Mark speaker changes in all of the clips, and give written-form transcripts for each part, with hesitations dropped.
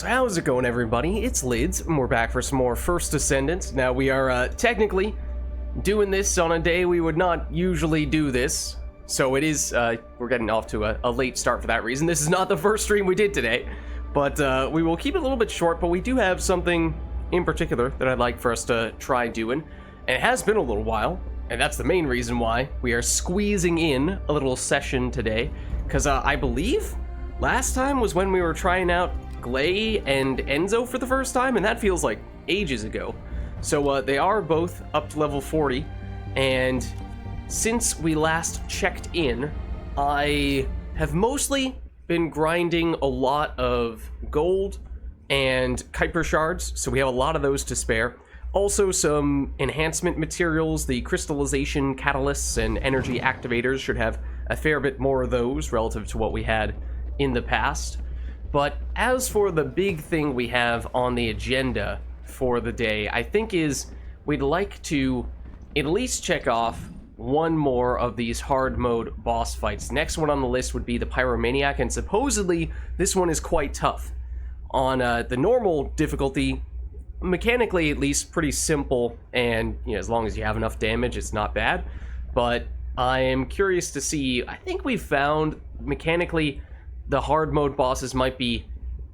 Speaker 1: So how's it going, everybody? It's Lids, and we're back for some more First Descendant. Now, we are technically doing this on a day we would not usually do this, so it is, we're getting off to a late start for that reason. This is not the first stream we did today, but we will keep it a little bit short, but we do have something in particular that I'd like for us to try doing, and it has been a little while, and that's the main reason why we are squeezing in a little session today, because I believe last time was when we were trying out Glay and Enzo for the first time, and that feels like ages ago. So they are both up to level 40, and since we last checked in, I have mostly been grinding a lot of gold and Kuiper shards, so we have a lot of those to spare. Also some enhancement materials, the crystallization catalysts and energy activators should have a fair bit more of those relative to what we had in the past. But as for the big thing we have on the agenda for the day, I think is we'd like to at least check off one more of these hard mode boss fights. Next one on the list would be the Pyromaniac, and supposedly this one is quite tough. On the normal difficulty, mechanically at least pretty simple, and you know, as long as you have enough damage, it's not bad. But I am curious to see, I think we found mechanically the hard mode bosses might be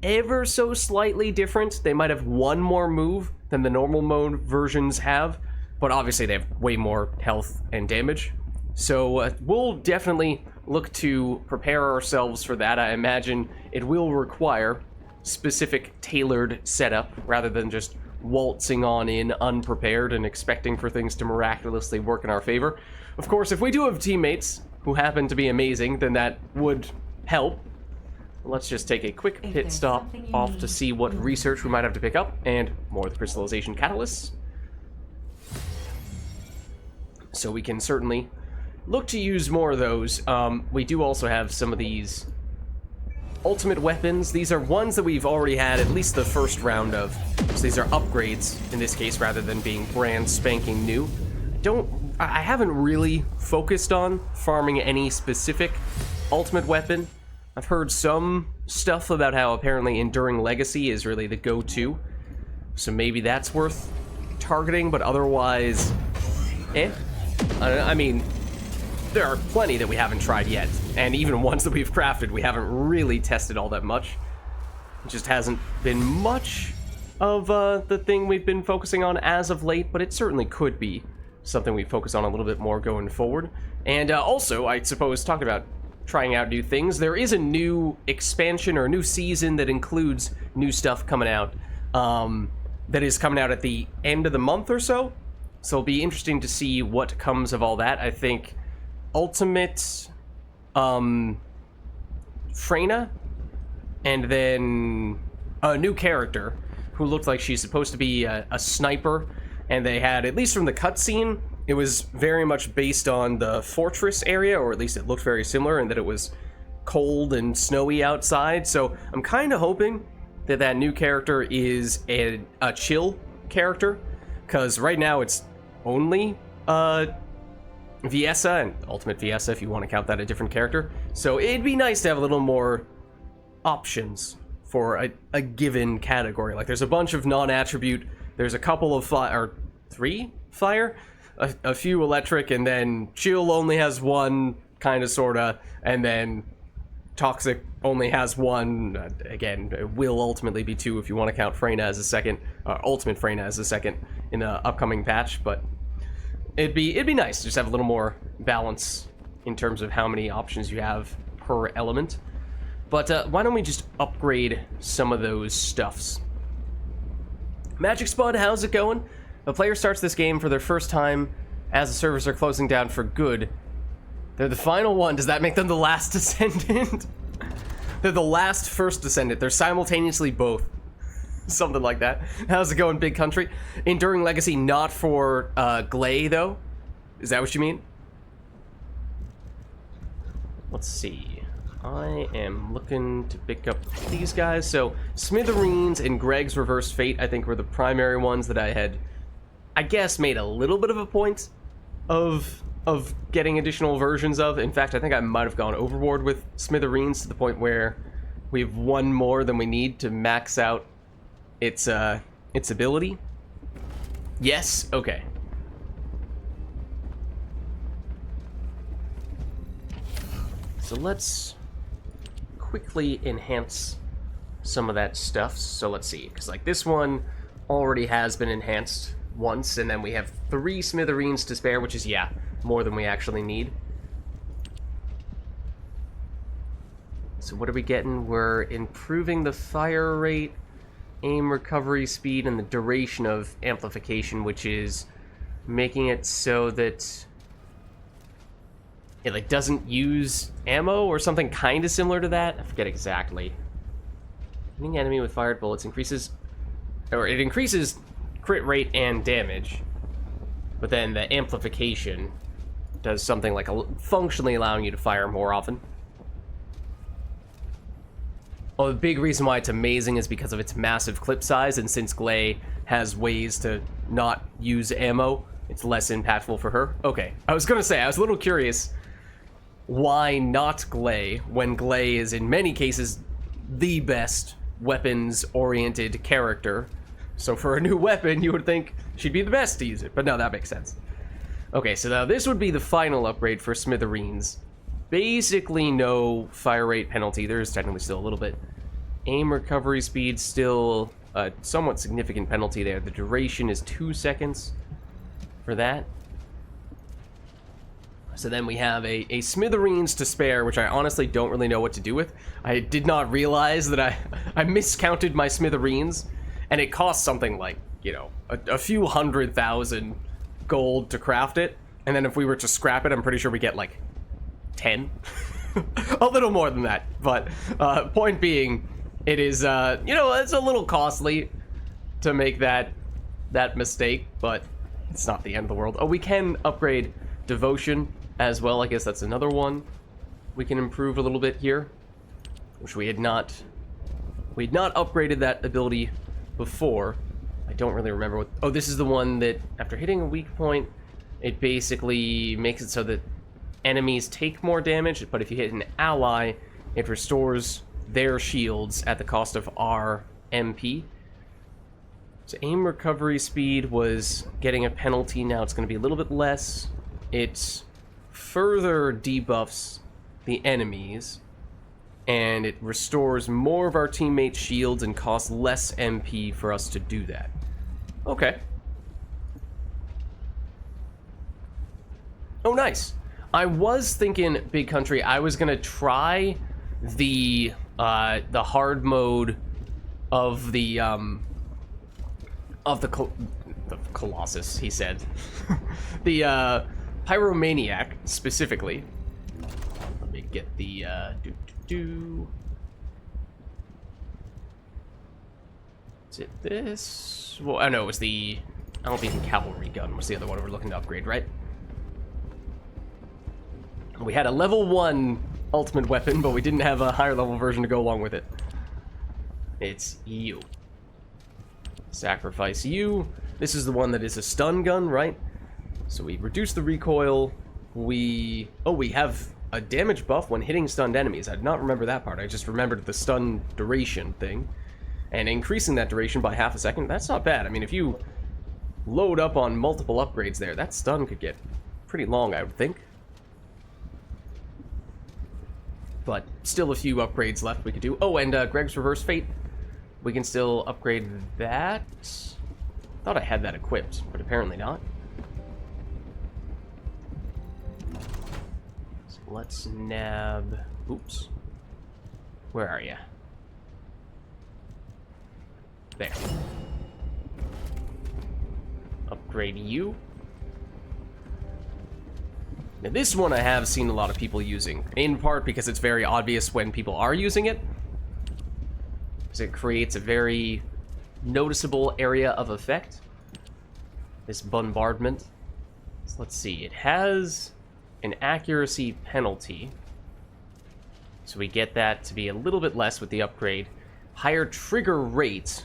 Speaker 1: ever so slightly different. They might have one more move than the normal mode versions have, but obviously they have way more health and damage. So we'll definitely look to prepare ourselves for that. I imagine it will require specific tailored setup rather than just waltzing on in unprepared and expecting for things to miraculously work in our favor. Of course, if we do have teammates who happen to be amazing, then that would help. Let's just take a quick pit stop off to see what research we might have to pick up, and more of the crystallization catalysts. So we can certainly look to use more of those. We do also have some of these ultimate weapons. These are ones that we've already had at least the first round of. So these are upgrades in this case rather than being brand spanking new. I haven't really focused on farming any specific ultimate weapon. I've heard some stuff about how apparently Enduring Legacy is really the go-to, so maybe that's worth targeting, but otherwise, I mean, there are plenty that we haven't tried yet, and even ones that we've crafted we haven't really tested all that much. It just hasn't been much of the thing we've been focusing on as of late, but it certainly could be something we focus on a little bit more going forward. And also, I suppose, talking about trying out new things, there is a new expansion or a new season that includes new stuff coming out that is coming out at the end of the month or so. So it'll be interesting to see what comes of all that. I think Ultimate Freyna, and then a new character who looked like she's supposed to be a sniper, and they had, at least from the cutscene, it was very much based on the fortress area, or at least it looked very similar, in that it was cold and snowy outside. So I'm kind of hoping that that new character is a chill character, because right now it's only Viessa, and Ultimate Viessa if you want to count that a different character. So it'd be nice to have a little more options for a given category. Like there's a bunch of non-attribute, there's a couple of three fire, a few electric, and then chill only has one, kind of, sorta, and then toxic only has one. Again, it will ultimately be two if you want to count Freyna as a second, Ultimate Freyna as a second in the upcoming patch, but it'd be nice to just have a little more balance in terms of how many options you have per element. But why don't we just upgrade some of those stuffs? Magic Spud, how's it going? A player starts this game for their first time as the servers are closing down for good. They're the final one. Does that make them the last Descendant? They're the last First Descendant. They're simultaneously both. Something like that. How's it going, Big Country? Enduring Legacy not for Glay, though? Is that what you mean? Let's see. I am looking to pick up these guys. So Smithereens and Greg's Reverse Fate, I think, were the primary ones that I had, I guess, made a little bit of a point of getting additional versions of. In fact, I think I might have gone overboard with Smithereens to the point where We have one more than we need to max out its ability. Yes? Okay. So let's quickly enhance some of that stuff. So let's see, because like this one already has been enhanced once, and then we have 3 smithereens to spare, which is, yeah, more than we actually need. So what are we getting? We're improving the fire rate, aim recovery speed, and the duration of amplification, which is making it so that it like doesn't use ammo or something kind of similar to that. I forget exactly. Hitting enemy with fired bullets increases, or it increases crit rate and damage, but then the amplification does something like functionally allowing you to fire more often. Oh, the big reason why it's amazing is because of its massive clip size, and since Glay has ways to not use ammo, it's less impactful for her. Okay, I was gonna say, I was a little curious why not Glay, when Glay is in many cases the best weapons-oriented character. So for a new weapon, you would think she'd be the best to use it, but no, that makes sense. Okay, so now this would be the final upgrade for Smithereens. Basically no fire rate penalty. There's technically still a little bit. Aim recovery speed, still a somewhat significant penalty there. The duration is 2 seconds for that. So then we have a Smithereens to spare, which I honestly don't really know what to do with. I did not realize that I miscounted my Smithereens, and it costs something like, you know, a few 100,000 gold to craft it. And then if we were to scrap it, I'm pretty sure we get like 10. A little more than that. But point being, it is, you know, it's a little costly to make that mistake, but it's not the end of the world. Oh, we can upgrade Devotion as well. I guess that's another one we can improve a little bit here, which we had not upgraded that ability before. I don't really remember what. Oh, this is the one that after hitting a weak point, it basically makes it so that enemies take more damage, but if you hit an ally, it restores their shields at the cost of our MP. So aim recovery speed was getting a penalty. Now it's going to be a little bit less. It further debuffs the enemies, and it restores more of our teammates' shields and costs less MP for us to do that. Okay. Oh, nice. I was thinking, Big Country, I was gonna try the hard mode of the Colossus, he said. The Pyromaniac, specifically. Let me get the, Is it this? Well, I know it was the Albion cavalry gun was the other one we're looking to upgrade, right? We had a level 1 ultimate weapon, but we didn't have a higher level version to go along with it. It's you. Sacrifice you. This is the one that is a stun gun, right? So we reduce the recoil. We have a damage buff when hitting stunned enemies. I did not remember that part. I just remembered the stun duration thing. And increasing that duration by half a second, that's not bad. I mean, if you load up on multiple upgrades there, that stun could get pretty long, I would think. But still a few upgrades left we could do. Oh, and Greg's Reverse Fate. We can still upgrade that. Thought I had that equipped, but apparently not. So let's nab... Oops. Where are you? There. Upgrade you. Now this one I have seen a lot of people using, in part because it's very obvious when people are using it, because it creates a very noticeable area of effect, this bombardment. So let's see, it has an accuracy penalty, so we get that to be a little bit less with the upgrade. Higher trigger rate.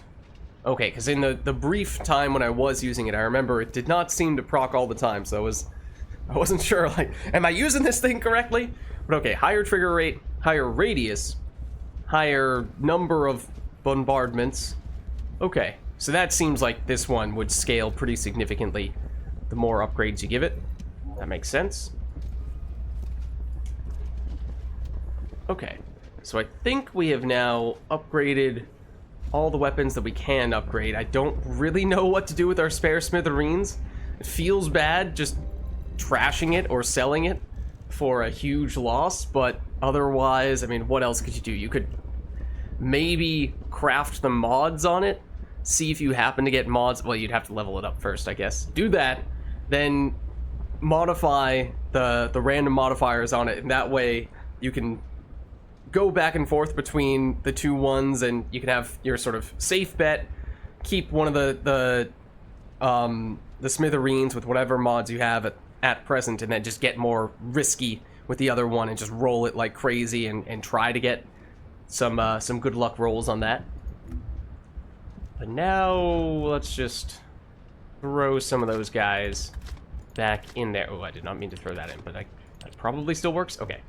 Speaker 1: Okay, because in the brief time when I was using it, I remember it did not seem to proc all the time, so I wasn't sure, like, am I using this thing correctly? But okay, higher trigger rate, higher radius, higher number of bombardments. Okay, so that seems like this one would scale pretty significantly the more upgrades you give it. That makes sense. Okay, so I think we have now upgraded all the weapons that we can upgrade. I don't really know what to do with our spare smithereens. It feels bad just trashing it or selling it for a huge loss, but otherwise, I mean, what else could you do? You could maybe craft the mods on it, see if you happen to get mods. Well, you'd have to level it up first, I guess. Do that, then modify the random modifiers on it, and that way you can go back and forth between the two ones, and you can have your sort of safe bet, keep one of the smithereens with whatever mods you have at present, and then just get more risky with the other one and just roll it like crazy and try to get some good luck rolls on that. But now let's just throw some of those guys back in there. Oh, I did not mean to throw that in, but that probably still works. Okay.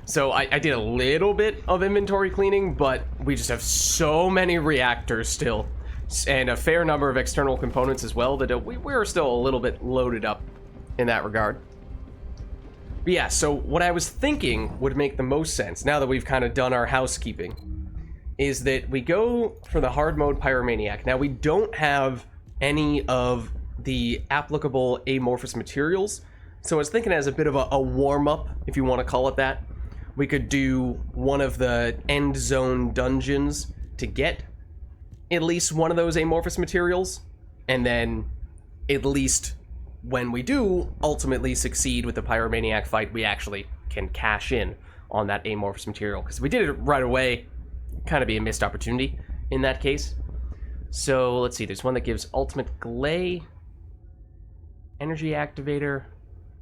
Speaker 1: So I did a little bit of inventory cleaning, but we just have so many reactors still, and a fair number of external components as well, that we're still a little bit loaded up in that regard. But yeah, so what I was thinking would make the most sense, now that we've kind of done our housekeeping, is that we go for the hard mode Pyromaniac. Now, we don't have any of the applicable amorphous materials, so I was thinking as a bit of a warm-up, if you want to call it that, we could do one of the end zone dungeons to get at least one of those amorphous materials, and then at least when we do ultimately succeed with the Pyromaniac fight, we actually can cash in on that amorphous material, because if we did it right away, kind of be a missed opportunity in that case. So let's see, there's one that gives ultimate Glay, energy activator,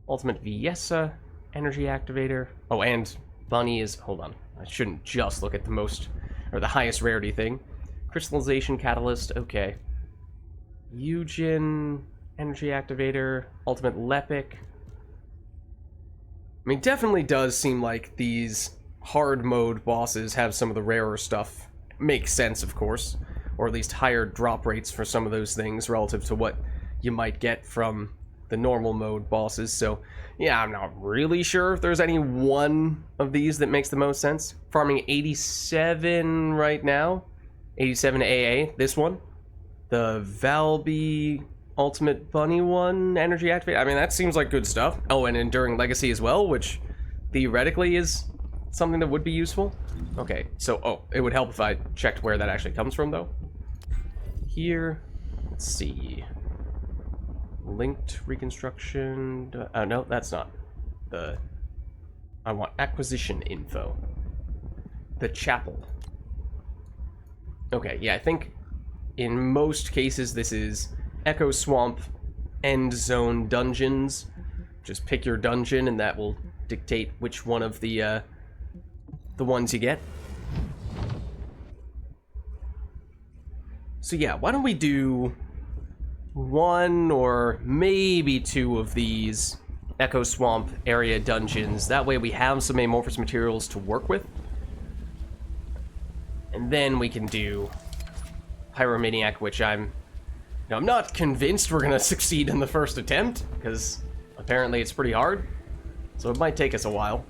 Speaker 1: ultimate Viessa, energy activator. Oh, and Bunny is, hold on, I shouldn't just look at the most, or the highest rarity thing. Crystallization catalyst, okay. Eugen, energy activator, ultimate Lepic. I mean, definitely does seem like these hard mode bosses have some of the rarer stuff. Makes sense, of course, or at least higher drop rates for some of those things relative to what you might get from the normal mode bosses. So yeah, I'm not really sure if there's any one of these that makes the most sense. Farming 87 right now, 87 AA, this one, the Valby ultimate Bunny one, energy activate. I mean, that seems like good stuff. Oh, and Enduring Legacy as well, which theoretically is something that would be useful. Okay, so, oh, it would help if I checked where that actually comes from, though. Here, let's see. Linked reconstruction. Oh, no, that's not the... I want acquisition info. The chapel. Okay, yeah, I think in most cases this is Echo Swamp end zone dungeons. Just pick your dungeon and that will dictate which one of the ones you get. So yeah, why don't we do one or maybe two of these Echo Swamp area dungeons. That way we have some amorphous materials to work with. And then we can do Pyromaniac, which I'm not convinced we're going to succeed in the first attempt, because apparently it's pretty hard. So it might take us a while.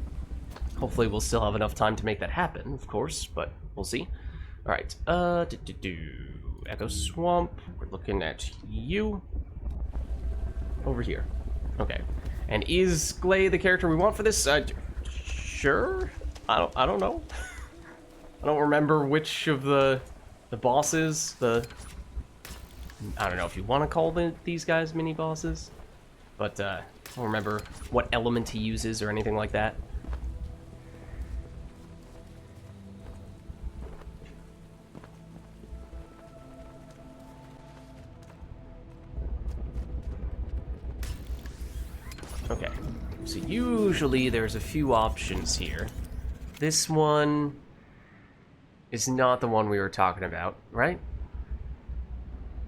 Speaker 1: Hopefully we'll still have enough time to make that happen, of course, but we'll see. Alright, Echo Swamp, we're looking at you. Over here. Okay. And is Glay the character we want for this? Sure? I don't know. I don't remember which of the bosses, I don't know if you want to call these guys mini-bosses, but I don't remember what element he uses or anything like that. Okay, so usually there's a few options here. This one is not the one we were talking about, right?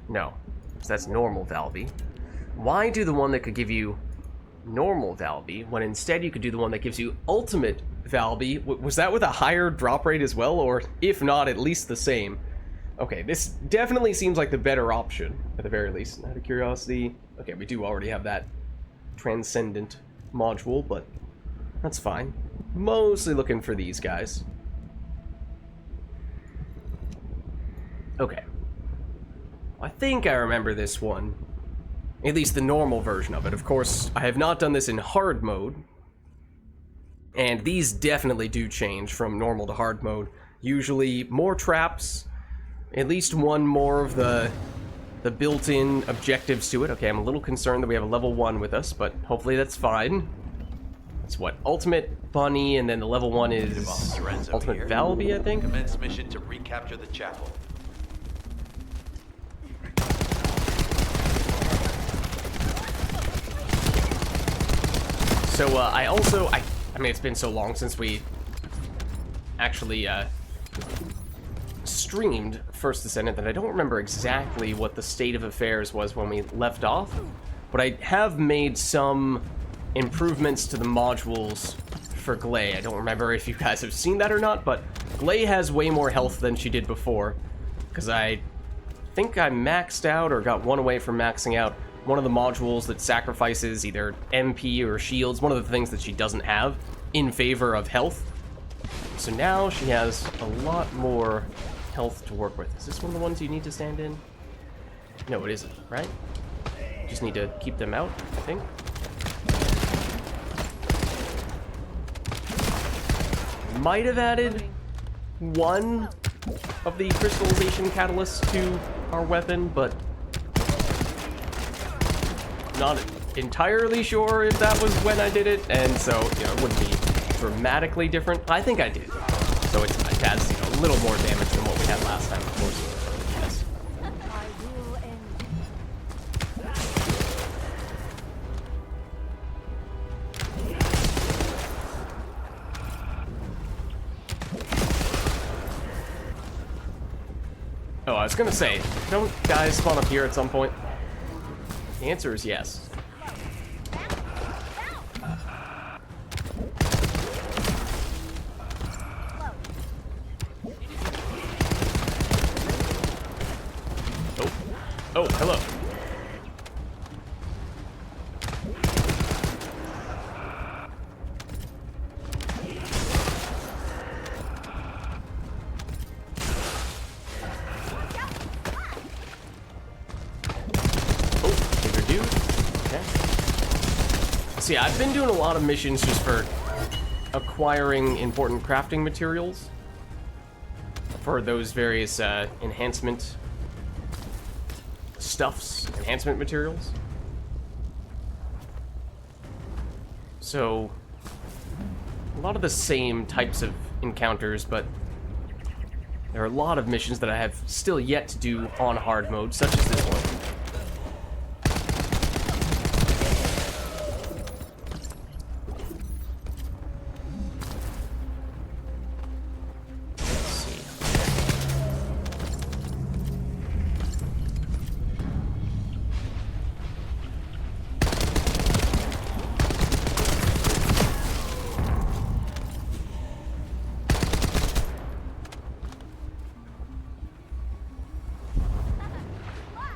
Speaker 1: No, so that's normal Valby. Why do the one that could give you normal Valby when instead you could do the one that gives you ultimate Valby. Was that with a higher drop rate as well, or if not, at least the same? Okay, this definitely seems like the better option, at the very least. Out of curiosity... Okay, we do already have that Transcendent module, but that's fine. Mostly looking for these guys. Okay. I think I remember this one. At least the normal version of it. Of course, I have not done this in hard mode. And these definitely do change from normal to hard mode. Usually more traps, at least one more of the built-in objectives to it. Okay, I'm a little concerned that we have a level 1 with us, but hopefully that's fine. That's what, Ultimate Bunny, and then the level 1 is Ultimate Valby, I think?
Speaker 2: Commence mission to recapture the chapel.
Speaker 1: So, I mean, it's been so long since we actually, streamed First Descendant that I don't remember exactly what the state of affairs was when we left off, but I have made some improvements to the modules for Glay. I don't remember if you guys have seen that or not, but Glay has way more health than she did before, because I think I maxed out or got one away from maxing out one of the modules that sacrifices either MP or shields, one of the things that she doesn't have, in favor of health. So now she has a lot more health to work with. Is this one of the ones you need to stand in? No, it isn't, right? Just need to keep them out, I think. Might have added one of the crystallization catalysts to our weapon, but not entirely sure if that was when I did it, and so, you know, it wouldn't be dramatically different. I think I did. So it has, you know, a little more damage than what we had last time, of course. Yes. Oh, I was gonna say, don't guys spawn up here at some point? The answer is yes. Oh, hello. Oh, bigger dude. Okay. See, I've been doing a lot of missions just for acquiring important crafting materials for those various enhancement enhancement materials. So, a lot of the same types of encounters, but there are a lot of missions that I have still yet to do on hard mode, such as this one.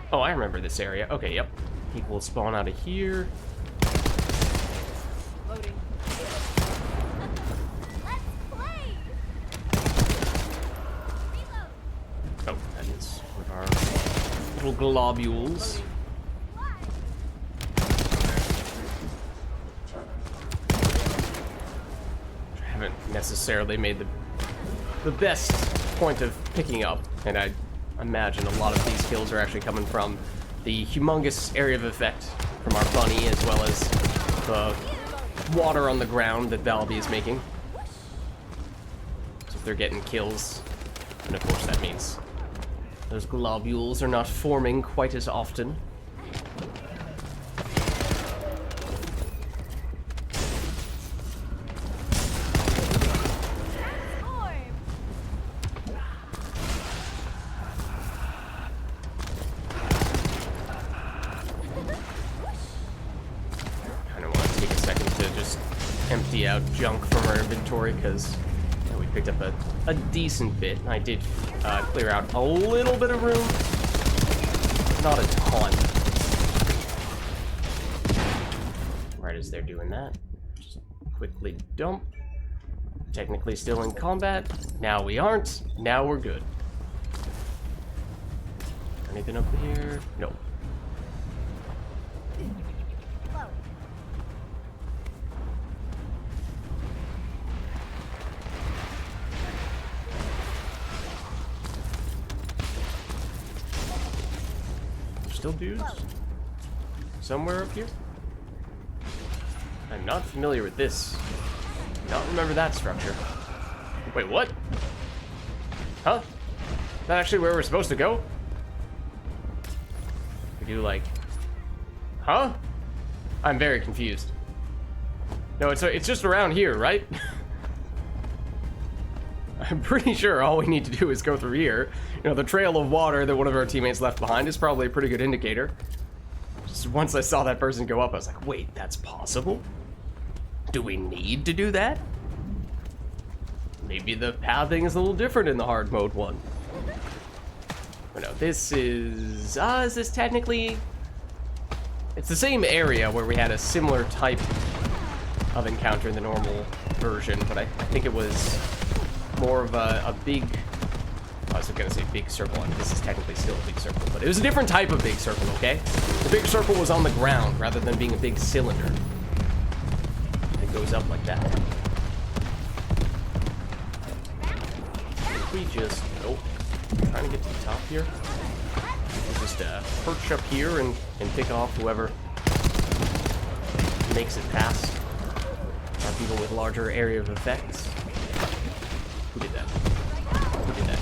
Speaker 1: Oh, I remember this area. Okay, yep. People will spawn out of here.
Speaker 3: Loading. Let's play.
Speaker 1: Oh, that is one of our little globules. I haven't necessarily made the best point of picking up, and I imagine a lot of these kills are actually coming from the humongous area of effect from our bunny, as well as the water on the ground that Valby is making. So if they're getting kills, and of course that means those globules are not forming quite as often. empty out junk from our inventory because we picked up a decent bit. I did clear out a little bit of room, not a ton. Right as they're doing that, just quickly dump. Technically still in combat. Now we aren't. Now we're good. Anything up here? Nope. Still dudes? Somewhere up here? I'm not familiar with this. Don't remember that structure. Wait, what? Huh? Is that actually where we're supposed to go? We do like... Huh? I'm very confused. No, it's just around here, right? I'm pretty sure all we need to do is go through here. You know, the trail of water that one of our teammates left behind is probably a pretty good indicator. Just once I saw that person go up, I was like, wait, that's possible? Do we need to do that? Maybe the pathing is a little different in the hard mode one. But no, this is this technically... It's the same area where we had a similar type of encounter in the normal version, but I think it was more of a big... I was going to say big circle, and this is technically still a big circle, but it was a different type of big circle, okay? The big circle was on the ground rather than being a big cylinder. It goes up like that. If we just... Nope. Trying to get to the top here. We'll just perch up here and pick off whoever makes it past. People with larger area of effects. Who did that? Who did that?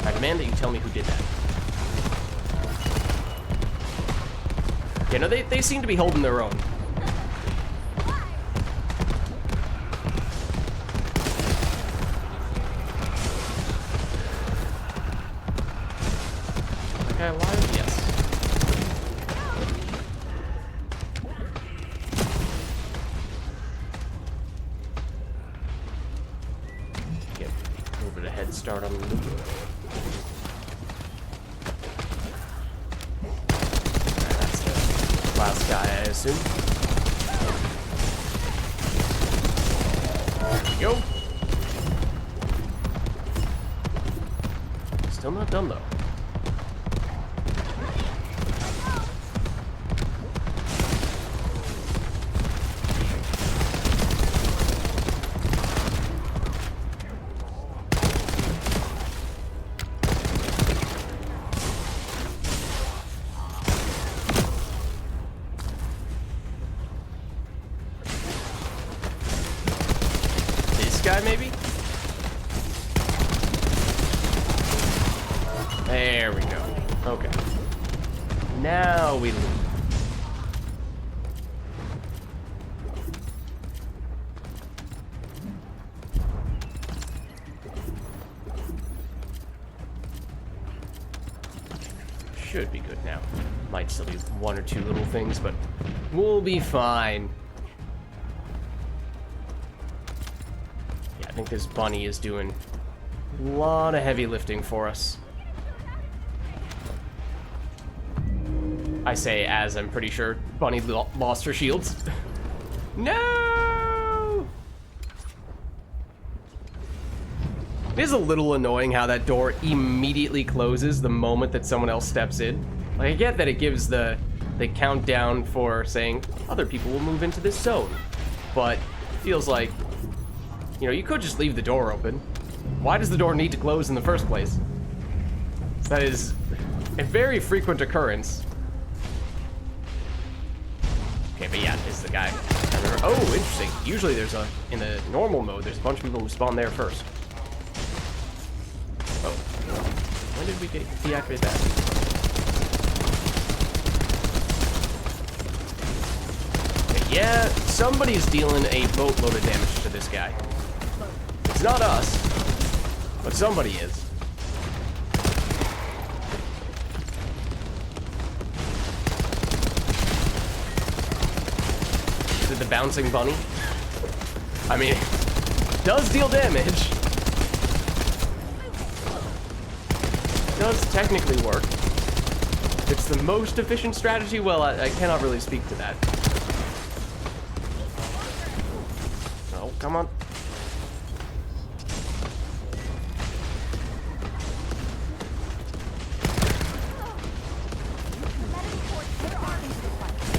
Speaker 1: I demand that you tell me who did that. Yeah, no, they seem to be holding their own. Okay, alive? Yes. Get a little bit of head start on the loop. That's the last guy, I assume. There we go. Still not done, though. Guy, maybe? There we go. Okay. Now we leave. Should be good now. Might still be one or two little things, but we'll be fine. I think this bunny is doing a lot of heavy lifting for us. I say as I'm pretty sure Bunny lost her shields. No! It is a little annoying how that door immediately closes the moment that someone else steps in. Like, I get that it gives the countdown for saying other people will move into this zone, but it feels like, you know, you could just leave the door open. Why does the door need to close in the first place? That is a very frequent occurrence. Okay, but yeah, this is the guy. I remember, oh, interesting. Usually there's in the normal mode, there's a bunch of people who spawn there first. Oh. When did we deactivate that? Okay, yeah, somebody's dealing a boatload of damage to this guy. It's not us, but somebody is. Is it the bouncing bunny? I mean, does deal damage. Does technically work. It's the most efficient strategy. Well, I cannot really speak to that. Oh, come on.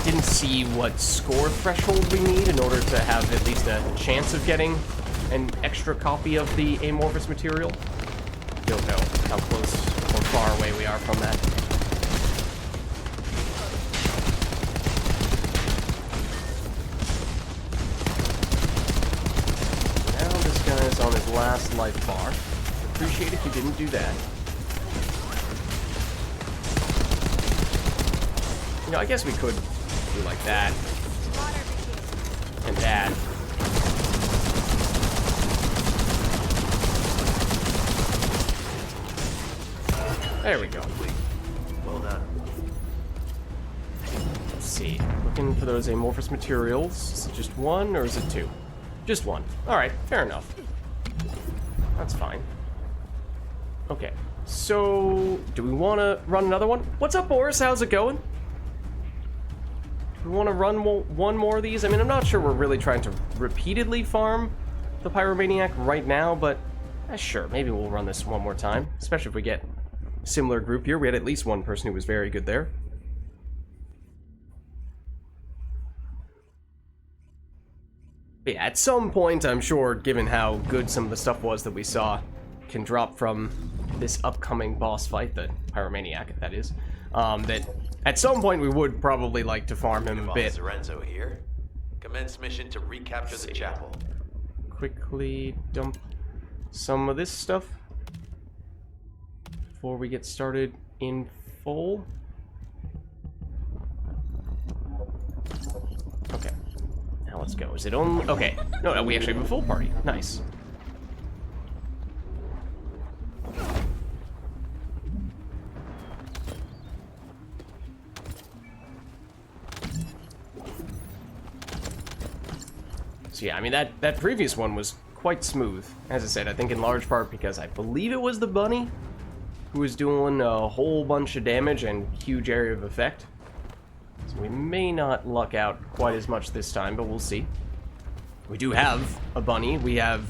Speaker 1: Didn't see what score threshold we need in order to have at least a chance of getting an extra copy of the amorphous material. Don't know how close or far away we are from that. Now this guy is on his last life bar. Appreciate if you didn't do that. You know, I guess we could do like that. And that. There we go.
Speaker 2: Well done.
Speaker 1: Let's see. Looking for those amorphous materials. Is it just one or is it two? Just one. Alright, fair enough. That's fine. Okay. So, do we want to run another one? What's up, Boris? How's it going? Do we want to run one more of these? I mean, I'm not sure we're really trying to repeatedly farm the Pyromaniac right now, but sure, maybe we'll run this one more time. Especially if we get a similar group here. We had at least one person who was very good there. But yeah, at some point, I'm sure, given how good some of the stuff was that we saw, can drop from this upcoming boss fight, the Pyromaniac, that is, that at some point we would probably like to farm him a bit.
Speaker 2: Lorenzo here. Commence mission to recapture the chapel.
Speaker 1: Quickly dump some of this stuff before we get started in full. Okay. Now let's go. Is it only... Okay. No, we actually have a full party. Nice. So yeah, I mean, that previous one was quite smooth. As I said, I think in large part because I believe it was the bunny who was doing a whole bunch of damage and huge area of effect. So we may not luck out quite as much this time, but we'll see. We do have a bunny. We have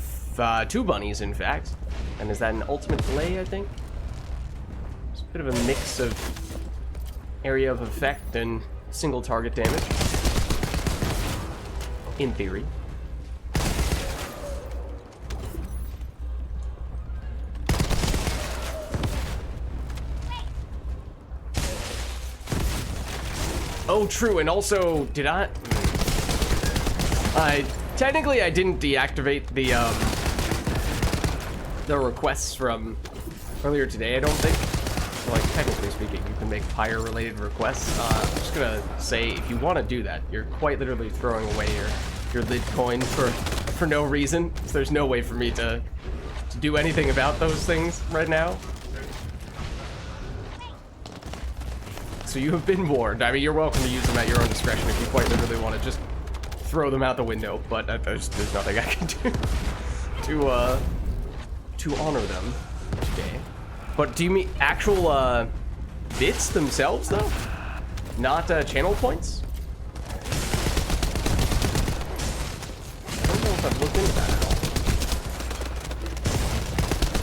Speaker 1: two bunnies, in fact. And is that an ultimate delay, I think? It's a bit of a mix of area of effect and single target damage. In theory. Oh, true, and also, did technically I didn't deactivate the requests from earlier today, I don't think. So, like, technically speaking, you can make pyre-related requests. I'm just gonna say, if you want to do that, you're quite literally throwing away your lid coin for no reason. So there's no way for me to do anything about those things right now. So you have been warned. I mean, you're welcome to use them at your own discretion if you quite literally want to just throw them out the window, but there's nothing I can do to honor them today. But do you mean actual bits themselves, though? Not channel points? I don't know if I've looked into that at all.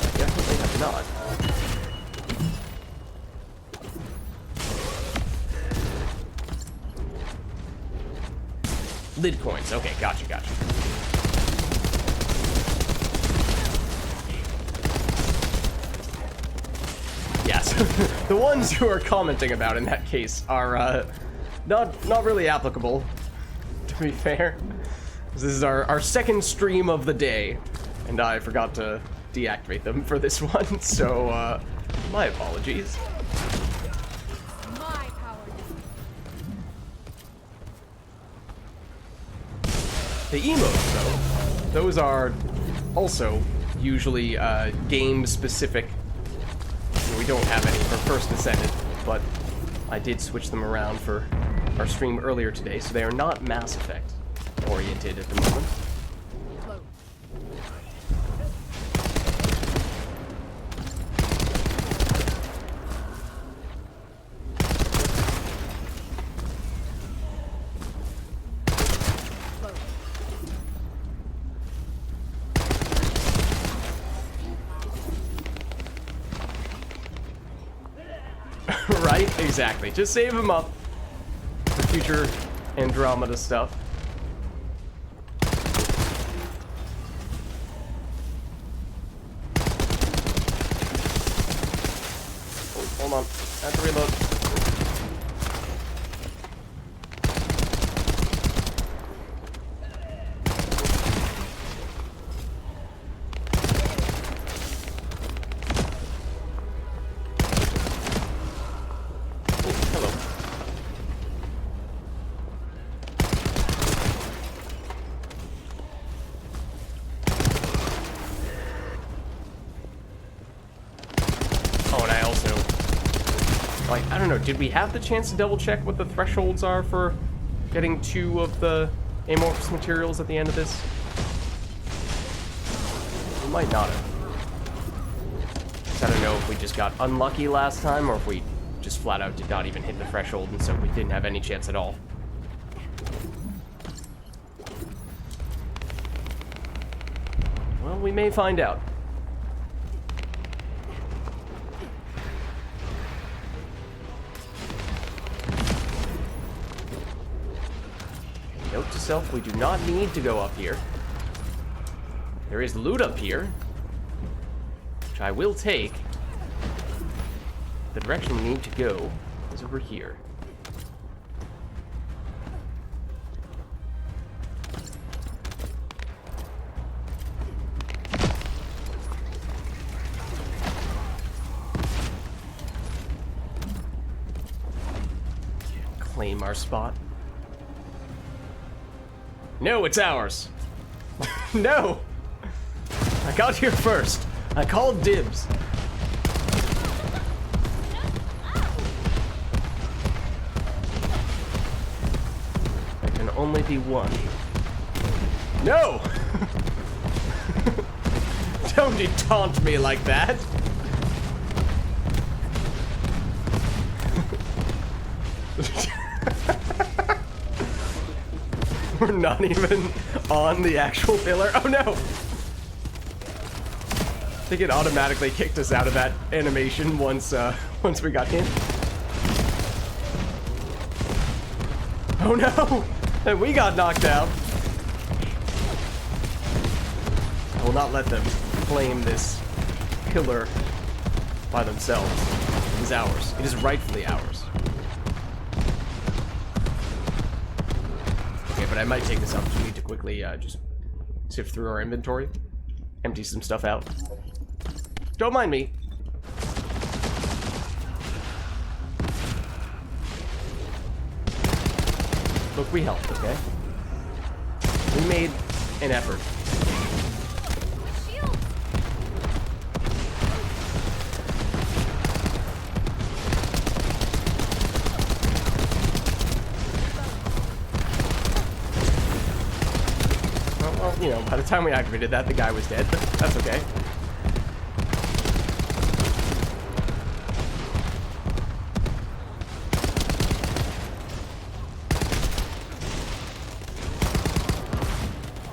Speaker 1: I definitely have not. Lid coins. Okay, gotcha. Yes, the ones who are commenting about in that case are not really applicable, to be fair. This is our second stream of the day, and I forgot to deactivate them for this one, so my apologies. The emotes, though, those are also usually game-specific. We don't have any for First Descendent, but I did switch them around for our stream earlier today, so they are not Mass Effect oriented at the moment. Right? Exactly. Just save him up for future Andromeda stuff. Oh, hold on. I have to reload. I don't know, did we have the chance to double check what the thresholds are for getting 2 of the amorphous materials at the end of this? We might not have. I don't know if we just got unlucky last time or if we just flat out did not even hit the threshold and so we didn't have any chance at all. Well, we may find out. Note to self, we do not need to go up here. There is loot up here, which I will take. The direction we need to go is over here. Claim our spot. No, it's ours. No! I got here first. I called dibs. There can only be one. No! Don't you taunt me like that. We're not even on the actual pillar. Oh no! I think it automatically kicked us out of that animation once we got in. Oh no! And we got knocked out. I will not let them claim this pillar by themselves. It is ours. It is rightfully ours. But I might take this opportunity to quickly just sift through our inventory, empty some stuff out. Don't mind me. Look, we helped, okay? We made an effort. You know, by the time we activated that, the guy was dead, but that's okay.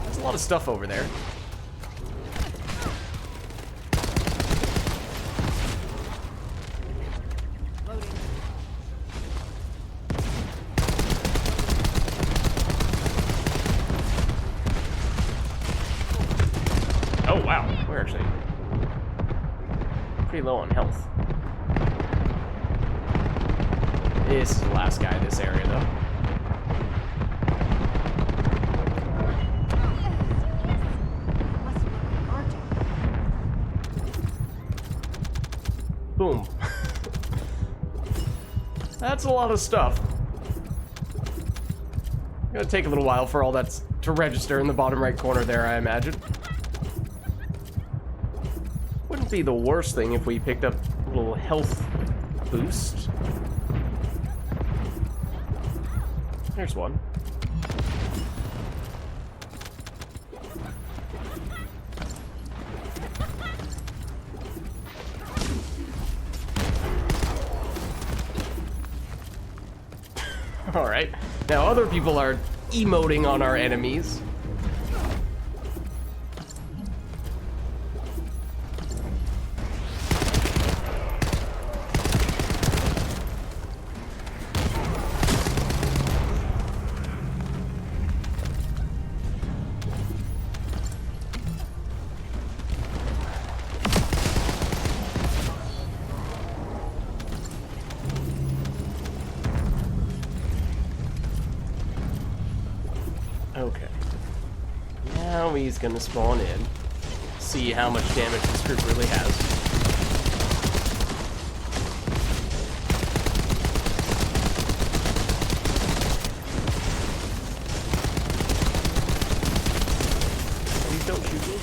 Speaker 1: There's a lot of stuff over there. Oh wow, we're actually pretty low on health. This is the last guy in this area, though. Boom. That's a lot of stuff. Gonna take a little while for all that to register in the bottom right corner there, I imagine. Wouldn't be the worst thing if we picked up a little health boost. There's one. Alright. Now other people are emoting on our enemies. Okay. Now he's gonna spawn in. See how much damage this group really has. Please don't shoot me.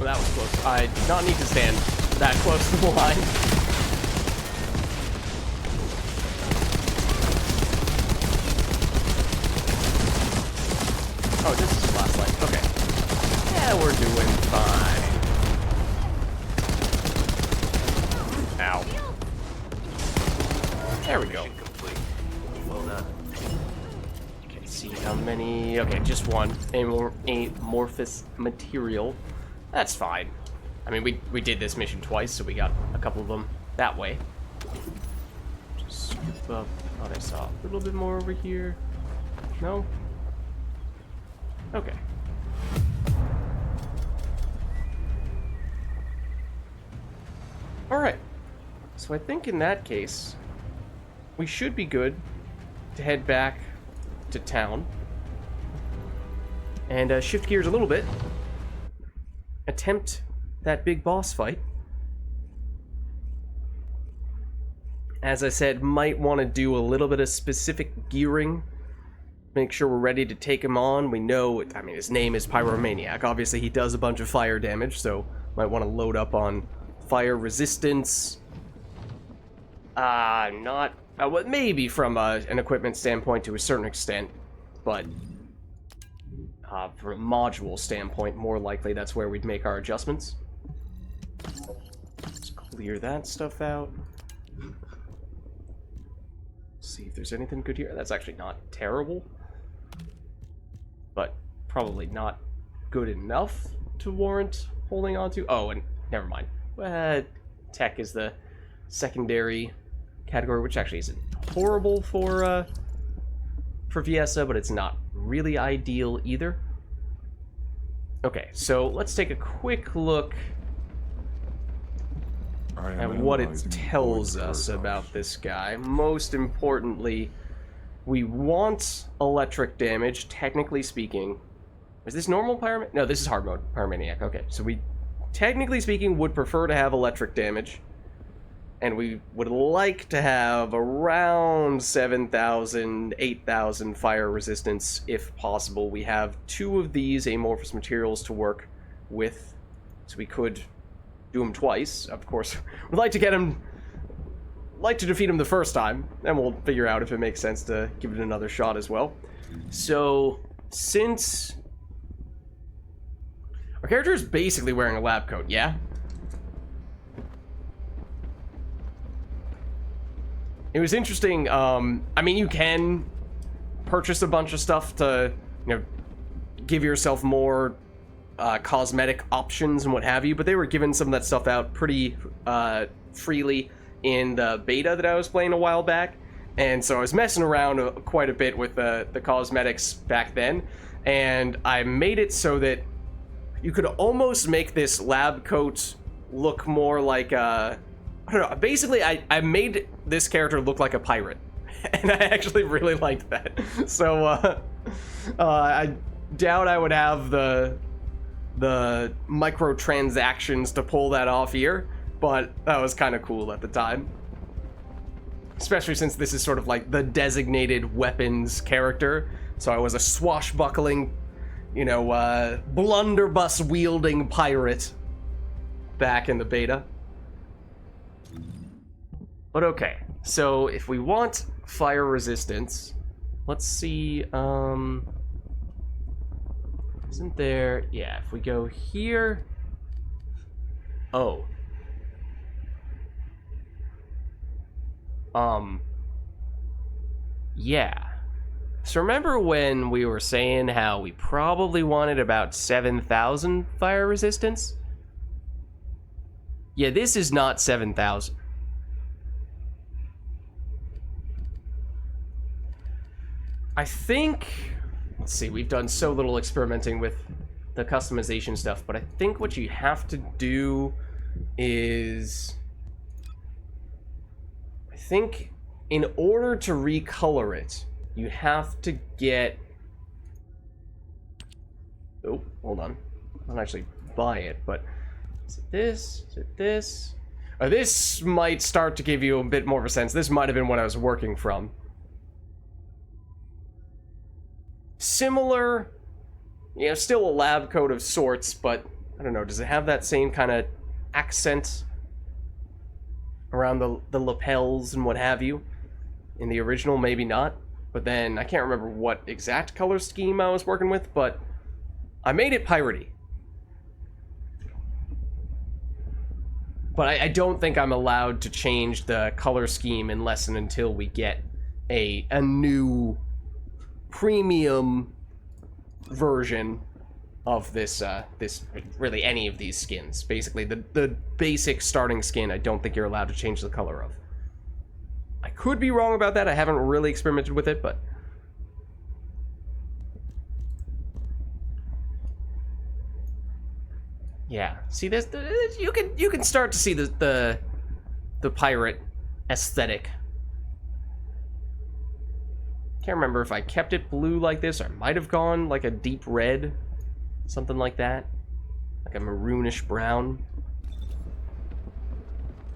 Speaker 1: Well, that was close. I did not need to stand that close to the line. Oh, this is the last line. Okay. Yeah, we're doing fine. Ow. There we go.
Speaker 2: Mission complete. Well done.
Speaker 1: Okay, see how many... Okay, just one. Amorphous material. That's fine. I mean, we did this mission twice, so we got a couple of them that way. Just scoop up. Oh, I saw a little bit more over here. No? Okay. Alright. So I think in that case, we should be good to head back to town. And shift gears a little bit. Attempt that big boss fight. As I said, might want to do a little bit of specific gearing. Make sure we're ready to take him on. We know, I mean, his name is Pyromaniac. Obviously, he does a bunch of fire damage, so might want to load up on fire resistance. Not... well, maybe from an equipment standpoint to a certain extent, but... from a module standpoint, more likely that's where we'd make our adjustments. Let's clear that stuff out. See if there's anything good here. That's actually not terrible, but probably not good enough to warrant holding on to. Oh, and never mind. Tech is the secondary category, which actually isn't horrible for Viesa, but it's not really ideal either. Okay, so let's take a quick look at what it tells us about this guy. Most importantly, we want electric damage, technically speaking. Is this normal Pyromaniac? No, this is hard mode Pyromaniac. Okay, so we, technically speaking, would prefer to have electric damage. And we would like to have around 7,000, 8,000 fire resistance if possible. We have 2 of these amorphous materials to work with, so we could do them twice. Of course, we'd like to get him, like to defeat him the first time, and we'll figure out if it makes sense to give it another shot as well. So, since our character is basically wearing a lab coat, yeah? It was interesting. I mean, you can purchase a bunch of stuff to, you know, give yourself more cosmetic options and what have you, but they were giving some of that stuff out pretty freely in the beta that I was playing a while back, and so I was messing around quite a bit with the cosmetics back then, and I made it so that you could almost make this lab coat look more like a... I don't know, basically I made this character look like a pirate, and I actually really liked that. So, I doubt I would have the microtransactions to pull that off here, but that was kind of cool at the time. Especially since this is sort of like the designated weapons character, so I was a swashbuckling, you know, blunderbuss-wielding pirate back in the beta. But okay, so if we want fire resistance, let's see, isn't there, yeah, if we go here, oh, yeah, So remember when we were saying how we probably wanted about 7,000 fire resistance? Yeah, this is not 7,000. I think... Let's see, we've done so little experimenting with the customization stuff, but I think what you have to do is... I think in order to recolor it, you have to get... Oh, hold on. I don't actually buy it, but... Is it this? Is it this? This might start to give you a bit more of a sense. This might have been what I was working from. Similar, you know, still a lab coat of sorts, but I don't know, does it have that same kind of accent around the lapels and what have you? In the original, maybe not. But then, I can't remember what exact color scheme I was working with, but I made it piratey. But I don't think I'm allowed to change the color scheme unless and until we get a new premium version of this, really any of these skins. Basically, the basic starting skin, I don't think you're allowed to change the color of. I could be wrong about that. I haven't really experimented with it, but... Yeah, see this? You can start to see the pirate aesthetic. Can't remember if I kept it blue like this, or I might have gone like a deep red, something like that, like a maroonish brown.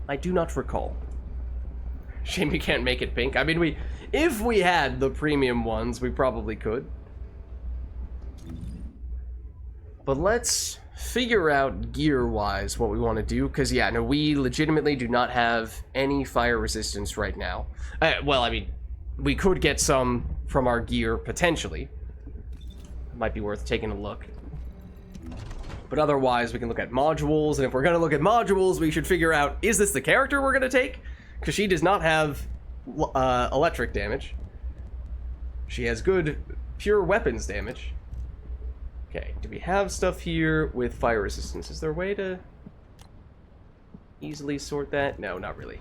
Speaker 1: I do not recall. Shame we can't make it pink. I mean, if we had the premium ones, we probably could. But let's figure out gear-wise what we want to do, because, yeah, no, we legitimately do not have any fire resistance right now. Well, I mean, we could get some from our gear, potentially. It might be worth taking a look. But otherwise, we can look at modules, and if we're going to look at modules, we should figure out, is this the character we're going to take? Because she does not have electric damage. She has good, pure weapons damage. Okay, do we have stuff here with fire resistance? Is there a way to easily sort that? No, not really.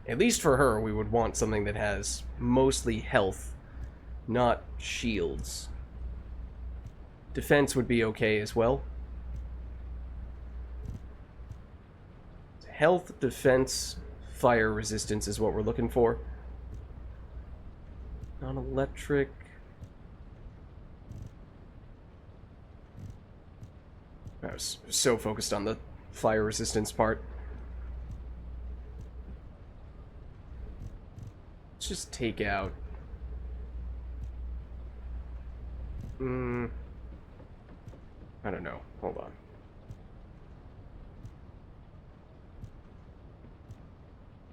Speaker 1: At least for her, we would want something that has mostly health, not shields. Defense would be okay as well. Health, defense, fire resistance is what we're looking for. Non-electric. I was so focused on the fire resistance part. Let's just take out... I don't know. Hold on.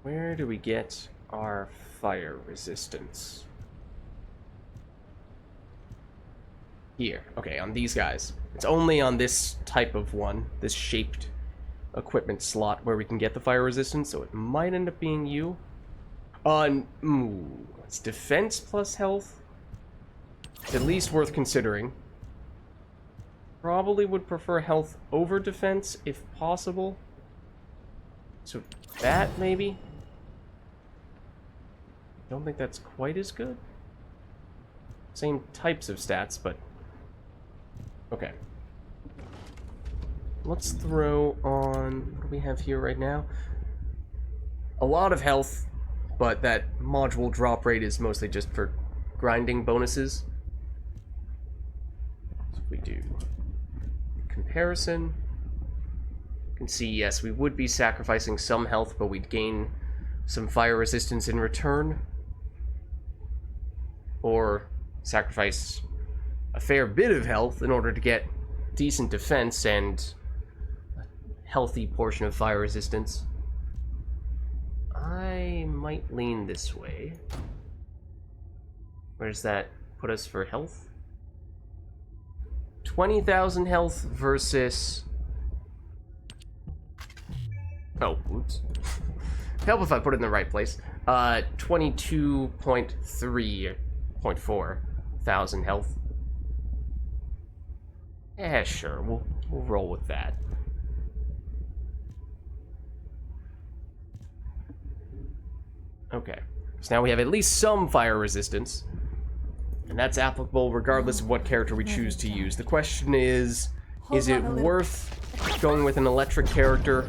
Speaker 1: Where do we get our fire resistance? Here. Okay, on these guys. It's only on this type of one, this shaped equipment slot, where we can get the fire resistance, so it might end up being you. It's defense plus health. It's at least worth considering. Probably would prefer health over defense, if possible. So that, maybe? Don't think that's quite as good. Same types of stats, but... Okay. Let's throw on... What do we have here right now? A lot of health, but that module drop rate is mostly just for grinding bonuses. So if we do comparison, you can see, yes, we would be sacrificing some health, but we'd gain some fire resistance in return. Or sacrifice a fair bit of health in order to get decent defense and a healthy portion of fire resistance. I might lean this way. Where does that put us for health? 20,000 health versus... Oh, oops. Help if I put it in the right place. 22.3.4 thousand health. Yeah, sure. We'll roll with that. Okay. So now we have at least some fire resistance. And that's applicable regardless of what character we choose to use. The question is it worth going with an electric character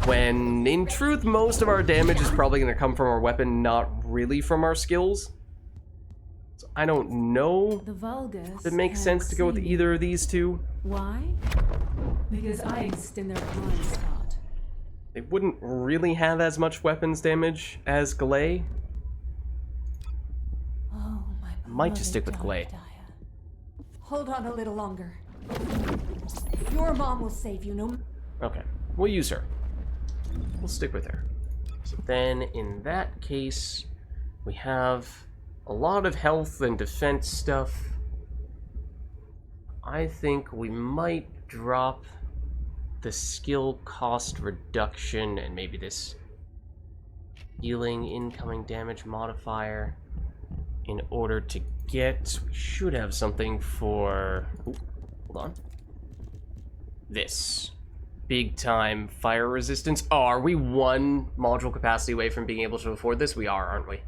Speaker 1: when, in truth, most of our damage is probably going to come from our weapon, not really from our skills? So I don't know if it makes sense to go with either of these two.
Speaker 3: Why? Because I exist in their blind spot.
Speaker 1: They wouldn't really have as much weapons damage as Glay.
Speaker 3: Oh, my
Speaker 1: Might just stick with Glay.
Speaker 3: Hold on a little longer. Your mom will save you, no?
Speaker 1: Okay, we'll use her. We'll stick with her. So then, in that case, we have a lot of health and defense stuff. I think we might drop the skill cost reduction and maybe this healing incoming damage modifier in order to get... We should have something for... Ooh, hold on. This. Big time fire resistance. Oh, are we one module capacity away from being able to afford this? We are, aren't we?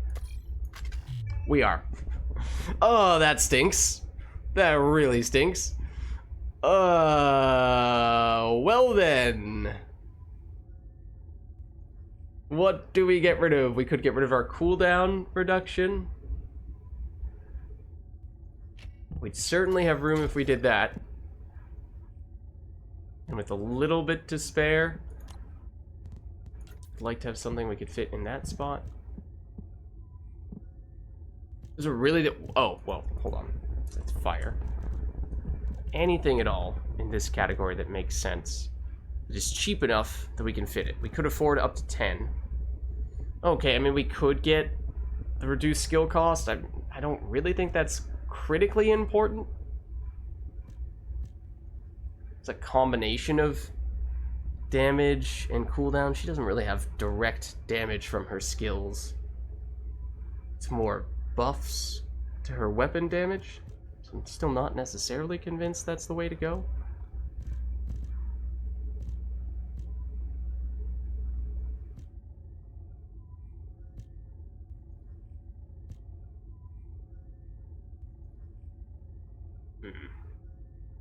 Speaker 1: We are. Oh, that stinks. That really stinks. Well then. What do we get rid of? We could get rid of our cooldown reduction. We'd certainly have room if we did that. And with a little bit to spare, I'd like to have something we could fit in that spot. Is it really that... Oh, well, hold on. That's fire. Anything at all in this category that makes sense. It is cheap enough that we can fit it. We could afford up to 10. Okay, I mean, we could get the reduced skill cost. I don't really think that's critically important. It's a combination of damage and cooldown. She doesn't really have direct damage from her skills. It's more buffs to her weapon damage. So I'm still not necessarily convinced that's the way to go.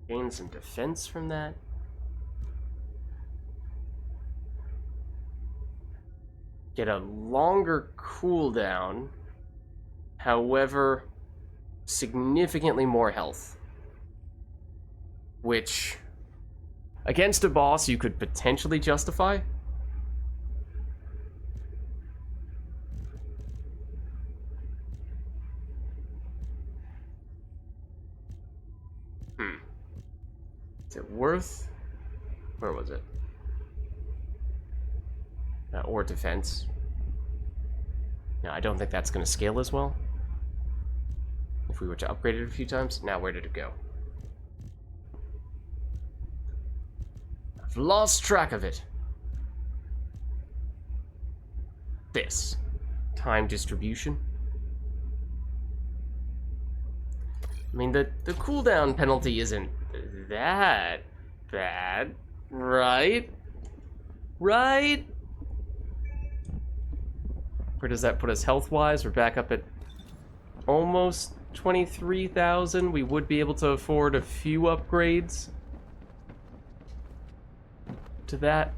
Speaker 1: Gain some defense from that. Get a longer cooldown. However, significantly more health. Which, against a boss, you could potentially justify. Is it worth... Where was it? Or defense. No, I don't think that's going to scale as well. If we were to upgrade it a few times. Now, where did it go? I've lost track of it. This. Time distribution. I mean, the cooldown penalty isn't that bad, right? Right? Where does that put us health-wise? We're back up at almost 23,000. We would be able to afford a few upgrades to that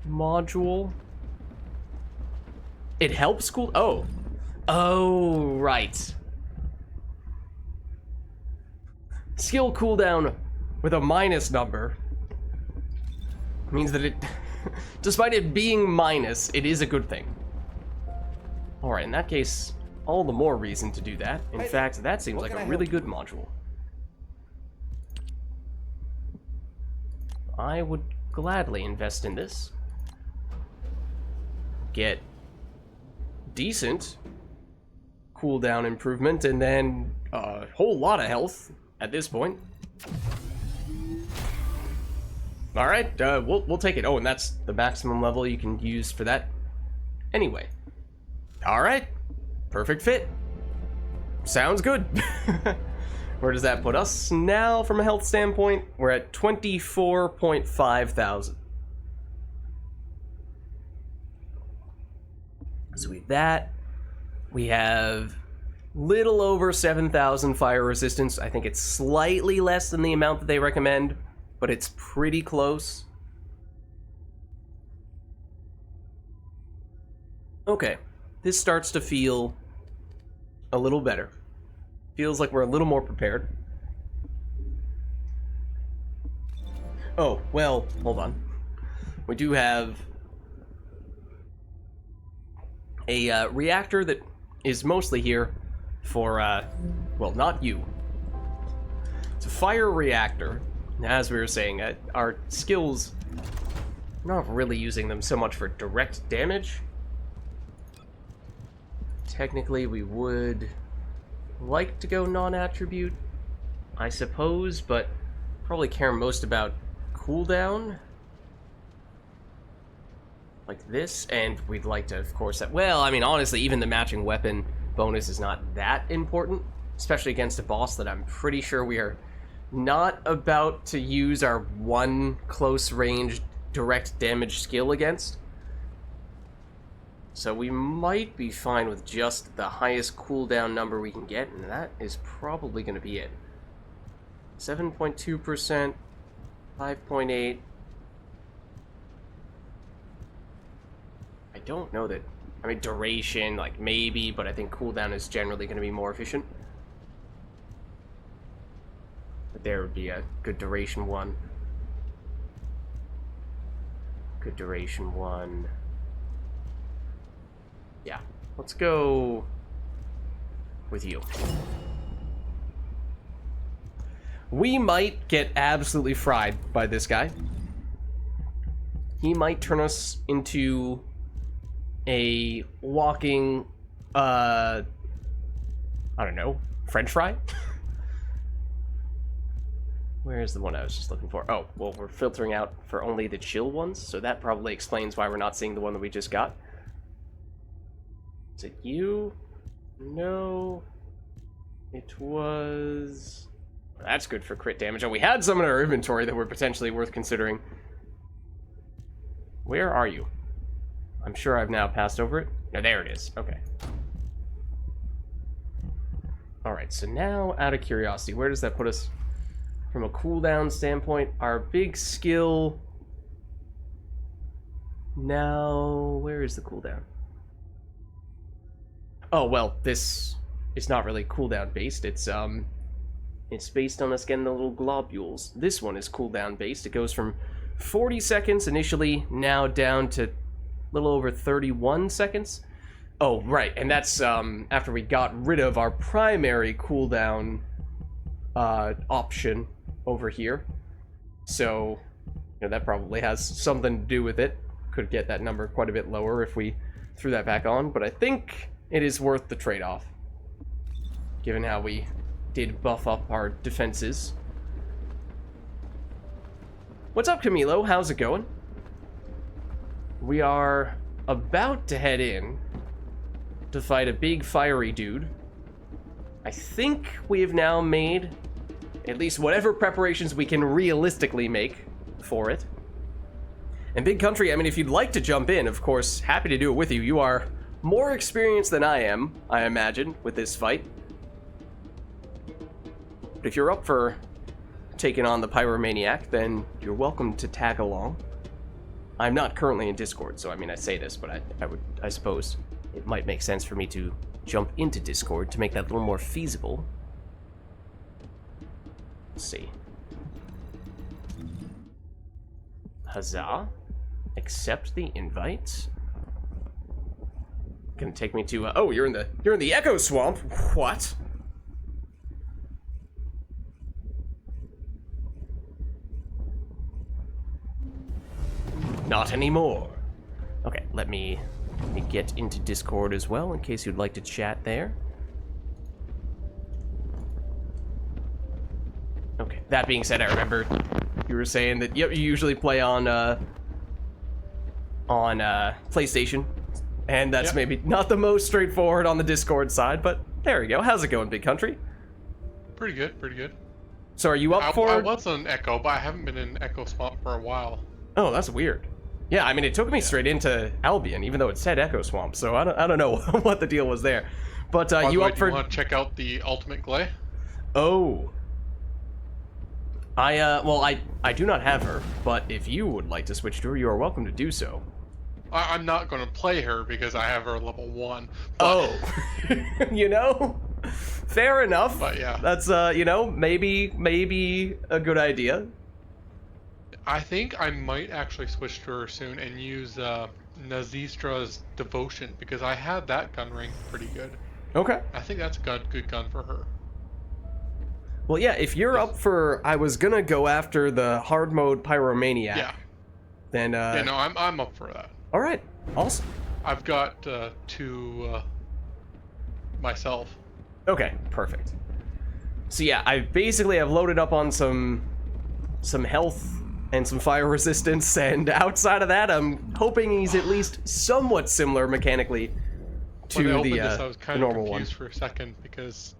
Speaker 1: module. It helps cool... Oh. Oh, right. Skill cooldown with a minus number means that it, despite it being minus, it is a good thing. Alright, in that case, all the more reason to do that. In fact, that seems like a really good module. I would gladly invest in this. Get decent cooldown improvement, and then a whole lot of health at this point. All right, we'll take it. Oh, and that's the maximum level you can use for that. Anyway. All right. Perfect fit. Sounds good. Where does that put us now from a health standpoint? We're at 24.5 thousand. So we have that. We have little over 7,000 fire resistance. I think it's slightly less than the amount that they recommend, but it's pretty close. Okay, this starts to feel a little better. Feels like we're a little more prepared. Oh, well, hold on. We do have a reactor that is mostly here for, well, not you. It's a fire reactor. As we were saying, our skills, we're not really using them so much for direct damage. Technically, we would like to go non-attribute, I suppose, but probably care most about cooldown. Like this, and we'd like to, of course, well, I mean, honestly, even the matching weapon bonus is not that important, especially against a boss that I'm pretty sure we are not about to use our one close-range direct damage skill against. So we might be fine with just the highest cooldown number we can get, and that is probably going to be it. 7.2%, 5.8. I don't know that, I mean, duration, like, maybe, but I think cooldown is generally going to be more efficient. But there would be a good duration one. Good duration one. Yeah, let's go with you. We might get absolutely fried by this guy. He might turn us into a walking, I don't know, French fry? Where's the one I was just looking for? Oh, well, we're filtering out for only the chill ones, so that probably explains why we're not seeing the one that we just got. Is it you? No. It was... That's good for crit damage. Oh, we had some in our inventory that were potentially worth considering. Where are you? I'm sure I've now passed over it. No, there it is. Okay. Alright, so now, out of curiosity, where does that put us from a cooldown standpoint? Our big skill... Now, where is the cooldown? Oh, well, this is not really cooldown based. It's based on us getting the little globules. This one is cooldown based. It goes from 40 seconds initially, now down to a little over 31 seconds. Oh, right, and that's after we got rid of our primary cooldown option over here. So, you know, that probably has something to do with it. Could get that number quite a bit lower if we threw that back on, but I think it is worth the trade-off, given how we did buff up our defenses. What's up, Camilo? How's it going? We are about to head in to fight a big fiery dude. I think we have now made at least whatever preparations we can realistically make for it. And Big Country, I mean, if you'd like to jump in, of course, happy to do it with you. You are more experienced than I am, I imagine, with this fight. But if you're up for taking on the Pyromaniac, then you're welcome to tag along. I'm not currently in Discord, so I mean, I say this, but I suppose it might make sense for me to jump into Discord to make that a little more feasible. Let's see. Huzzah. Accept the invite. Gonna take me to, oh, you're in the Echo Swamp? What? Not anymore. Okay, let me get into Discord as well, in case you'd like to chat there. Okay, that being said, I remember You were saying that, yep, you usually play on PlayStation, and that's
Speaker 4: Yep.
Speaker 1: maybe not the most straightforward on the Discord side, but there we go. How's it going, Big Country?
Speaker 4: Pretty good, pretty good.
Speaker 1: So are you up for...
Speaker 4: I was on Echo, but I haven't been in Echo Swamp for a while.
Speaker 1: Oh, that's weird. Yeah, I mean, it took me straight into Albion, even though it said Echo Swamp, so I don't know what the deal was there. But
Speaker 4: By the
Speaker 1: you
Speaker 4: way,
Speaker 1: up
Speaker 4: do
Speaker 1: for...
Speaker 4: you want to check out the Ultimate Glay?
Speaker 1: Oh. Well, I do not have her, but if you would like to switch to her, you are welcome to do so.
Speaker 4: I'm not going to play her because I have her level 1. But,
Speaker 1: Oh. You know? Fair enough.
Speaker 4: But yeah.
Speaker 1: That's, you know, maybe a good idea.
Speaker 4: I think I might actually switch to her soon and use Nazistra's Devotion because I had that gun rank pretty good.
Speaker 1: Okay.
Speaker 4: I think that's a good gun for her.
Speaker 1: Well, yeah, if you're up for... I was gonna go after the hard mode Pyromaniac.
Speaker 4: Yeah.
Speaker 1: Then,
Speaker 4: Yeah, no, I'm up for that.
Speaker 1: Alright. Awesome.
Speaker 4: I've got 2 myself.
Speaker 1: Okay, perfect. So yeah, I basically have loaded up on some health and some fire resistance, and outside of that, I'm hoping he's at least somewhat similar mechanically to
Speaker 4: When I opened
Speaker 1: the
Speaker 4: this, I was kind
Speaker 1: the
Speaker 4: of
Speaker 1: normal
Speaker 4: confused
Speaker 1: one.
Speaker 4: for a second because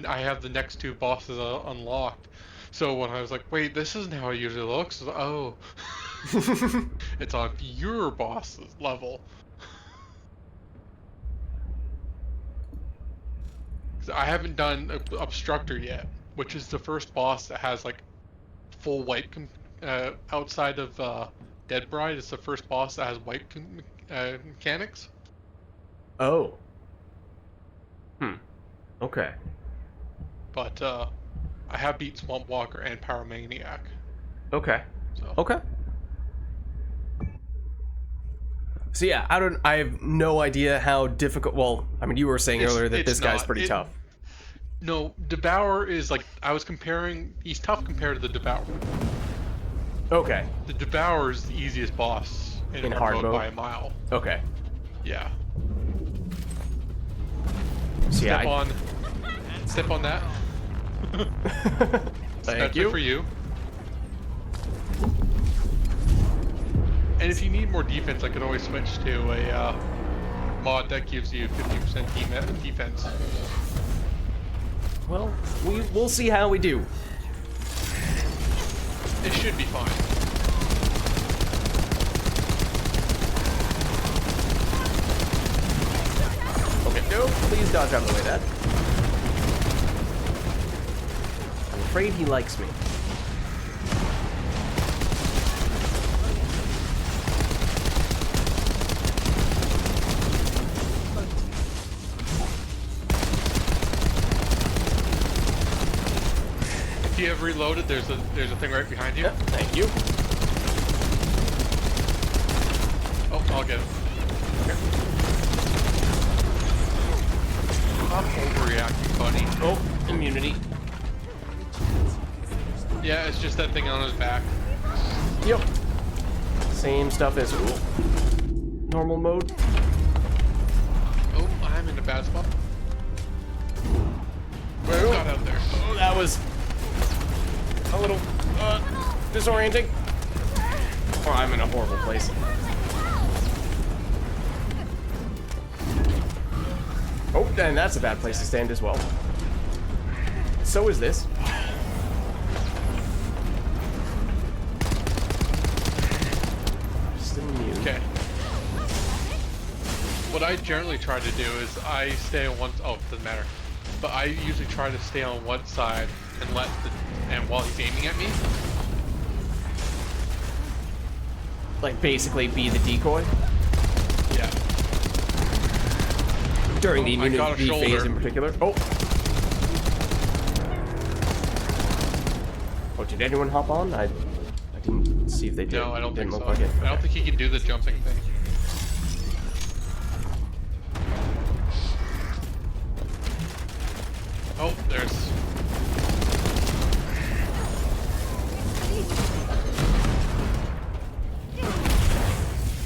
Speaker 4: I have the next 2 bosses unlocked. So when I was like, wait, this isn't how it usually looks. I was like, oh, it's on your boss's level. 'Cause I haven't done Obstructor yet, which is the first boss that has like full wipe outside of Dead Bride. It's the first boss that has wipe mechanics.
Speaker 1: Oh. Okay.
Speaker 4: But I have beat Swamp Walker and Pyromaniac.
Speaker 1: Okay.
Speaker 4: So.
Speaker 1: Okay. So yeah, I have no idea how difficult... Well, I mean, you were saying earlier that this guy's pretty tough.
Speaker 4: No, Devourer is like... I was comparing... He's tough compared to the Devourer.
Speaker 1: Okay.
Speaker 4: The Devourer is the easiest boss in hard mode by a mile.
Speaker 1: Okay.
Speaker 4: Yeah.
Speaker 1: So yeah,
Speaker 4: Step on that.
Speaker 1: Thank
Speaker 4: That's
Speaker 1: you.
Speaker 4: it for you. And if you need more defense, I can always switch to a mod that gives you 50% defense.
Speaker 1: Well, we'll see how we do.
Speaker 4: It should be fine.
Speaker 1: Okay, no, please dodge out of the way, Dad. I'm afraid he likes me.
Speaker 4: If you have reloaded, there's a thing right behind you.
Speaker 1: Yep, thank you.
Speaker 4: Oh, I'll get him. Okay. I'm overreacting, buddy.
Speaker 1: Oh, immunity.
Speaker 4: Yeah, it's just that thing on his back.
Speaker 1: Yep. Same stuff as normal mode.
Speaker 4: Oh, I'm in a bad spot.
Speaker 1: Well,
Speaker 4: Got out there.
Speaker 1: oh, that was a little disorienting. Oh, I'm in a horrible place. Oh, and that's a bad place to stand as well. So is this. Still immune.
Speaker 4: Okay. What I generally try to do is I stay on one. Oh, it doesn't matter. But I usually try to stay on one side and while he's aiming at me.
Speaker 1: Like basically be the decoy
Speaker 4: Yeah.
Speaker 1: during the
Speaker 4: I got a
Speaker 1: immunity phase
Speaker 4: shoulder.
Speaker 1: in particular. Oh. Oh, did anyone hop on? I didn't see if they did.
Speaker 4: No, I don't think
Speaker 1: Didn't
Speaker 4: so.
Speaker 1: look like it.
Speaker 4: I don't think he can do the jumping thing. Oh, there's.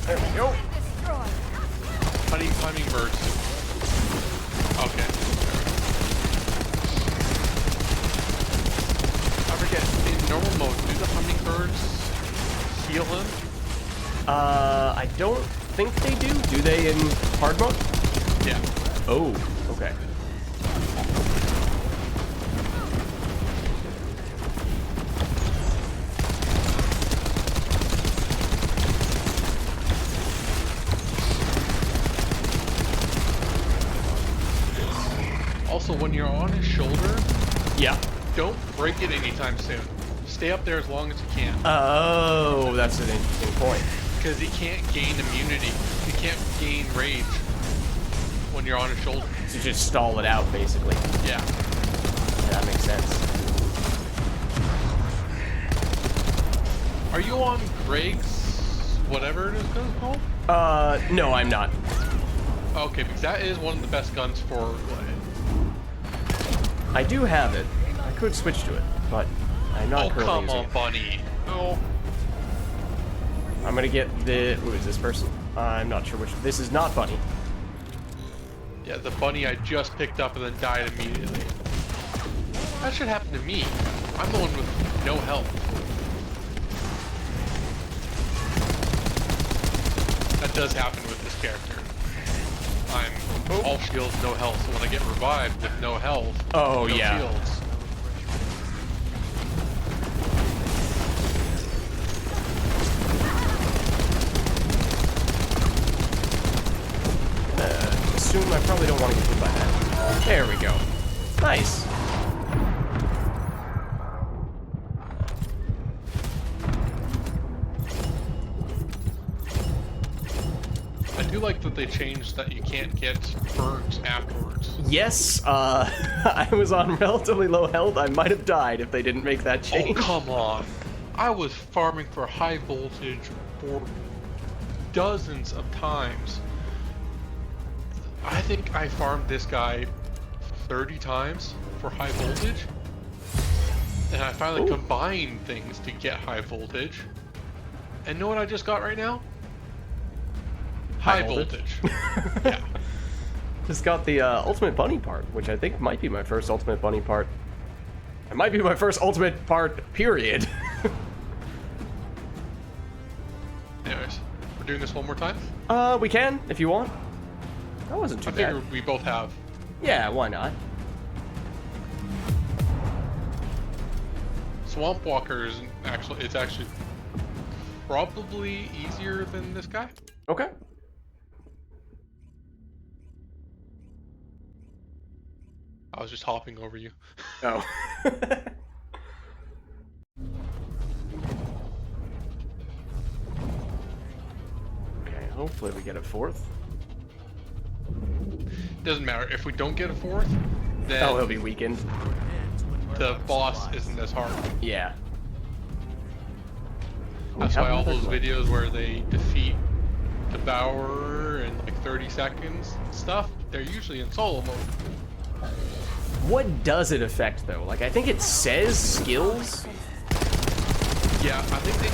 Speaker 1: There we go.
Speaker 4: Hummingbirds. Okay. I forget. In normal heal him?
Speaker 1: I don't think they do. Do they in hard mode?
Speaker 4: Yeah.
Speaker 1: Oh, okay.
Speaker 4: Also, when you're on his shoulder,
Speaker 1: Yeah.
Speaker 4: don't break it anytime soon. Stay up there as long as you can.
Speaker 1: Oh, that's an interesting point.
Speaker 4: Because he can't gain immunity. He can't gain rage when you're on his shoulder.
Speaker 1: So just stall it out, basically.
Speaker 4: Yeah.
Speaker 1: Yeah, that makes sense.
Speaker 4: Are you on Greg's whatever it is called?
Speaker 1: No, I'm not.
Speaker 4: Okay, because that is one of the best guns for...
Speaker 1: I do have it. I could switch to it, but I'm not currently
Speaker 4: come
Speaker 1: using
Speaker 4: on,
Speaker 1: it.
Speaker 4: bunny. Oh.
Speaker 1: I'm gonna get the... Who is this person? I'm not sure which... This is not Bunny.
Speaker 4: Yeah, the bunny I just picked up and then died immediately. That should happen to me. I'm the one with no health. That does happen with this character. I'm all shields, no health, so when I get revived with no health,
Speaker 1: Oh,
Speaker 4: no
Speaker 1: yeah.
Speaker 4: shields.
Speaker 1: Assume I probably don't want to get hit by that. There we go. Nice.
Speaker 4: I do like that they changed that you can't get burnt afterwards.
Speaker 1: Yes, I was on relatively low health. I might have died if they didn't make that
Speaker 4: Oh,
Speaker 1: change.
Speaker 4: come on. I was farming for high voltage for dozens of times. I think I farmed this guy 30 times for high voltage. And I finally
Speaker 1: Ooh.
Speaker 4: combined things to get high voltage. And know what I just got right now? High voltage. Yeah.
Speaker 1: Just got the ultimate bunny part, which I think might be my first ultimate bunny part. It might be my first ultimate part, period.
Speaker 4: Anyways, we're doing this one more time?
Speaker 1: We can, if you want. That wasn't too
Speaker 4: I
Speaker 1: bad.
Speaker 4: figure we both have.
Speaker 1: Yeah, why not?
Speaker 4: Swamp Walker is actually, it's actually probably easier than this guy.
Speaker 1: Okay.
Speaker 4: I was just hopping over you.
Speaker 1: Oh. Okay, hopefully we get a fourth.
Speaker 4: Doesn't matter. If we don't get a fourth, then
Speaker 1: Oh, he'll be weakened.
Speaker 4: the boss isn't as hard.
Speaker 1: Yeah.
Speaker 4: That's
Speaker 1: We
Speaker 4: why
Speaker 1: have
Speaker 4: all those
Speaker 1: another
Speaker 4: videos where they defeat the Devourer in like 30 seconds and stuff, they're usually in solo mode.
Speaker 1: What does it affect, though? Like, I think it says skills.
Speaker 4: Yeah, I think they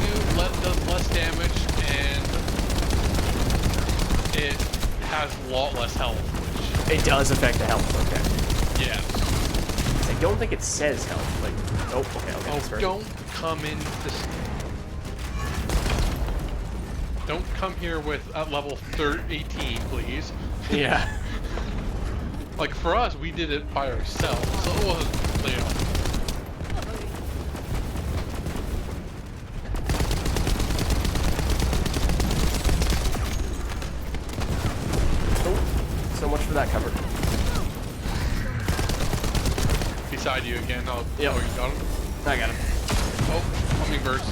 Speaker 4: does less damage and it has a lot less health, which,
Speaker 1: It does affect the health, okay.
Speaker 4: yeah.
Speaker 1: I don't think it says health. Like, oh, okay, I'll get this
Speaker 4: Oh,
Speaker 1: first.
Speaker 4: don't come in this. Don't come here with at level 18, please.
Speaker 1: Yeah.
Speaker 4: Like for us, we did it by ourselves, so it wasn't, you know.
Speaker 1: Oh, so much for that cover.
Speaker 4: Beside you again. Oh,
Speaker 1: Yep.
Speaker 4: oh, you got him.
Speaker 1: I got him.
Speaker 4: Oh, hummingbirds.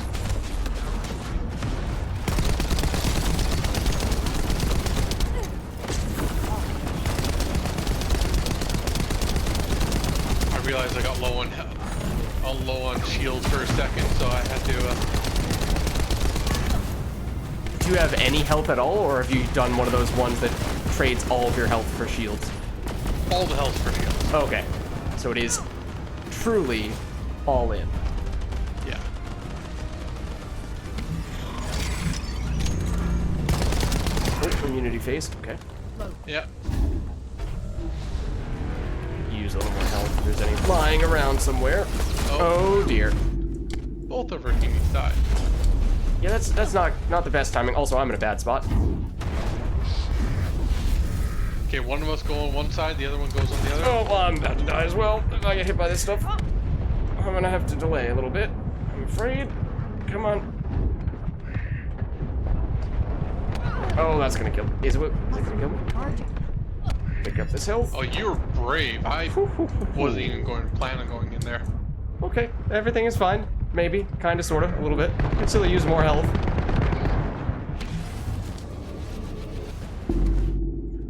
Speaker 4: I realized I got low on shield for a second, so I had to.
Speaker 1: Do you have any health at all, or have you done one of those ones that trades all of your health for shields?
Speaker 4: All the health for shields.
Speaker 1: Okay. So it is truly all in.
Speaker 4: Yeah.
Speaker 1: Oh, immunity phased. Okay.
Speaker 4: Yeah.
Speaker 1: Use a little more health if there's any flying around somewhere.
Speaker 4: Oh.
Speaker 1: Oh dear.
Speaker 4: Both of our teammates died.
Speaker 1: Yeah, that's not the best timing. Also, I'm in a bad spot.
Speaker 4: Okay, one of us go on one side, the other one goes on the other.
Speaker 1: Oh, well, I'm about to die as well. If I get hit by this stuff, I'm gonna have to delay a little bit. I'm afraid. Come on. Oh, that's gonna kill me. Is it gonna kill me? Pick up this health.
Speaker 4: Oh, you're brave. I wasn't even planning on going in there.
Speaker 1: Okay, everything is fine. Maybe, kinda, sorta, a little bit. Can still use more health.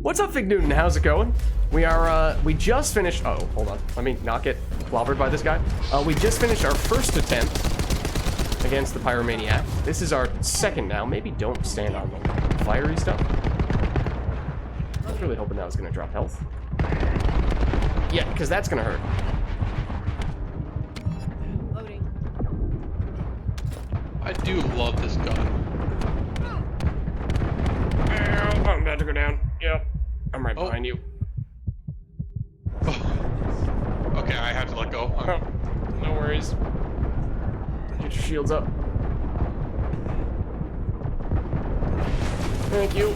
Speaker 1: What's up, Fig Newton? How's it going? We just finished. Oh, hold on. Let me not get clobbered by this guy. We just finished our first attempt against the Pyromaniac. This is our second now. Maybe don't stand on the fiery stuff. I was really hoping that was gonna drop health. Yeah, because that's gonna hurt.
Speaker 3: Loading.
Speaker 4: I do love this gun.
Speaker 1: Ow, I'm about to go down. Yep. I'm right behind you.
Speaker 4: Okay, I have to let go.
Speaker 1: Oh, no worries. Get your shields up. Thank you.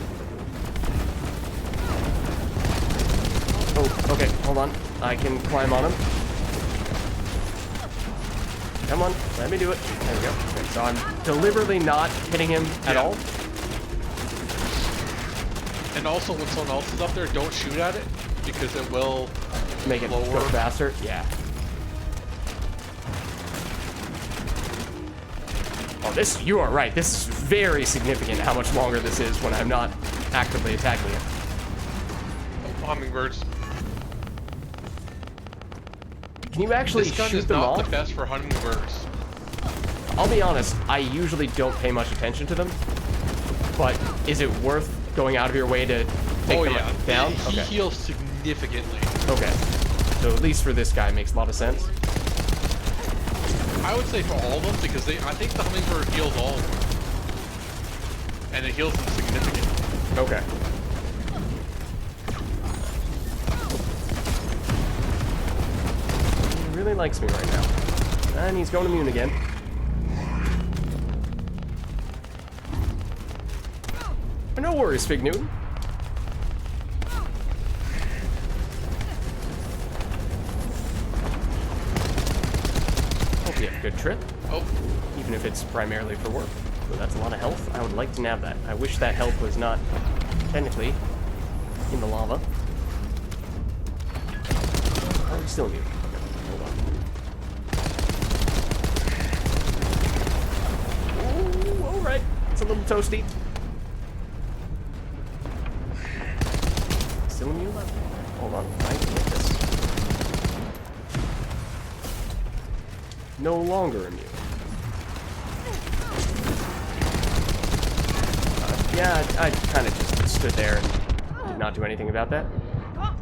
Speaker 1: Oh, okay, hold on. I can climb on him. Come on, let me do it. There we go. Okay, so I'm deliberately not hitting him at all.
Speaker 4: And also, when someone else is up there, don't shoot at it, because it will
Speaker 1: Make it go faster. Yeah. Oh, this, you are right. This is very significant how much longer this is when I'm not actively attacking it.
Speaker 4: Hummingbirds.
Speaker 1: Can you actually
Speaker 4: This gun
Speaker 1: shoot
Speaker 4: is
Speaker 1: them
Speaker 4: not
Speaker 1: off?
Speaker 4: the best for hummingbirds.
Speaker 1: I'll be honest, I usually don't pay much attention to them. But is it worth going out of your way to take them down?
Speaker 4: He heals significantly.
Speaker 1: Okay. So at least for this guy, it makes a lot of sense.
Speaker 4: I would say for all of them, because I think the hummingbird heals all of them. And it heals them significantly.
Speaker 1: Okay. He really likes me right now. And he's going immune again. No worries, Fig Newton. Hope you have a good trip.
Speaker 4: Oh.
Speaker 1: Even if it's primarily for work. So that's a lot of health. I would like to nab that. I wish that health was not technically in the lava. Oh, he's still immune. Okay, hold on. Ooh, alright. It's a little toasty. Still immune? Hold on. I can get this. No longer immune. Yeah, I kind of just stood there and did not do anything about that. I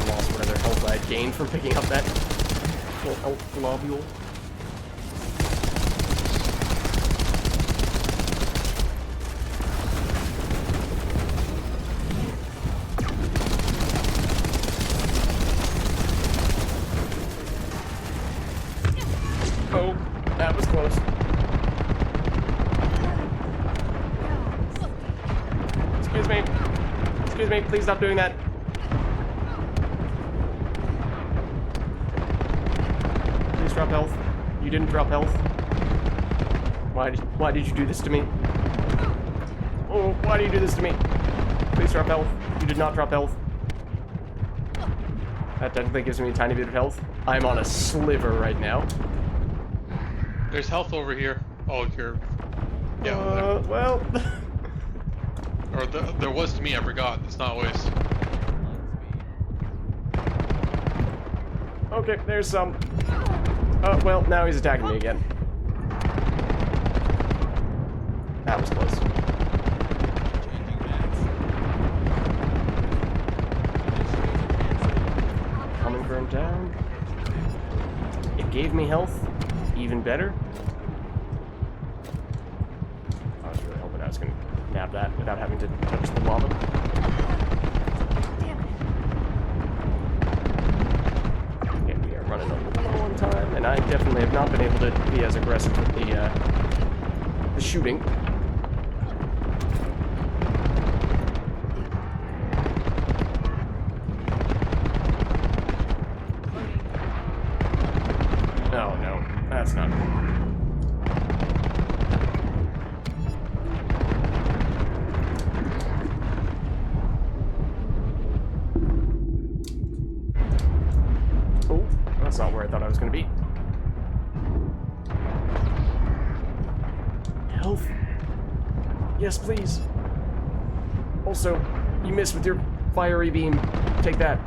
Speaker 1: lost whatever health I had gained from picking up that little health globule. Oh, that was close. Excuse me. Excuse me, please stop doing that. Please drop health. You didn't drop health. Why did you do this to me? Oh, why do you do this to me? Please drop health. You did not drop health. That technically gives me a tiny bit of health. I'm on a sliver right now.
Speaker 4: There's health over here. Oh, you're... Yeah, over there.
Speaker 1: Well...
Speaker 4: Or there was to me, I forgot. It's not always.
Speaker 1: Okay, there's some. Oh, well, now he's attacking me again. That was close. Hummingbird down. It gave me health. Even better. I was really hoping I was going to nab that without having to touch the lava.
Speaker 3: Damn it.
Speaker 1: and I definitely have not been able to be as aggressive with the shooting. Oh no, that's not good. Oh, that's not where I thought I was going to be. Health. Yes, please. Also, you missed with your fiery beam. Take that.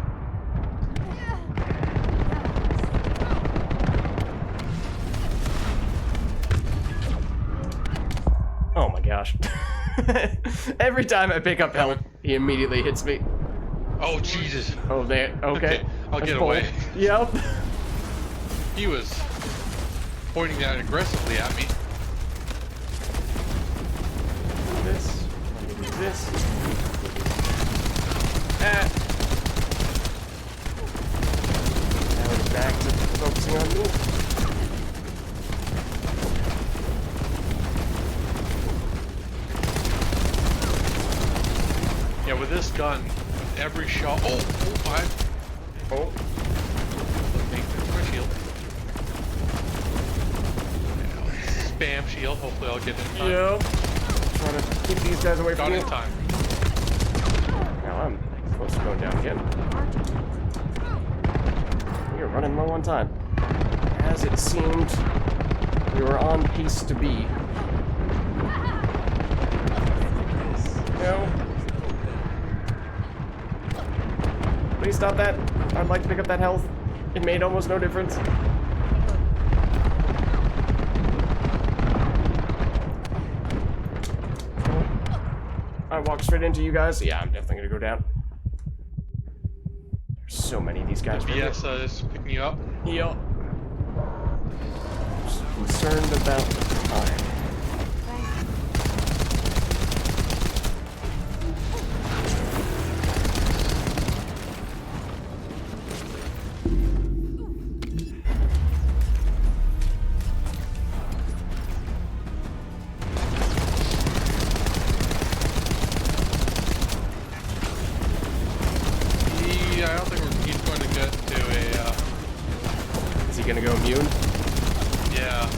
Speaker 1: Oh my gosh. Every time I pick up health, he immediately hits me.
Speaker 4: Oh, Jesus.
Speaker 1: Oh, there. Okay.
Speaker 4: I'll
Speaker 1: That's
Speaker 4: get
Speaker 1: bold.
Speaker 4: away.
Speaker 1: Yep.
Speaker 4: He was pointing that aggressively at me.
Speaker 1: This. Let me do this. Ah. Now he's back to focusing on me.
Speaker 4: Yeah, with this gun, every shot. Oh, five.
Speaker 1: Oh.
Speaker 4: There's my shield. Spam shield. Hopefully, I'll get it in time.
Speaker 1: Yep. Trying to keep these guys away
Speaker 4: Got
Speaker 1: from
Speaker 4: it
Speaker 1: me.
Speaker 4: in time.
Speaker 1: Now I'm close to going down again. We are running low on time. As it seemed, we were on pace to be. No. Please stop that. I'd like to pick up that health. It made almost no difference. I walked straight into you guys. Yeah, I'm definitely gonna go down. There's so many of these guys. right
Speaker 4: Yes,
Speaker 1: here.
Speaker 4: is picking you up.
Speaker 1: Yep. Just concerned about the time.
Speaker 4: I don't think he's going to get to a.
Speaker 1: Is he gonna go immune?
Speaker 4: Yeah.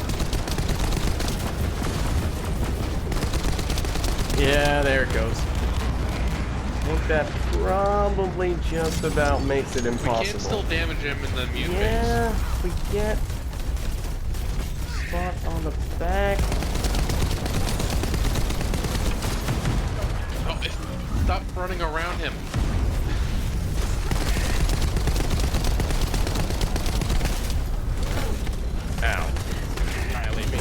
Speaker 1: Yeah, there it goes. I think that probably just about makes it
Speaker 4: We
Speaker 1: impossible.
Speaker 4: can still damage him in the mute phase.
Speaker 1: Yeah, if we get spot on the back.
Speaker 4: Oh, stop running around him.
Speaker 1: Ow. Annihilate me.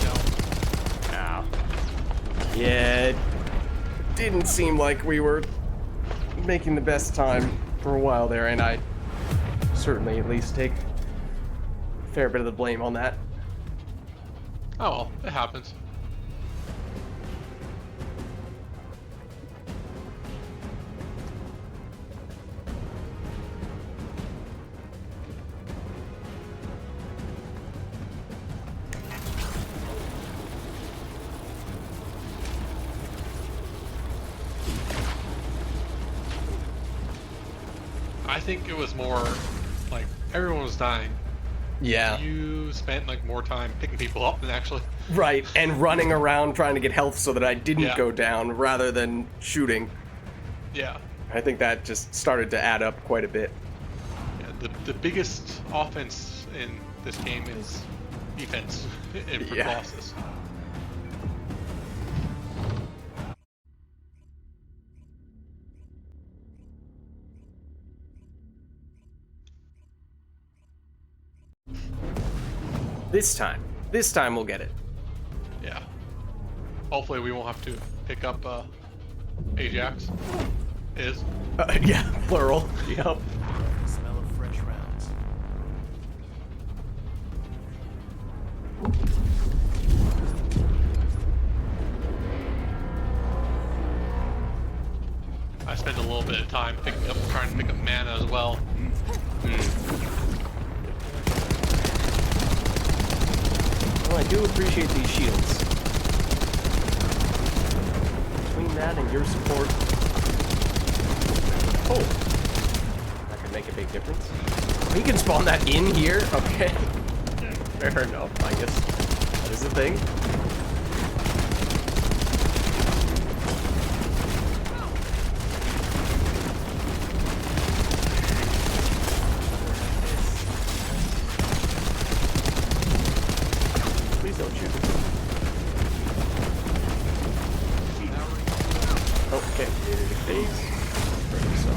Speaker 4: No.
Speaker 1: Ow. Yeah, it didn't seem like we were making the best time for a while there, and I certainly at least take a fair bit of the blame on that.
Speaker 4: Oh well, it happens. I think it was more like everyone was dying.
Speaker 1: Yeah.
Speaker 4: You spent like more time picking people up than actually.
Speaker 1: Right, and running around trying to get health so that I didn't
Speaker 4: Yeah.
Speaker 1: go down rather than shooting.
Speaker 4: Yeah.
Speaker 1: I think that just started to add up quite a bit.
Speaker 4: Yeah, the biggest offense in this game is defense in for
Speaker 1: Yeah.
Speaker 4: Colossus.
Speaker 1: This time we'll get it.
Speaker 4: Yeah. Hopefully we won't have to pick up Ajax. Is.
Speaker 1: Yeah, plural. Yep.
Speaker 2: Smell of fresh rounds.
Speaker 4: I I spend a little bit of time trying to pick up mana as well.
Speaker 1: Well, I do appreciate these shields. Between that and your support. Oh! That could make a big difference. We can spawn that in here? Okay. Fair enough, I guess. That is the thing. Please don't shoot me. Okay, phase. Break this up.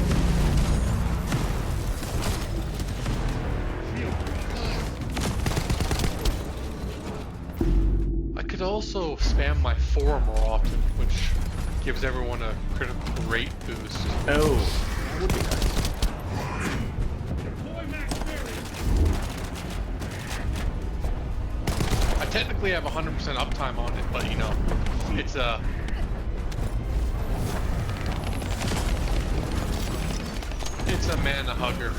Speaker 4: I could also spam my 4 more often, which gives everyone a critical rate boost.
Speaker 1: Oh, that would be nice.
Speaker 4: I technically have 100% uptime on it, but you know, it's a... It's a mana hugger.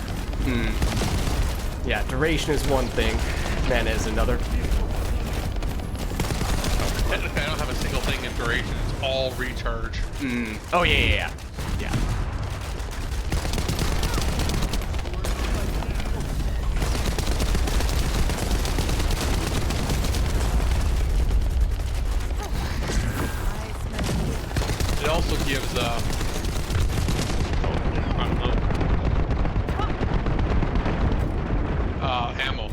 Speaker 1: Yeah, duration is one thing, mana is another.
Speaker 4: Technically, I don't have a single thing in duration. It's all recharge.
Speaker 1: Oh, yeah. Yeah.
Speaker 4: It also gives, I don't know. Ammo.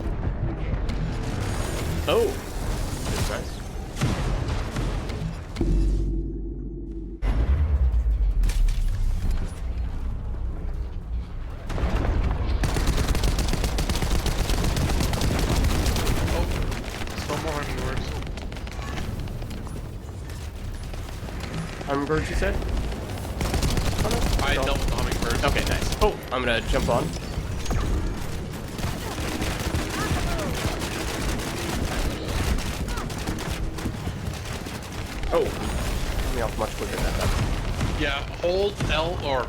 Speaker 1: Oh, that's nice.
Speaker 4: Still more hummingbirds.
Speaker 1: Hummingbirds, you said? Oh, no.
Speaker 4: I dealt with the hummingbirds.
Speaker 1: Okay, nice. Oh, I'm gonna jump on. Oh, got me off much quicker than that.
Speaker 4: Yeah, hold L or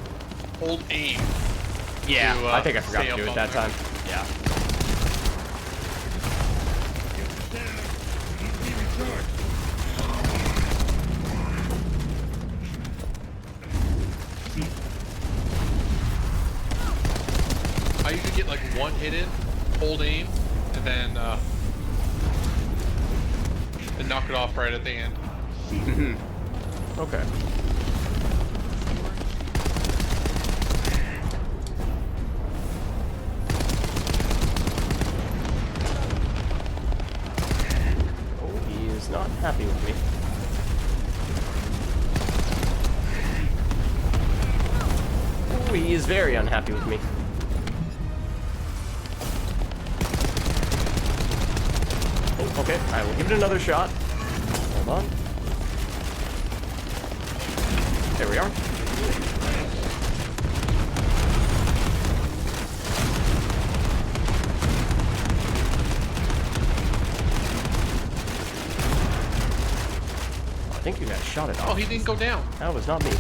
Speaker 4: hold aim.
Speaker 1: Yeah,
Speaker 4: to,
Speaker 1: I think I forgot
Speaker 4: stay
Speaker 1: to do
Speaker 4: up
Speaker 1: it
Speaker 4: on
Speaker 1: that
Speaker 4: there.
Speaker 1: time. Yeah.
Speaker 4: I usually get like one hit in, hold aim, and then knock it off right at the end.
Speaker 1: Okay. Oh, he is not happy with me. Oh, he is very unhappy with me. Oh, okay. I will give it another shot. Hold on. There we are. I think you guys shot it off.
Speaker 4: Oh, he didn't go down.
Speaker 1: That was not me.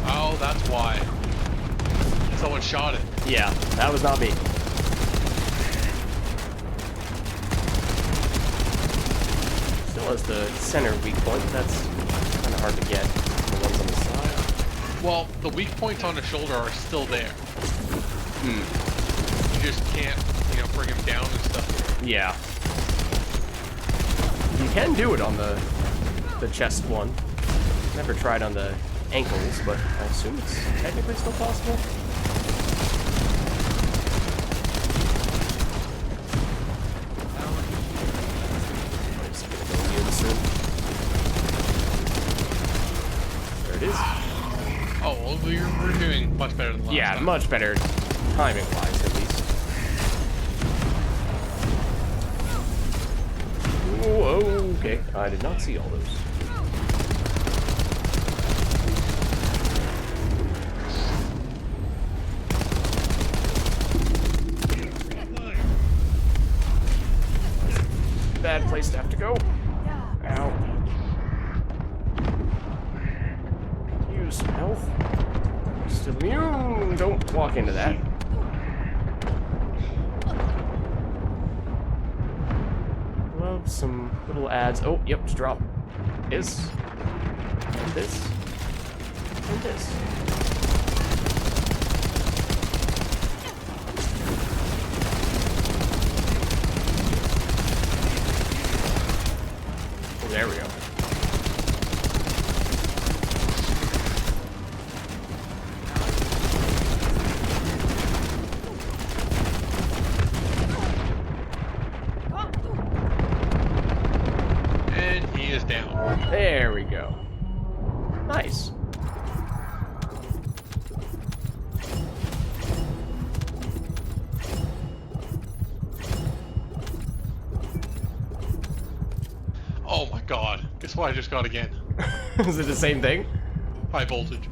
Speaker 4: Oh, that's why. Someone shot it.
Speaker 1: Yeah, that was not me. Still has the center weak point. That's kind of hard to get. The ones on the side.
Speaker 4: Well, the weak points on the shoulder are still there. You just can't, you know, bring him down and stuff.
Speaker 1: Yeah. You can do it on the chest one. Never tried on the ankles, but I assume it's technically still possible. I'm just gonna go in soon. There it is.
Speaker 4: Oh, well, we're doing much better than last
Speaker 1: Yeah,
Speaker 4: time.
Speaker 1: much better timing-wise, at least. Ooh, okay. I did not see all those. Bad place to have to go. Ow. Use help. health. Still immune. Don't walk into that. Love some little ads. Oh, yep, just drop this. And this. And this. Oh, there we go.
Speaker 4: And he is down.
Speaker 1: There we go. Nice.
Speaker 4: Oh my god. Guess what I just got again?
Speaker 1: Is it the same thing?
Speaker 4: High voltage.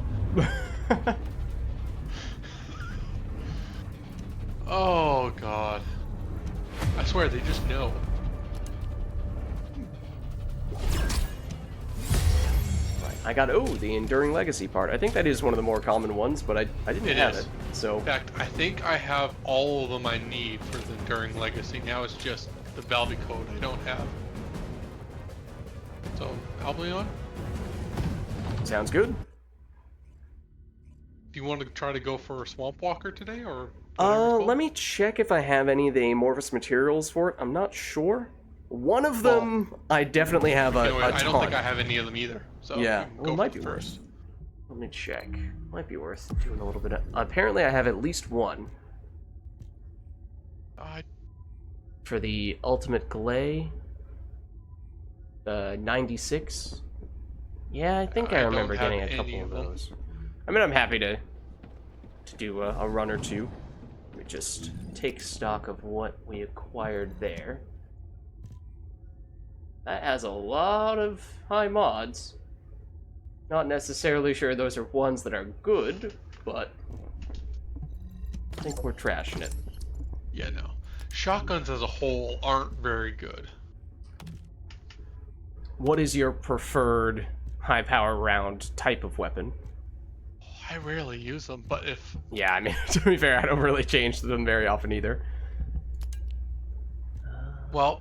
Speaker 4: Oh god. I swear they just know.
Speaker 1: I got, the Enduring Legacy part. I think that is one of the more common ones, but I didn't have it. So,
Speaker 4: In fact, I think I have all of them I need for the Enduring Legacy. Now it's just the Valby code I don't have. So, Albion,
Speaker 1: sounds good.
Speaker 4: do you want to try to go for Swamp Walker today, or? whatever it's called?
Speaker 1: Let me check if I have any of the amorphous materials for it. I'm not sure. One of them, I definitely have a
Speaker 4: Anyway,
Speaker 1: ton.
Speaker 4: I don't think I have any of them either. So
Speaker 1: Yeah,
Speaker 4: you can
Speaker 1: well,
Speaker 4: go
Speaker 1: it might
Speaker 4: for
Speaker 1: be
Speaker 4: the
Speaker 1: worth. Let me check. Might be worth doing a little bit of... Apparently I have at least one. For the Ultimate Glay. 96. Yeah, I think I
Speaker 4: don't
Speaker 1: remember
Speaker 4: have
Speaker 1: getting a
Speaker 4: any
Speaker 1: couple
Speaker 4: of
Speaker 1: of
Speaker 4: them.
Speaker 1: those. I mean, I'm happy to do a run or two. Let me just take stock of what we acquired there. That has a lot of high mods. Not necessarily sure those are ones that are good, but I think we're trashing it.
Speaker 4: Yeah, no. Shotguns as a whole aren't very good.
Speaker 1: What is your preferred high power round type of weapon?
Speaker 4: I rarely use them, but if
Speaker 1: Yeah, I mean, to be fair, I don't really change them very often either.
Speaker 4: well,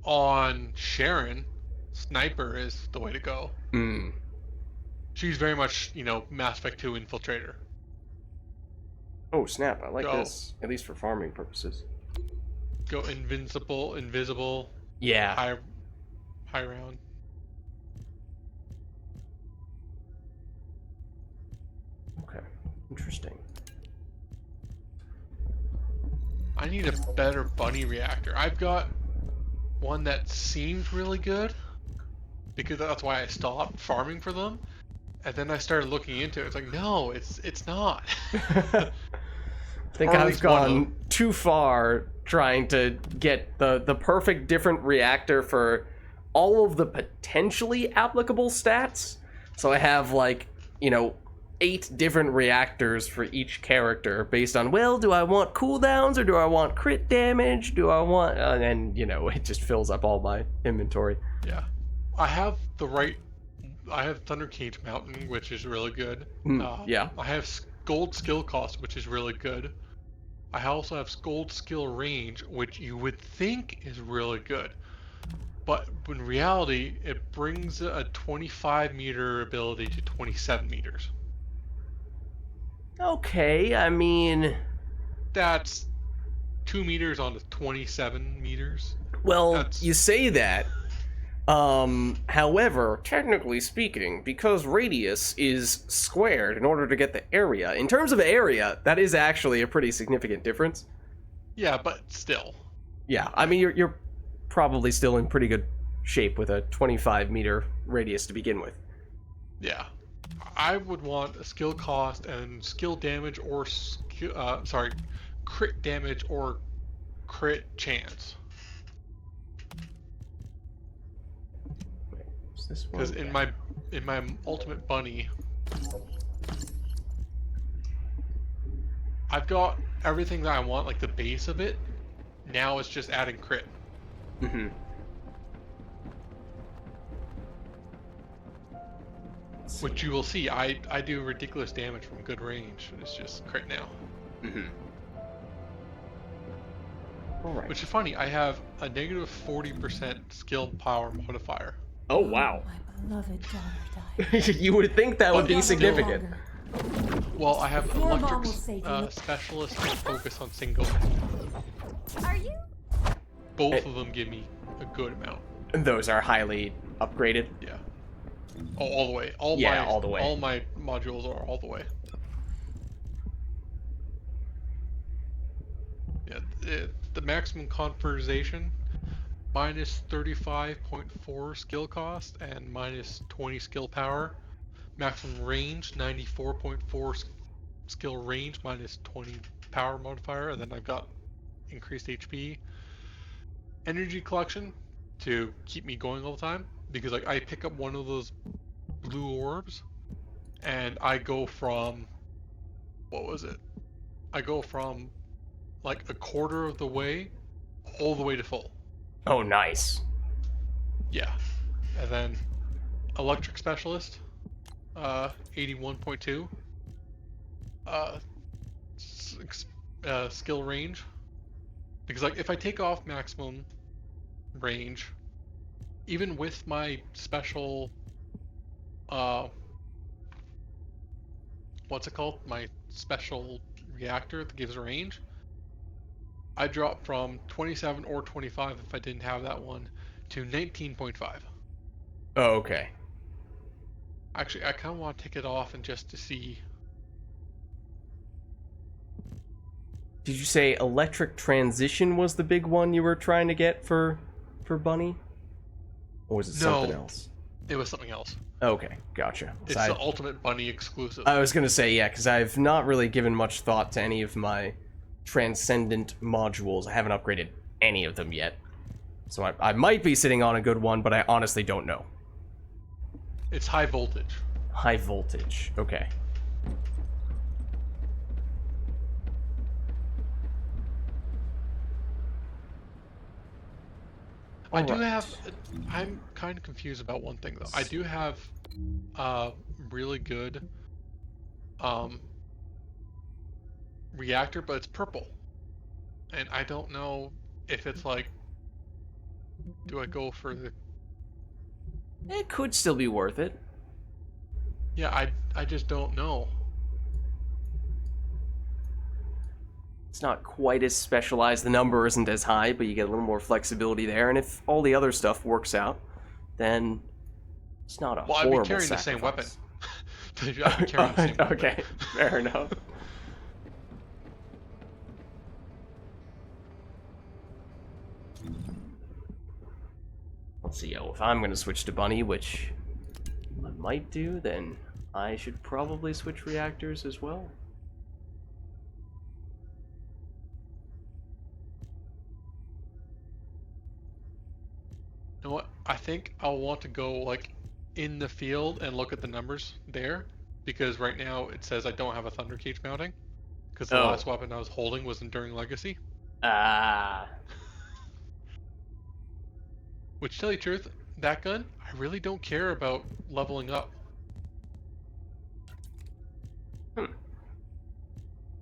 Speaker 4: on Sharon, sniper is the way to go.
Speaker 1: Hmm.
Speaker 4: She's very much, Mass Effect 2 infiltrator.
Speaker 1: Oh, snap. I like
Speaker 4: Go.
Speaker 1: this, at least for farming purposes.
Speaker 4: Go invisible,
Speaker 1: Yeah.
Speaker 4: high round.
Speaker 1: Okay. Interesting.
Speaker 4: I need a better bunny reactor. I've got one that seemed really good, because that's why I stopped farming for them. And then I started looking into it. It's like, no, it's not.
Speaker 1: I think
Speaker 4: Or at
Speaker 1: I've
Speaker 4: least one of
Speaker 1: gone
Speaker 4: them.
Speaker 1: too far trying to get the perfect different reactor for all of the potentially applicable stats. So I have 8 different reactors for each character based on, well, do I want cooldowns or do I want crit damage? Do I want... and, it just fills up all my inventory.
Speaker 4: Yeah. I have Thunder Cage Mountain, which is really good.
Speaker 1: Yeah.
Speaker 4: I have Gold Skill Cost, which is really good. I also have Gold Skill Range, which you would think is really good. But in reality, it brings a 25 meter ability to 27 meters.
Speaker 1: Okay, I mean...
Speaker 4: That's 2 meters onto 27 meters.
Speaker 1: Well,
Speaker 4: That's-
Speaker 1: you say that. However, technically speaking, because radius is squared in order to get the area, in terms of area, that is actually a pretty significant difference.
Speaker 4: Yeah, but still.
Speaker 1: Yeah, I mean, you're probably still in pretty good shape with a 25 meter radius to begin with.
Speaker 4: Yeah. I would want a skill cost and skill damage or crit damage or crit chance.
Speaker 1: What's this one?
Speaker 4: Because in my ultimate bunny, I've got everything that I want, like the base of it. Now it's just adding crit.
Speaker 1: Mm-hmm. Let's
Speaker 4: Which you will see, I do ridiculous damage from good range. It's just crit now.
Speaker 1: Mm-hmm. All right.
Speaker 4: Which is funny, I have a negative 40% skill power modifier.
Speaker 1: Oh, wow.
Speaker 3: My beloved daughter died.
Speaker 1: You would think that would be significant.
Speaker 4: Well, I have
Speaker 3: Your mom
Speaker 4: electric
Speaker 3: will save you.
Speaker 4: specialist and focus on single.
Speaker 3: Are you?
Speaker 4: Both of them give me a good amount.
Speaker 1: Those are highly upgraded.
Speaker 4: Yeah. Oh, all the way. All
Speaker 1: the way.
Speaker 4: All my modules are all the way. Yeah, the maximum conversation minus 35.4 skill cost and minus 20 skill power. Maximum range 94.4 skill range minus 20 power modifier, and then I've got increased HP. Energy collection to keep me going all the time, because like I pick up one of those blue orbs and I go from, what was it? I go from like a quarter of the way all the way to full.
Speaker 1: Oh, nice.
Speaker 4: Yeah. And then electric specialist, 81.2. Skill range, because like if I take off maximum range, even with my special, what's it called? My special reactor that gives range, I drop from 27 or 25 if I didn't have that one to 19.5.
Speaker 1: Oh, okay.
Speaker 4: Actually, I kind of want to take it off and just to see.
Speaker 1: Did you say electric transition was the big one you were trying to get for Bunny? Or was it something else?
Speaker 4: It was something else.
Speaker 1: Okay, gotcha.
Speaker 4: It's the Ultimate Bunny exclusive.
Speaker 1: I was gonna say, yeah, because I've not really given much thought to any of my Transcendent modules. I haven't upgraded any of them yet. So I might be sitting on a good one, but I honestly don't know.
Speaker 4: It's high voltage.
Speaker 1: High voltage, okay.
Speaker 4: I do have. I'm kind of confused about one thing though. I do have really good reactor, but it's purple, and I don't know if it's like, do I go for the?
Speaker 1: It could still be worth it.
Speaker 4: Yeah, I just don't know.
Speaker 1: It's not quite as specialized. The number isn't as high, but you get a little more flexibility there. And if all the other stuff works out, then it's not a horrible
Speaker 4: Well, I'd be carrying the same weapon. I'd be carrying the same weapon.
Speaker 1: Okay, fair enough. Let's see, if I'm going to switch to Bunny, which I might do, then I should probably switch reactors as well.
Speaker 4: You know what? I think I'll want to go like in the field and look at the numbers there, because right now it says I don't have a Thunder Cage mounting, because the last weapon I was holding was Enduring Legacy.
Speaker 1: Ah.
Speaker 4: Which, to tell you the truth, that gun, I really don't care about leveling up.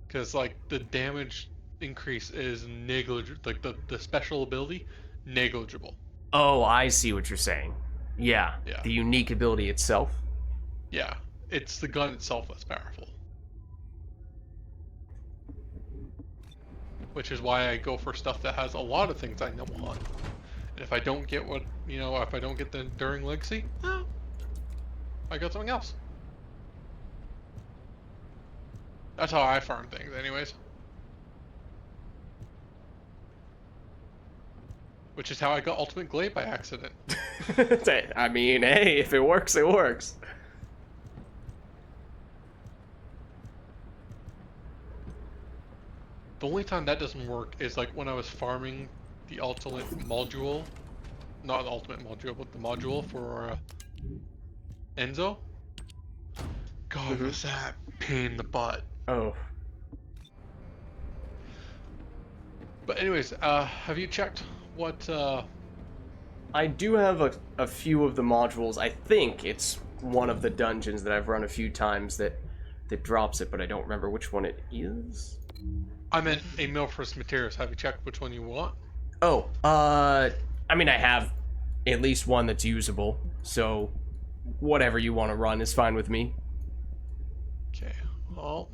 Speaker 4: Because like the damage increase is negligible, like the special ability, negligible.
Speaker 1: Oh, I see what you're saying. Yeah,
Speaker 4: Yeah.
Speaker 1: The unique ability itself.
Speaker 4: Yeah, it's the gun itself that's powerful. Which is why I go for stuff that has a lot of things I know on. And if I don't get what, if I don't get the Enduring Legacy, I got something else. That's how I farm things anyways. Which is how I got Ultimate Glaive by accident.
Speaker 1: I mean, hey, if it works, it works.
Speaker 4: The only time that doesn't work is like when I was farming the ultimate module. Not the ultimate module, but the module for Enzo. God, was that pain in the butt.
Speaker 1: Oh.
Speaker 4: But anyways, have you checked what...
Speaker 1: I do have a few of the modules. I think it's one of the dungeons that I've run a few times that drops it, but I don't remember which one it is.
Speaker 4: I meant a mill for materials. Have you checked which one you want?
Speaker 1: Oh, I mean, I have at least one that's usable, so whatever you want to run is fine with me.
Speaker 4: Okay, well,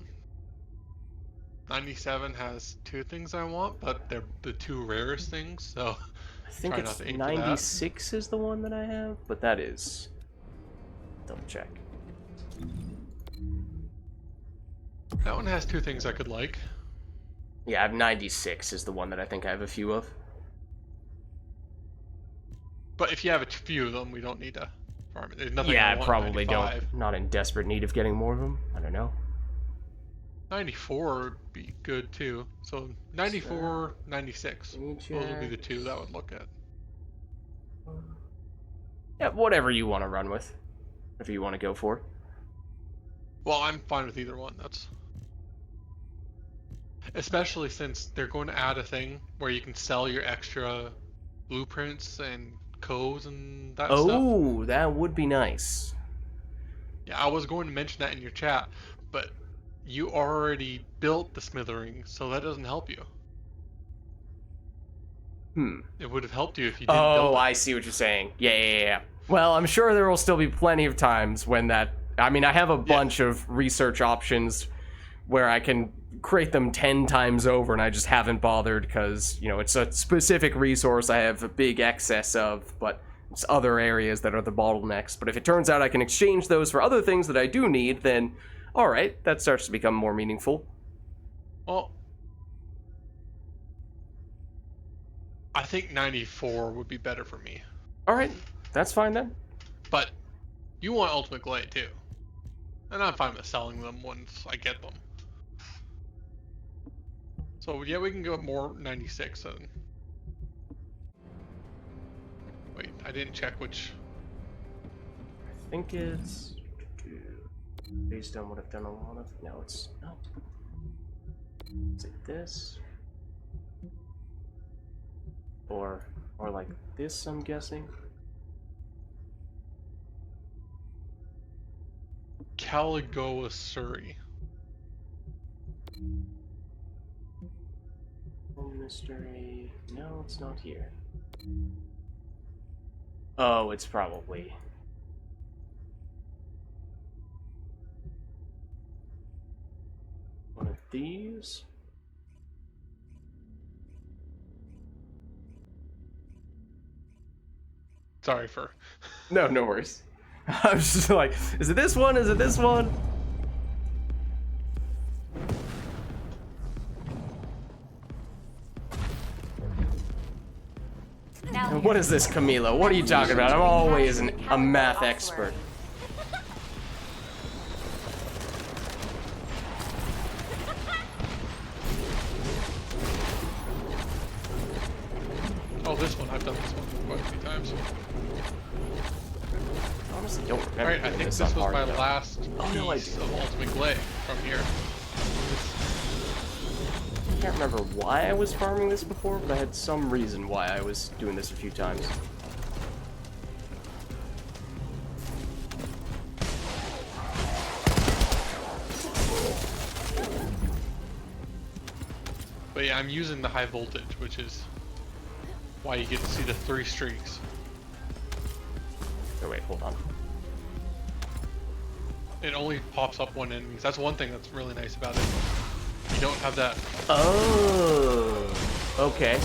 Speaker 4: 97 has 2 things I want, but they're the 2 rarest things, so
Speaker 1: I think
Speaker 4: try not
Speaker 1: it's
Speaker 4: to aim for that.
Speaker 1: 96 is the one that I have, but that is... Double check.
Speaker 4: That one has 2 things I could like.
Speaker 1: Yeah, I have 96 is the one that I think I have a few of.
Speaker 4: But if you have a few of them, we don't need to farm it. There's nothing
Speaker 1: Yeah,
Speaker 4: I
Speaker 1: I
Speaker 4: want
Speaker 1: probably
Speaker 4: 95.
Speaker 1: don't. Not in desperate need of getting more of them. I don't know.
Speaker 4: 94 would be good too. So 94, 96. Those would be the 2 that I would look at.
Speaker 1: Yeah, whatever you want to run with. Whatever you want to go for.
Speaker 4: Well, I'm fine with either one. That's especially since they're going to add a thing where you can sell your extra blueprints and codes and that stuff.
Speaker 1: Oh, that would be nice.
Speaker 4: Yeah, I was going to mention that in your chat, but you already built the smithering, so that doesn't help you. It would have helped you if you didn't build
Speaker 1: Oh,
Speaker 4: it.
Speaker 1: I see what you're saying. Yeah. Well, I'm sure there will still be plenty of times when that... I mean, I have a bunch of research options where I can create them 10 times over, and I just haven't bothered because, you know, it's a specific resource I have a big excess of, but it's other areas that are the bottlenecks. But if it turns out I can exchange those for other things that I do need, then, alright, that starts to become more meaningful.
Speaker 4: Well, I think 94 would be better for me.
Speaker 1: Alright, that's fine then.
Speaker 4: But you want Ultimate Glade too. And I'm fine with selling them once I get them. So yeah, we can go more 96 then. Wait, I didn't check which.
Speaker 1: I think it's... Based on what I've done a lot of... No, it's not. Is it this? Or like this, I'm guessing?
Speaker 4: Caligoa Surrey.
Speaker 1: Mystery... No, it's not here. Oh, it's probably... one of these?
Speaker 4: Sorry for.
Speaker 1: No, no worries. I was just like, is it this one? Is it this one? And what is this, Camilo? What are you talking about? I'm always a math expert.
Speaker 4: Oh, this one. I've done this one quite a few times.
Speaker 1: I honestly don't remember.
Speaker 4: Alright, I
Speaker 1: doing
Speaker 4: think this
Speaker 1: on
Speaker 4: was
Speaker 1: hard,
Speaker 4: my
Speaker 1: though.
Speaker 4: last
Speaker 1: Oh, no, I
Speaker 4: piece
Speaker 1: do.
Speaker 4: of Ultimate Glade from here.
Speaker 1: I can't remember why I was farming this before, but I had some reason why I was doing this a few times.
Speaker 4: But yeah, I'm using the high voltage, which is why you get to see the 3 streaks.
Speaker 1: Oh, wait, hold on.
Speaker 4: It only pops up one enemy. That's one thing that's really nice about it. You don't have that.
Speaker 1: Oh, okay.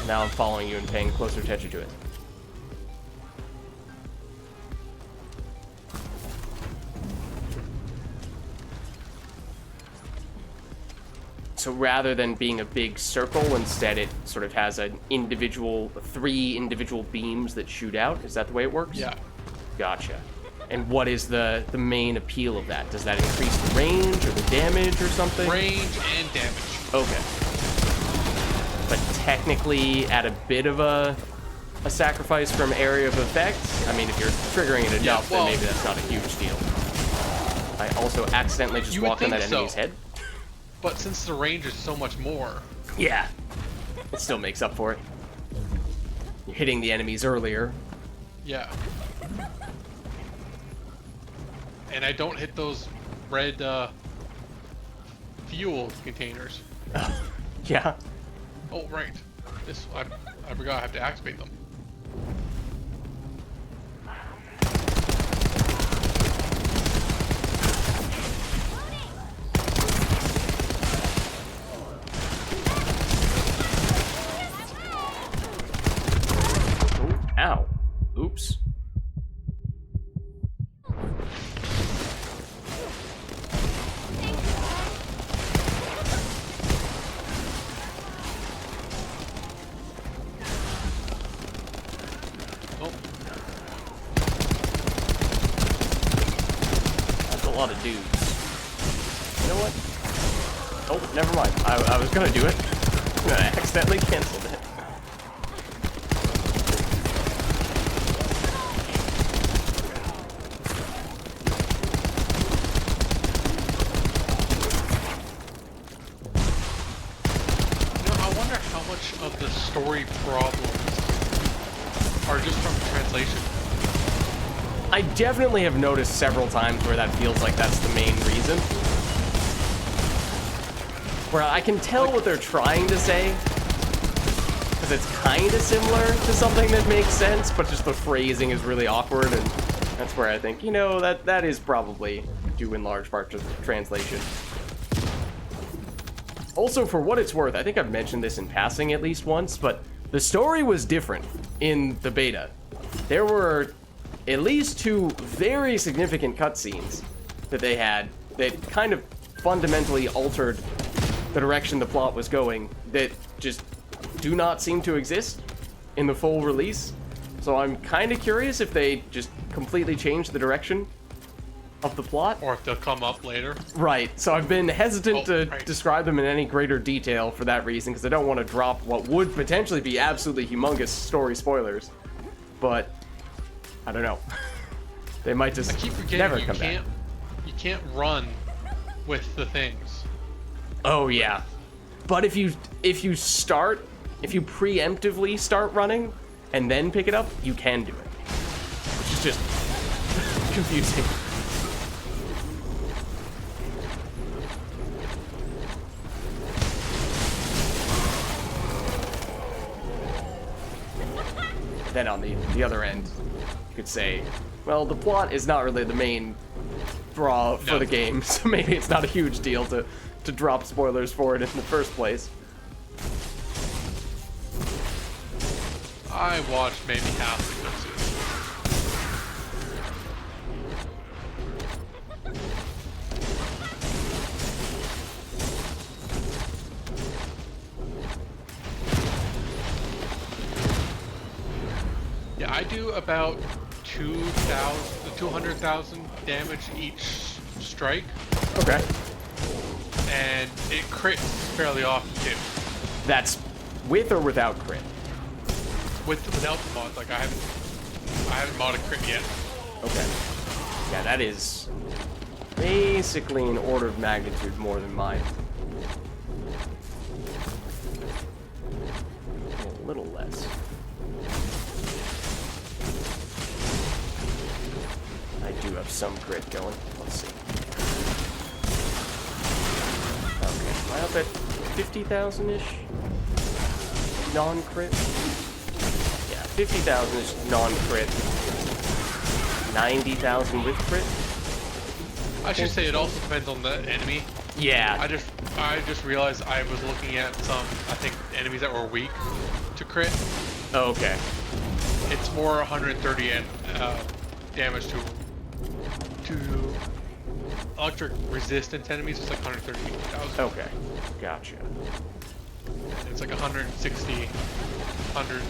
Speaker 1: Now I'm following you and paying closer attention to it. So rather than being a big circle, instead it sort of has an individual, 3 individual beams that shoot out. Is that the way it works?
Speaker 4: Yeah.
Speaker 1: Gotcha. And what is the main appeal of that? Does that increase the range or the damage or something?
Speaker 4: Range and damage.
Speaker 1: Okay. But technically at a bit of a sacrifice from area of effect? I mean, if you're triggering it enough,
Speaker 4: well,
Speaker 1: then maybe that's not a huge deal. I also accidentally just
Speaker 4: You would
Speaker 1: walked on that
Speaker 4: think so.
Speaker 1: enemy's head.
Speaker 4: But since the range is so much more,
Speaker 1: Yeah. It still makes up for it. You're hitting the enemies earlier.
Speaker 4: yeah. and I don't hit those red fuel containers.
Speaker 1: Yeah.
Speaker 4: Oh right, this I forgot I have to activate them.
Speaker 1: Oh, ow. Oops.
Speaker 4: Oh,
Speaker 1: That's a lot of dudes. You know what? Oh, never mind. I was gonna do it. I accidentally canceled it.
Speaker 4: you know, I wonder how much of the story problems are just from translation.
Speaker 1: I definitely have noticed several times where that feels like that's the main reason. Where I can tell what they're trying to say, because it's kind of similar to something that makes sense, but just the phrasing is really awkward, and that's where I think, you know, that is probably due in large part to translation. Also, for what it's worth, I think I've mentioned this in passing at least once, but the story was different in the beta. There were at least 2 very significant cutscenes that they had that kind of fundamentally altered the direction the plot was going that just do not seem to exist in the full release. So I'm kind of curious if they just completely changed the direction of the plot.
Speaker 4: Or if they'll come up later.
Speaker 1: Right, so I've been hesitant to
Speaker 4: right.
Speaker 1: describe them in any greater detail for that reason, because I don't want to drop what would potentially be absolutely humongous story spoilers. But I don't know. They might just
Speaker 4: I keep forgetting
Speaker 1: never
Speaker 4: you
Speaker 1: come back.
Speaker 4: can't run with the things.
Speaker 1: Oh yeah, but if you preemptively start running and then pick it up, you can do it, which is just confusing. Then on the other end, you could say, well, the plot is not really the main draw for
Speaker 4: No.
Speaker 1: the game, so maybe it's not a huge deal to drop spoilers for it in the first place.
Speaker 4: I watched maybe half the cutscenes. Yeah, I do about 200,000 damage each strike.
Speaker 1: Okay.
Speaker 4: And it crits fairly often too.
Speaker 1: That's with or without crit?
Speaker 4: Without the mods, like I haven't modded crit yet.
Speaker 1: Okay. Yeah, that is basically an order of magnitude more than mine. A little less. I do have some crit going. Let's see. Okay, am I up at 50,000-ish? Non-crit? Yeah, 50,000-ish non-crit. 90,000 with crit?
Speaker 4: I should say it also depends on the enemy.
Speaker 1: Yeah.
Speaker 4: I just realized I was looking at some, I think, enemies that were weak to crit.
Speaker 1: Oh, okay.
Speaker 4: It's more 130 and damage to electric resistant enemies. It's like 130,000.
Speaker 1: Okay. Gotcha.
Speaker 4: It's like 160, 170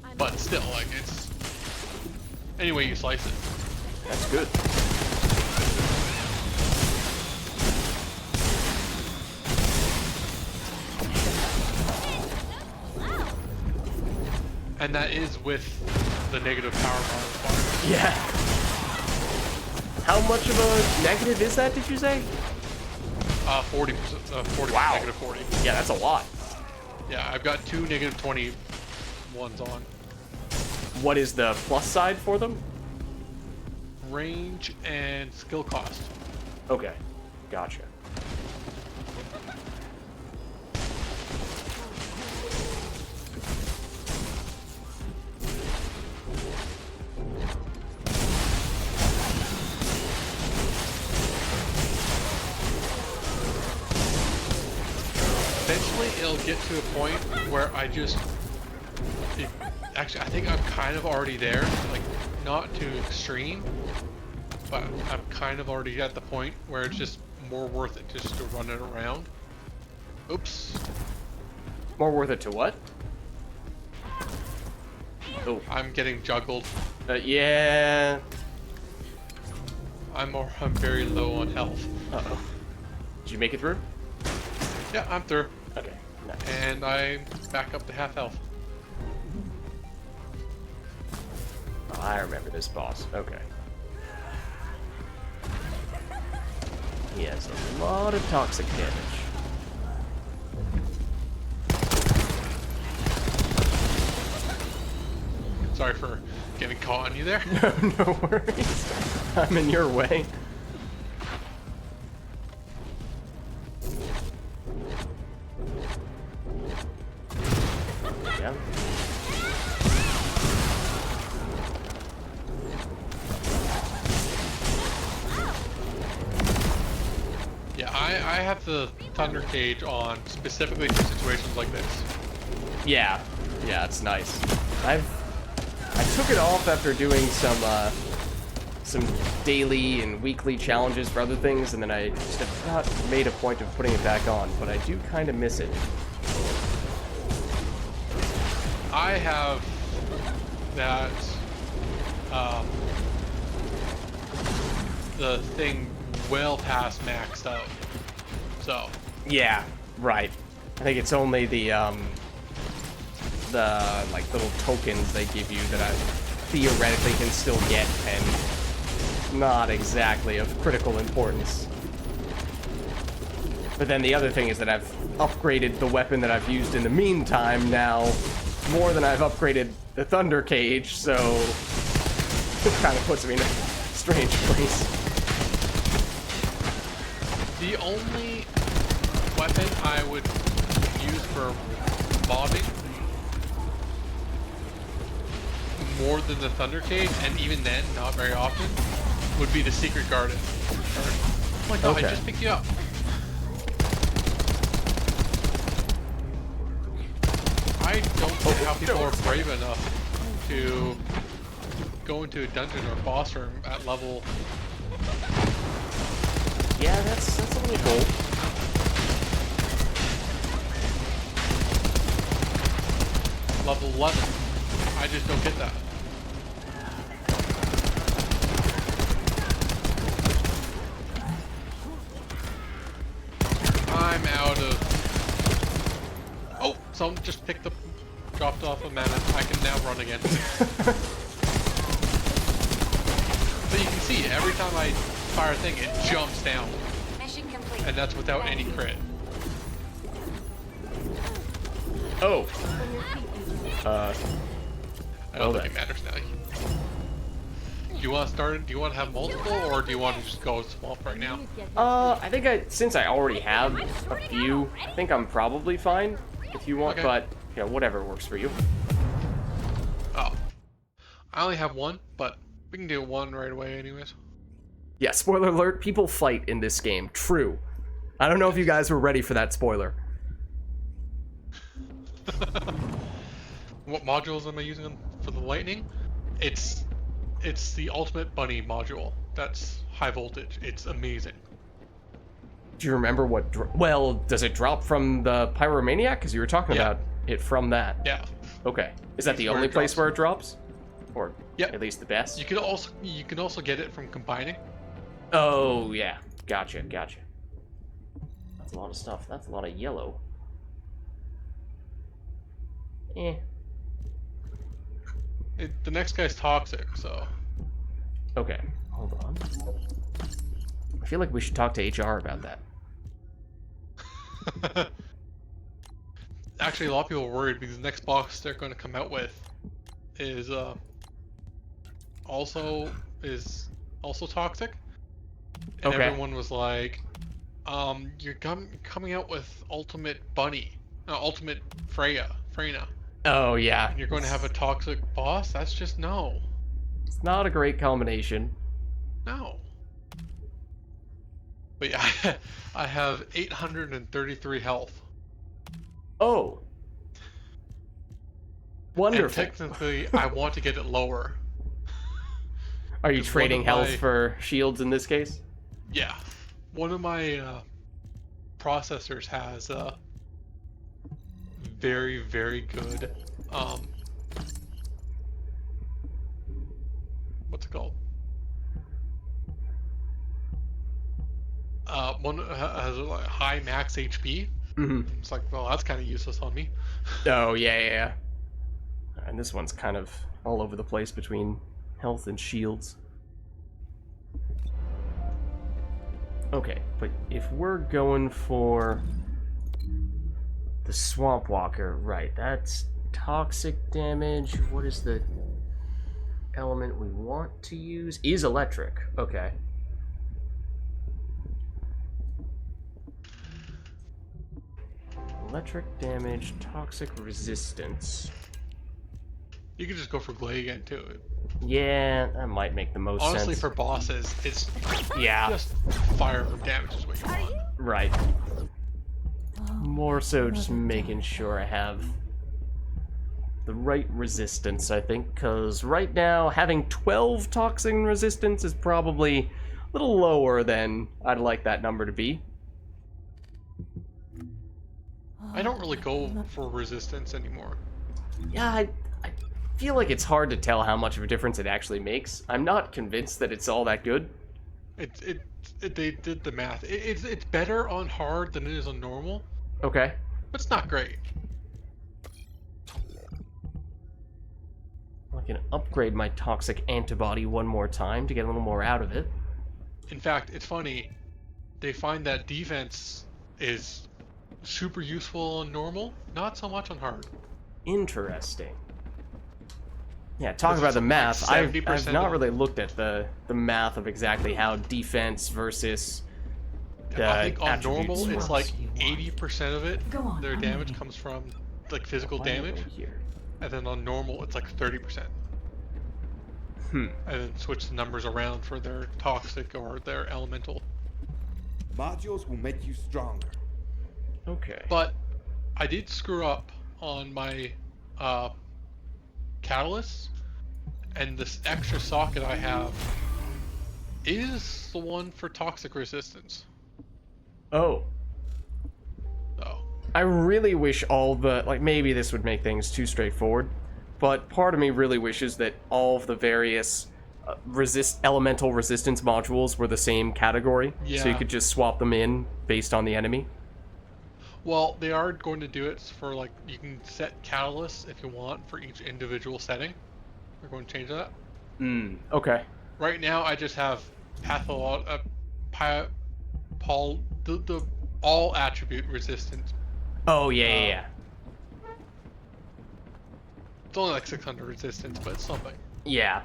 Speaker 4: to but still, like, it's any way you slice it.
Speaker 1: That's good.
Speaker 4: And that is with the negative power modifier.
Speaker 1: Yeah. How much of a negative is that, did you say?
Speaker 4: 40%. 40.
Speaker 1: Wow.
Speaker 4: Negative 40.
Speaker 1: Yeah, that's a lot.
Speaker 4: Yeah, I've got 2 negative 20 ones on.
Speaker 1: What is the plus side for them?
Speaker 4: Range and skill cost.
Speaker 1: Okay, gotcha.
Speaker 4: Eventually, it'll get to a point where actually, I think I'm kind of already there. Like, not too extreme, but I'm kind of already at the point where it's just more worth it just to run it around. Oops.
Speaker 1: More worth it to what? Oh,
Speaker 4: I'm getting juggled.
Speaker 1: yeah.
Speaker 4: I'm very low on health.
Speaker 1: Uh-oh. Did you make it through?
Speaker 4: Yeah, I'm through.
Speaker 1: Okay, nice.
Speaker 4: And I'm back up to half health.
Speaker 1: Oh, I remember this boss. Okay. He has a lot of toxic damage.
Speaker 4: Sorry for getting caught on you there.
Speaker 1: No worries. I'm in your way. Yeah.
Speaker 4: Yeah, I have the Thunder Cage on specifically for situations like this.
Speaker 1: Yeah. Yeah, it's nice. I took it off after doing some daily and weekly challenges for other things, and then I just have not made a point of putting it back on, but I do kind of miss it.
Speaker 4: I have that, the thing well past maxed out, so.
Speaker 1: Yeah, right. I think it's only the like little tokens they give you that I theoretically can still get, and not exactly of critical importance. But then the other thing is that I've upgraded the weapon that I've used in the meantime now more than I've upgraded the Thunder Cage, so it kind of puts me in a strange place.
Speaker 4: The only weapon I would use for mobbing more than the Thunder Cage, and even then, not very often, would be the Secret Garden. Oh my god,
Speaker 1: Okay.
Speaker 4: I just picked you up. I don't know how people are brave enough to go into a dungeon or boss room at level.
Speaker 1: Yeah, that's a little cool.
Speaker 4: Level 11. I just don't get that. I'm out of... Oh, someone just dropped off a mana. I can now run again. But you can see, every time I fire a thing, it jumps down.
Speaker 5: Mission complete.
Speaker 4: And that's without any crit.
Speaker 1: Oh.
Speaker 4: I don't
Speaker 1: Well
Speaker 4: think it matters now. Do you want to start? Do you want to have multiple, or do you want to just go small for right now?
Speaker 1: I think since I already have a few, I think I'm probably fine if you want,
Speaker 4: Okay.
Speaker 1: but, you know, whatever works for you.
Speaker 4: Oh. I only have one, but we can do one right away anyways.
Speaker 1: Yeah, spoiler alert, people fight in this game. True. I don't know if you guys were ready for that spoiler.
Speaker 4: What modules am I using for the lightning? It's the ultimate bunny module. That's high voltage. It's amazing.
Speaker 1: Do you remember what... well, does it drop from the Pyromaniac? Because you were talking
Speaker 4: Yeah.
Speaker 1: about it from that.
Speaker 4: Yeah.
Speaker 1: Okay. Is that
Speaker 4: It's
Speaker 1: the
Speaker 4: where
Speaker 1: only
Speaker 4: it
Speaker 1: place
Speaker 4: drops.
Speaker 1: where it drops? Or
Speaker 4: Yep.
Speaker 1: at least the best?
Speaker 4: You can also get it from combining.
Speaker 1: Oh, yeah. Gotcha, gotcha. That's a lot of stuff. That's a lot of yellow. Eh.
Speaker 4: The next guy's toxic, so.
Speaker 1: Okay. Hold on. I feel like we should talk to HR about that.
Speaker 4: Actually, a lot of people are worried because the next box they're going to come out with is also toxic. And
Speaker 1: Okay.
Speaker 4: everyone was like, you're coming out with Ultimate Bunny, Ultimate Freyna,
Speaker 1: Oh yeah.
Speaker 4: and you're going to have a toxic boss? That's just no.
Speaker 1: It's not a great combination.
Speaker 4: No. But yeah, I have 833 health.
Speaker 1: Oh. Wonderful.
Speaker 4: And technically, I want to get it lower.
Speaker 1: Are you
Speaker 4: 'Cause one
Speaker 1: trading
Speaker 4: of
Speaker 1: health
Speaker 4: my-
Speaker 1: for shields in this case?
Speaker 4: Yeah. One of my processors has very, very good, what's it called? One has a high max HP.
Speaker 1: Mm-hmm.
Speaker 4: It's like, well, that's kind of useless on me.
Speaker 1: Oh yeah. And this one's kind of all over the place between health and shields. Okay, but if we're going for the Swamp Walker, right, that's toxic damage. What is the element we want to use? Is electric. Okay. Electric damage, toxic resistance.
Speaker 4: You could just go for Glay again too.
Speaker 1: Yeah, that might make the most
Speaker 4: Honestly,
Speaker 1: sense.
Speaker 4: for bosses, it's
Speaker 1: Yeah,
Speaker 4: just firearm damage is what you want.
Speaker 1: right.
Speaker 3: Oh,
Speaker 1: More so just
Speaker 3: another
Speaker 1: making
Speaker 3: time.
Speaker 1: sure I have the right resistance, I think, because right now having 12 toxic resistance is probably a little lower than I'd like that number to be.
Speaker 4: I don't really go for resistance anymore.
Speaker 1: Yeah, I feel like it's hard to tell how much of a difference it actually makes. I'm not convinced that it's all that good.
Speaker 4: They did the math. It's better on hard than it is on normal,
Speaker 1: Okay.
Speaker 4: but it's not great.
Speaker 1: I can upgrade my toxic antibody one more time to get a little more out of it.
Speaker 4: In fact, it's funny. They find that defense is super useful on normal, not so much on hard.
Speaker 1: Interesting. Yeah, talk
Speaker 4: This
Speaker 1: about
Speaker 4: is
Speaker 1: the
Speaker 4: like
Speaker 1: math. I've
Speaker 4: 70%
Speaker 1: not
Speaker 4: of-
Speaker 1: really looked at the math of exactly how defense versus the
Speaker 4: I think on
Speaker 1: attributes
Speaker 4: normal, it's
Speaker 1: works.
Speaker 4: like 80% of it.
Speaker 3: Go on,
Speaker 4: Their
Speaker 3: I'm
Speaker 4: damage
Speaker 3: ready.
Speaker 4: comes from like physical
Speaker 1: Why am I
Speaker 4: damage,
Speaker 1: over here?
Speaker 4: and then on normal, it's like 30%.
Speaker 1: Hmm.
Speaker 4: And then switch the numbers around for their toxic or their elemental.
Speaker 5: Modules will make you stronger.
Speaker 1: Okay.
Speaker 4: But I did screw up on my catalyst, and this extra socket I have is the one for toxic resistance.
Speaker 1: Oh.
Speaker 4: So
Speaker 1: I really wish all the, like, maybe this would make things too straightforward, but part of me really wishes that all of the various elemental resistance modules were the same category, so you
Speaker 4: Yeah.
Speaker 1: could just swap them in based on the enemy.
Speaker 4: well, they are going to do it for like you can set catalysts if you want for each individual setting. They're going to change that.
Speaker 1: Okay.
Speaker 4: Right now, I just have the all attribute resistance.
Speaker 1: Oh, yeah.
Speaker 4: It's only like 600 resistance, but it's something.
Speaker 1: Yeah,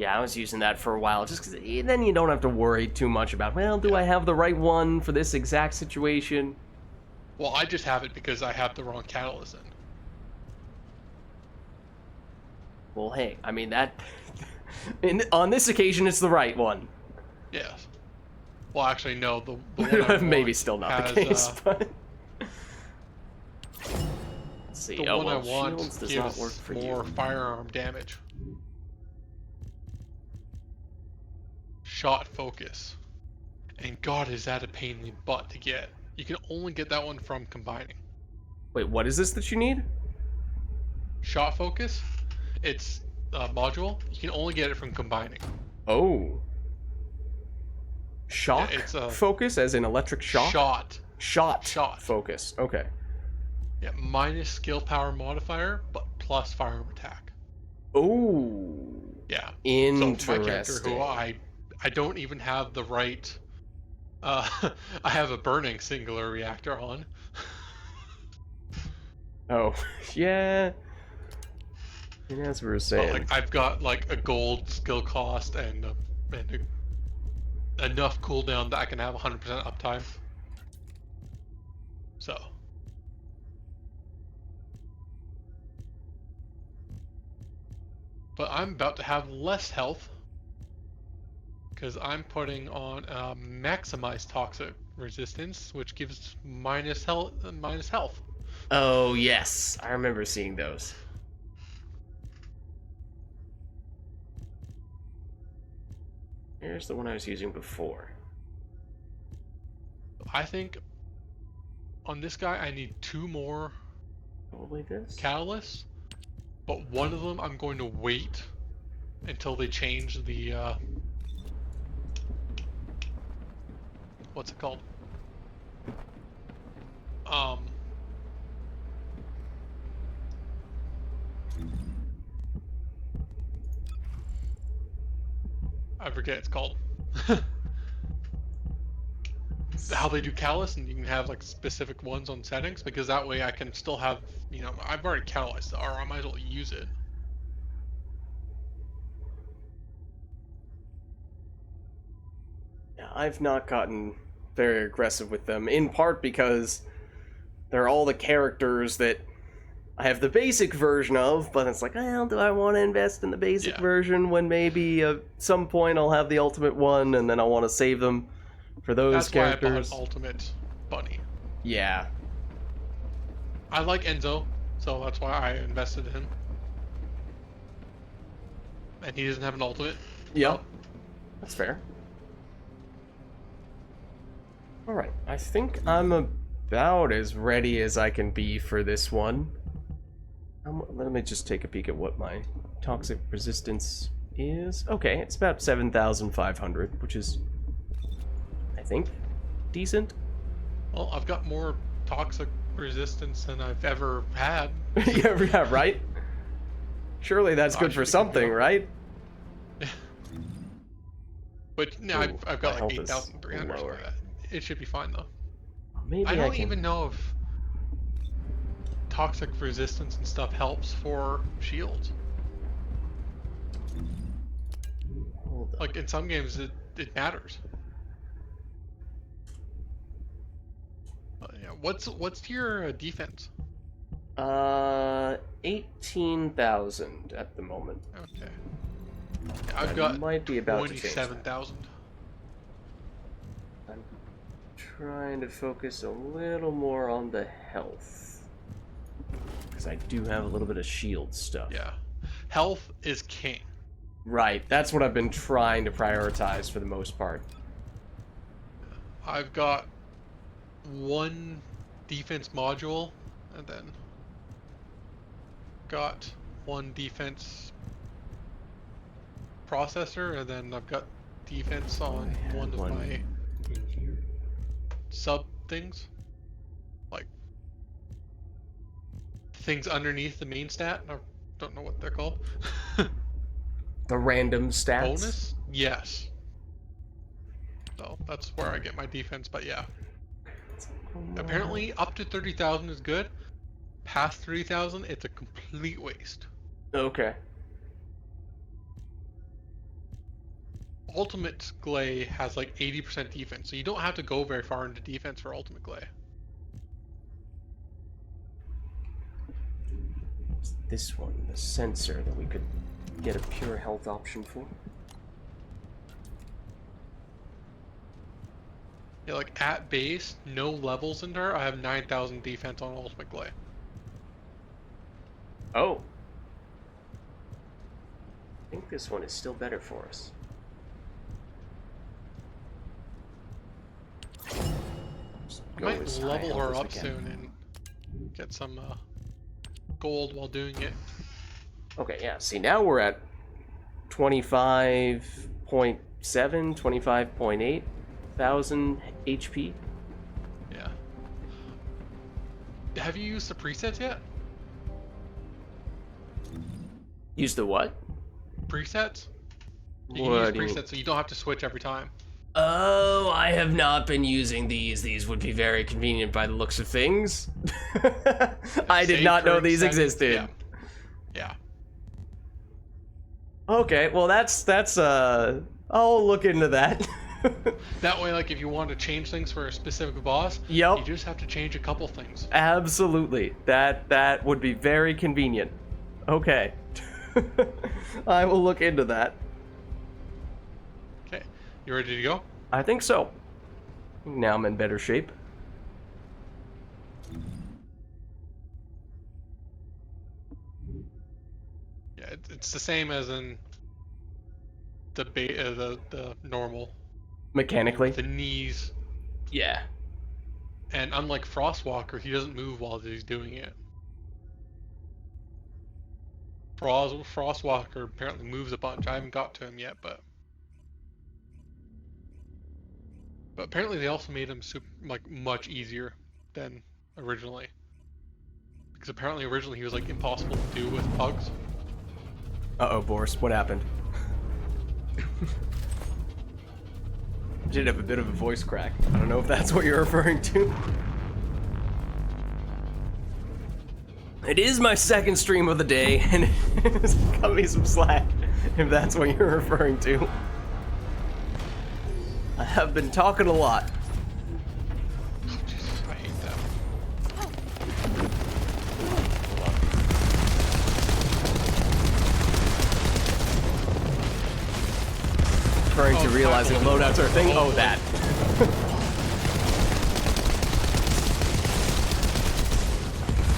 Speaker 1: I was using that for a while, just 'cause then you don't have to worry too much about, well, do I have the right one for this exact situation?
Speaker 4: Well, I just have it because I have the wrong catalyst in.
Speaker 1: Well, hey, I mean, that... on this occasion, it's the right one.
Speaker 4: Yes. Well, actually, no. The one I
Speaker 1: Maybe
Speaker 4: want
Speaker 1: still not
Speaker 4: has,
Speaker 1: the case, but... Let's see.
Speaker 4: the
Speaker 1: Oh,
Speaker 4: one
Speaker 1: well,
Speaker 4: I want
Speaker 1: shields does
Speaker 4: gives
Speaker 1: not work for
Speaker 4: more
Speaker 1: you.
Speaker 4: firearm damage. Shot focus. And God, is that a pain in the butt to get. You can only get that one from combining.
Speaker 1: Wait, what is this that you need?
Speaker 4: Shot focus, it's a module. You can only get it from combining.
Speaker 1: Oh. Shock
Speaker 4: Yeah, it's a-
Speaker 1: focus, as in electric shock?
Speaker 4: Shot.
Speaker 1: Shot focus, okay.
Speaker 4: Yeah, minus skill power modifier, but plus firearm attack.
Speaker 1: Oh.
Speaker 4: Yeah. So
Speaker 1: Interesting.
Speaker 4: my character, who I don't even have the right I have a burning singular reactor on.
Speaker 1: Oh, yeah. And as we were
Speaker 4: But
Speaker 1: saying,
Speaker 4: like I've got like a gold skill cost and enough cooldown that I can have 100% uptime. So. But I'm about to have less health because I'm putting on maximized toxic resistance, which gives minus health. Minus health.
Speaker 1: oh yes, I remember seeing those. Here's the one I was using before.
Speaker 4: I think on this guy I need 2 more
Speaker 1: Probably this.
Speaker 4: catalysts, but one of them I'm going to wait until they change the what's it called? I forget it's called. How they do callus, and you can have like specific ones on settings, because that way I can still have, you know, I've already catalyzed it, or I might as well use it.
Speaker 1: Yeah, I've not gotten very aggressive with them, in part because they're all the characters that I have the basic version of, but it's like, well, do I want to invest in the basic
Speaker 4: Yeah.
Speaker 1: version when maybe at some point I'll have the ultimate one, and then I want to save them for those
Speaker 4: That's
Speaker 1: characters.
Speaker 4: why I bought Ultimate Bunny.
Speaker 1: Yeah.
Speaker 4: I like Enzo, so that's why I invested in him. And he doesn't have an ultimate.
Speaker 1: Yep. That's fair. Alright, I think I'm about as ready as I can be for this one. Let me just take a peek at what my toxic resistance is. Okay, it's about 7,500, which is, I think, decent.
Speaker 4: Well, I've got more toxic resistance than I've ever had.
Speaker 1: Yeah, right? Surely that's
Speaker 4: I
Speaker 1: good
Speaker 4: should
Speaker 1: for
Speaker 4: be good
Speaker 1: something,
Speaker 4: enough.
Speaker 1: right?
Speaker 4: But no,
Speaker 1: Ooh,
Speaker 4: I've
Speaker 1: my
Speaker 4: got
Speaker 1: health
Speaker 4: like
Speaker 1: is
Speaker 4: 8,300 or something
Speaker 1: lower.
Speaker 4: like that. It should be fine though.
Speaker 1: Maybe
Speaker 4: I
Speaker 1: I
Speaker 4: don't
Speaker 1: can...
Speaker 4: even know if toxic resistance and stuff helps for shields.
Speaker 1: Hold on.
Speaker 4: Like in some games it matters. Yeah. What's your defense?
Speaker 1: 18,000 at the moment.
Speaker 4: Okay. I've
Speaker 1: I
Speaker 4: got
Speaker 1: might be about to change that.
Speaker 4: 27,000.
Speaker 1: I'm trying to focus a little more on the health, because I do have a little bit of shield stuff.
Speaker 4: Yeah. Health is king.
Speaker 1: Right, that's what I've been trying to prioritize for the most part.
Speaker 4: I've got 1 defense module, and then got 1 defense processor, and then I've got defense on one of my sub things, like things underneath the main stat. I don't know what they're called.
Speaker 1: The random stats?
Speaker 4: Bonus? Yes. So that's where I get my defense, but yeah. Apparently up to 30,000 is good. Past 3,000, it's a complete waste.
Speaker 1: Okay.
Speaker 4: Ultimate Glay has like 80% defense, so you don't have to go very far into defense for Ultimate Glay.
Speaker 1: This one, the sensor that we could get a pure health option for.
Speaker 4: Yeah, like at base, no levels in there, I have 9,000 defense on Ultimate Glay.
Speaker 1: Oh. I think this one is still better for us.
Speaker 4: I might level her up soon and get some gold while doing it.
Speaker 1: Okay, yeah. See, now we're at 25.7, 25.8 thousand HP.
Speaker 4: Yeah. Have you used the presets yet?
Speaker 1: Use the what?
Speaker 4: Presets? You
Speaker 1: What
Speaker 4: can
Speaker 1: do you
Speaker 4: use
Speaker 1: mean?
Speaker 4: presets so you don't have to switch every time.
Speaker 1: Oh, I have not been using these. These would be very convenient by the looks of things. I did
Speaker 4: Save
Speaker 1: not know
Speaker 4: for
Speaker 1: these
Speaker 4: extended-
Speaker 1: existed.
Speaker 4: Yeah.
Speaker 1: Okay, well that's I'll look into that.
Speaker 4: That way, like, if you want to change things for a specific boss,
Speaker 1: Yep.
Speaker 4: you just have to change a couple things.
Speaker 1: Absolutely. That would be very convenient. Okay. I will look into that.
Speaker 4: Okay, you ready to go?
Speaker 1: I think so. Now I'm in better shape.
Speaker 4: Yeah, it's the same as in the normal.
Speaker 1: Mechanically.
Speaker 4: The knees,
Speaker 1: Yeah.
Speaker 4: and unlike Frostwalker, he doesn't move while he's doing it. Frostwalker apparently moves a bunch. I haven't got to him yet, but apparently they also made him much easier than originally. Because apparently originally he was like impossible to do with pugs.
Speaker 1: Uh-oh, Boris, what happened? Did have a bit of a voice crack. I don't know if that's what you're referring to. It is my second stream of the day, and cut me some slack if that's what you're referring to. I have been talking a lot.
Speaker 4: Oh, Jesus, I hate that.
Speaker 1: Referring to realizing loadouts are a thing. Oh, that.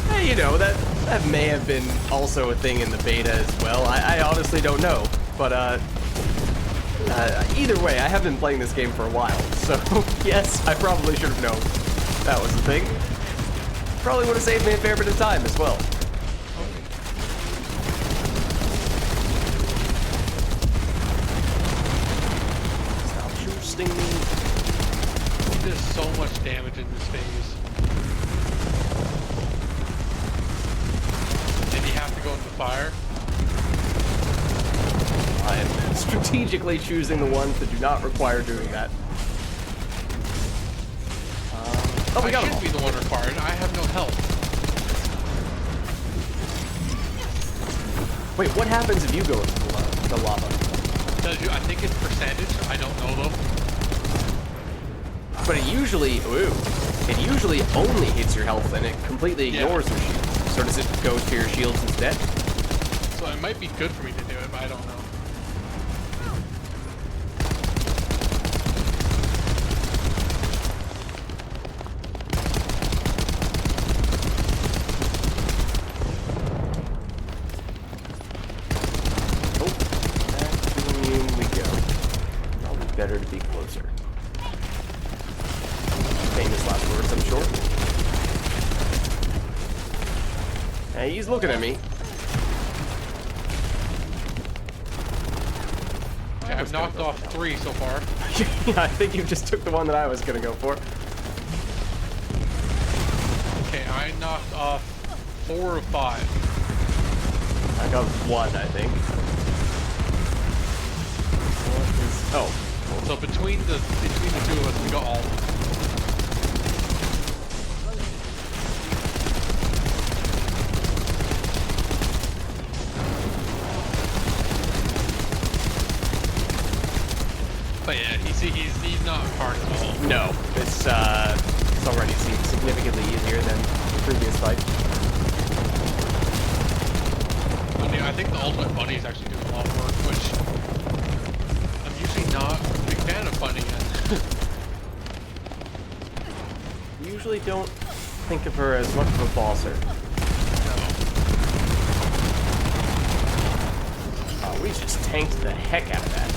Speaker 1: Hey, you know, that may have been also a thing in the beta as well. I honestly don't know. But, either way, I have been playing this game for a while. So, yes, I probably should have known that was the thing. Probably would have saved me a fair bit of time as well. Stop shooting me.
Speaker 4: There's so much damage in this phase. And you have to go into fire.
Speaker 1: I am strategically choosing the ones that do not require doing that. Oh, we
Speaker 4: I
Speaker 1: got
Speaker 4: should
Speaker 1: them
Speaker 4: be the one required. I have no health.
Speaker 1: all. Wait, what happens if you go into the lava?
Speaker 4: Tells you, I think it's percentage. I don't know though.
Speaker 1: But it usually only hits your health and it completely ignores your shields. So does it go to your shields instead?
Speaker 4: So it might be good for me to do it, but I don't know.
Speaker 1: Oh, back to we go. Probably better to be closer. Famous last words, I'm sure. Hey, he's looking at me.
Speaker 4: Okay, I've knocked off 3 so far.
Speaker 1: Yeah, I think you just took the one that I was gonna go for.
Speaker 4: Okay, I knocked off 4 of 5.
Speaker 1: I got 1, I think. What is... Oh.
Speaker 4: So between the 2 of us, we got all of them. But yeah, he's not hard at all.
Speaker 1: No, it's already seems significantly easier than the previous fight.
Speaker 4: I think the ultimate bunny is actually doing a lot of work, which I'm usually not a big fan of bunny in.
Speaker 1: Usually don't think of her as much of a bosser. Oh, we just tanked the heck out of that.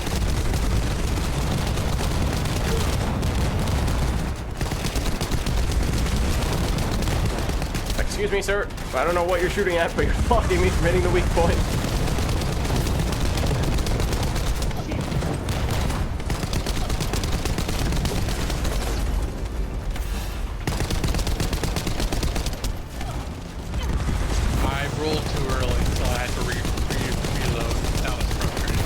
Speaker 1: Excuse me, sir. I don't know what you're shooting at, but you're blocking me from hitting the weak point.
Speaker 4: I rolled too early, so I had to reload. That was frustrating.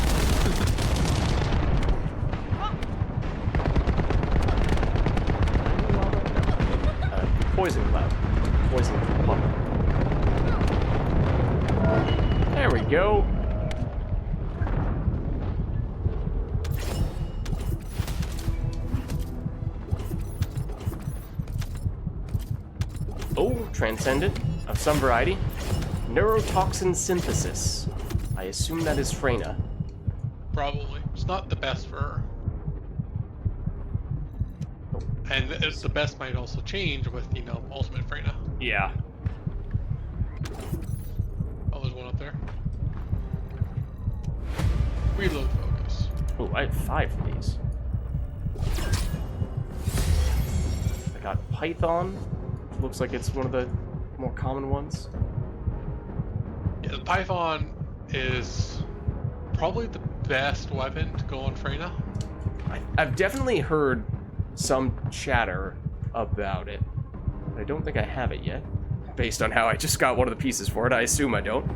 Speaker 1: go. Oh, Transcendent of some variety. Neurotoxin synthesis. I assume that is Freyna.
Speaker 4: Probably. It's not the best for her. And the best might also change with, you know, Ultimate Freyna.
Speaker 1: Yeah.
Speaker 4: Oh, there's one up there. Reload focus.
Speaker 1: Oh, I have 5 of these. I got Python. Looks like it's one of the more common ones.
Speaker 4: Yeah, the Python is probably the best weapon to go on Freyna.
Speaker 1: I've definitely heard some chatter about it, but I don't think I have it yet. Based on how I just got one of the pieces for it, I assume I don't.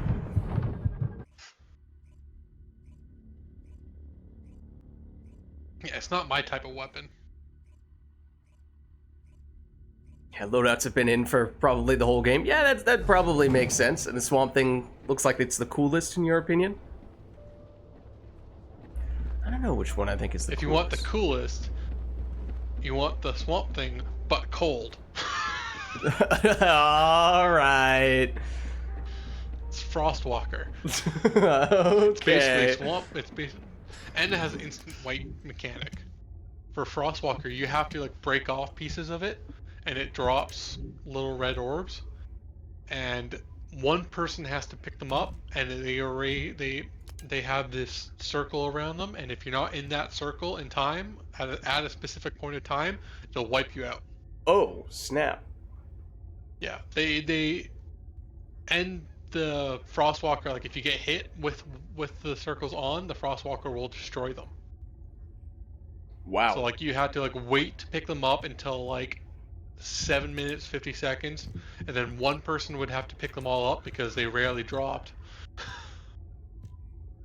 Speaker 4: Yeah, it's not my type of weapon.
Speaker 1: Yeah, loadouts have been in for probably the whole game. Yeah, that probably makes sense. And the Swamp Thing looks like it's the coolest, in your opinion? I don't know which one I think is the
Speaker 4: If
Speaker 1: coolest.
Speaker 4: you want the coolest, you want the Swamp Thing, but cold.
Speaker 1: Alright.
Speaker 4: It's Frostwalker.
Speaker 1: Okay.
Speaker 4: It's basically swamp. It's basically, and it has an instant white mechanic. For Frostwalker, you have to like break off pieces of it, and it drops little red orbs, and one person has to pick them up, and they have this circle around them, and if you're not in that circle in time at a specific point of time, they'll wipe you out.
Speaker 1: Oh, snap.
Speaker 4: Yeah, they end the Frostwalker, like if you get hit with the circles on, the Frostwalker will destroy them.
Speaker 1: Wow.
Speaker 4: So like you had to like wait to pick them up until like 7 minutes 50 seconds, and then one person would have to pick them all up because they rarely dropped.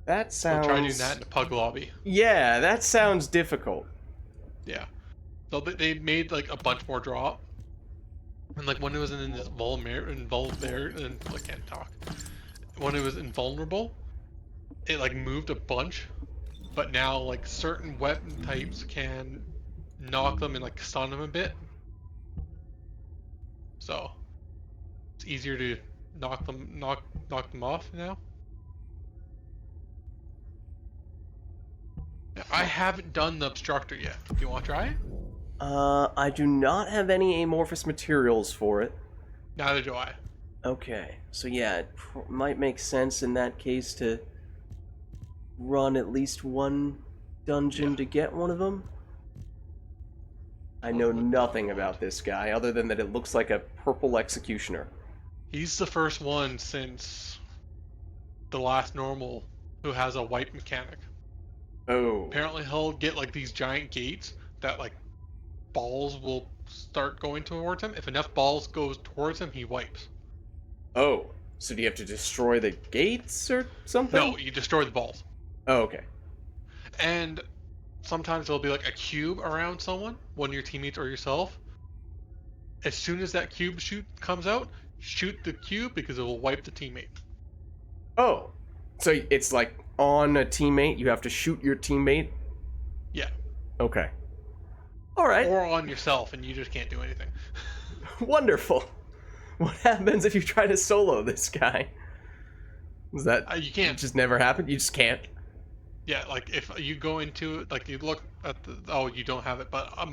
Speaker 1: That
Speaker 4: So
Speaker 1: sounds...
Speaker 4: try doing that in a pug lobby.
Speaker 1: Yeah, that sounds difficult.
Speaker 4: Yeah. So they made like a bunch more drop. And like when it was in this I can't talk. When it was invulnerable, it like moved a bunch, but now like certain weapon types can knock them and like stun them a bit. So it's easier to knock them off now. I haven't done the Obstructor yet. Do you want to try it?
Speaker 1: I do not have any amorphous materials for it.
Speaker 4: Neither do I.
Speaker 1: Okay, so yeah, it might make sense in that case to run at least one dungeon to get one of them. I know nothing about this guy other than that it looks like a purple executioner.
Speaker 4: He's the first one since the last normal who has a wipe mechanic.
Speaker 1: Oh.
Speaker 4: Apparently he'll get like these giant gates that like balls will start going towards him. If enough balls goes towards him, he wipes.
Speaker 1: Oh, so do you have to destroy the gates or something?
Speaker 4: No, you destroy the balls.
Speaker 1: Oh, okay.
Speaker 4: And sometimes there'll be like a cube around someone, one of your teammates or yourself. As soon as that cube comes out, shoot the cube because it will wipe the teammate.
Speaker 1: Oh, so it's like on a teammate, you have to shoot your teammate?
Speaker 4: Yeah.
Speaker 1: Okay. Alright.
Speaker 4: Or on yourself and you just can't do anything.
Speaker 1: Wonderful. What happens if you try to solo this guy? Is that
Speaker 4: You can't.
Speaker 1: just never happen? You just can't?
Speaker 4: Yeah, like if you go into it, like you look at the, you don't have it, but I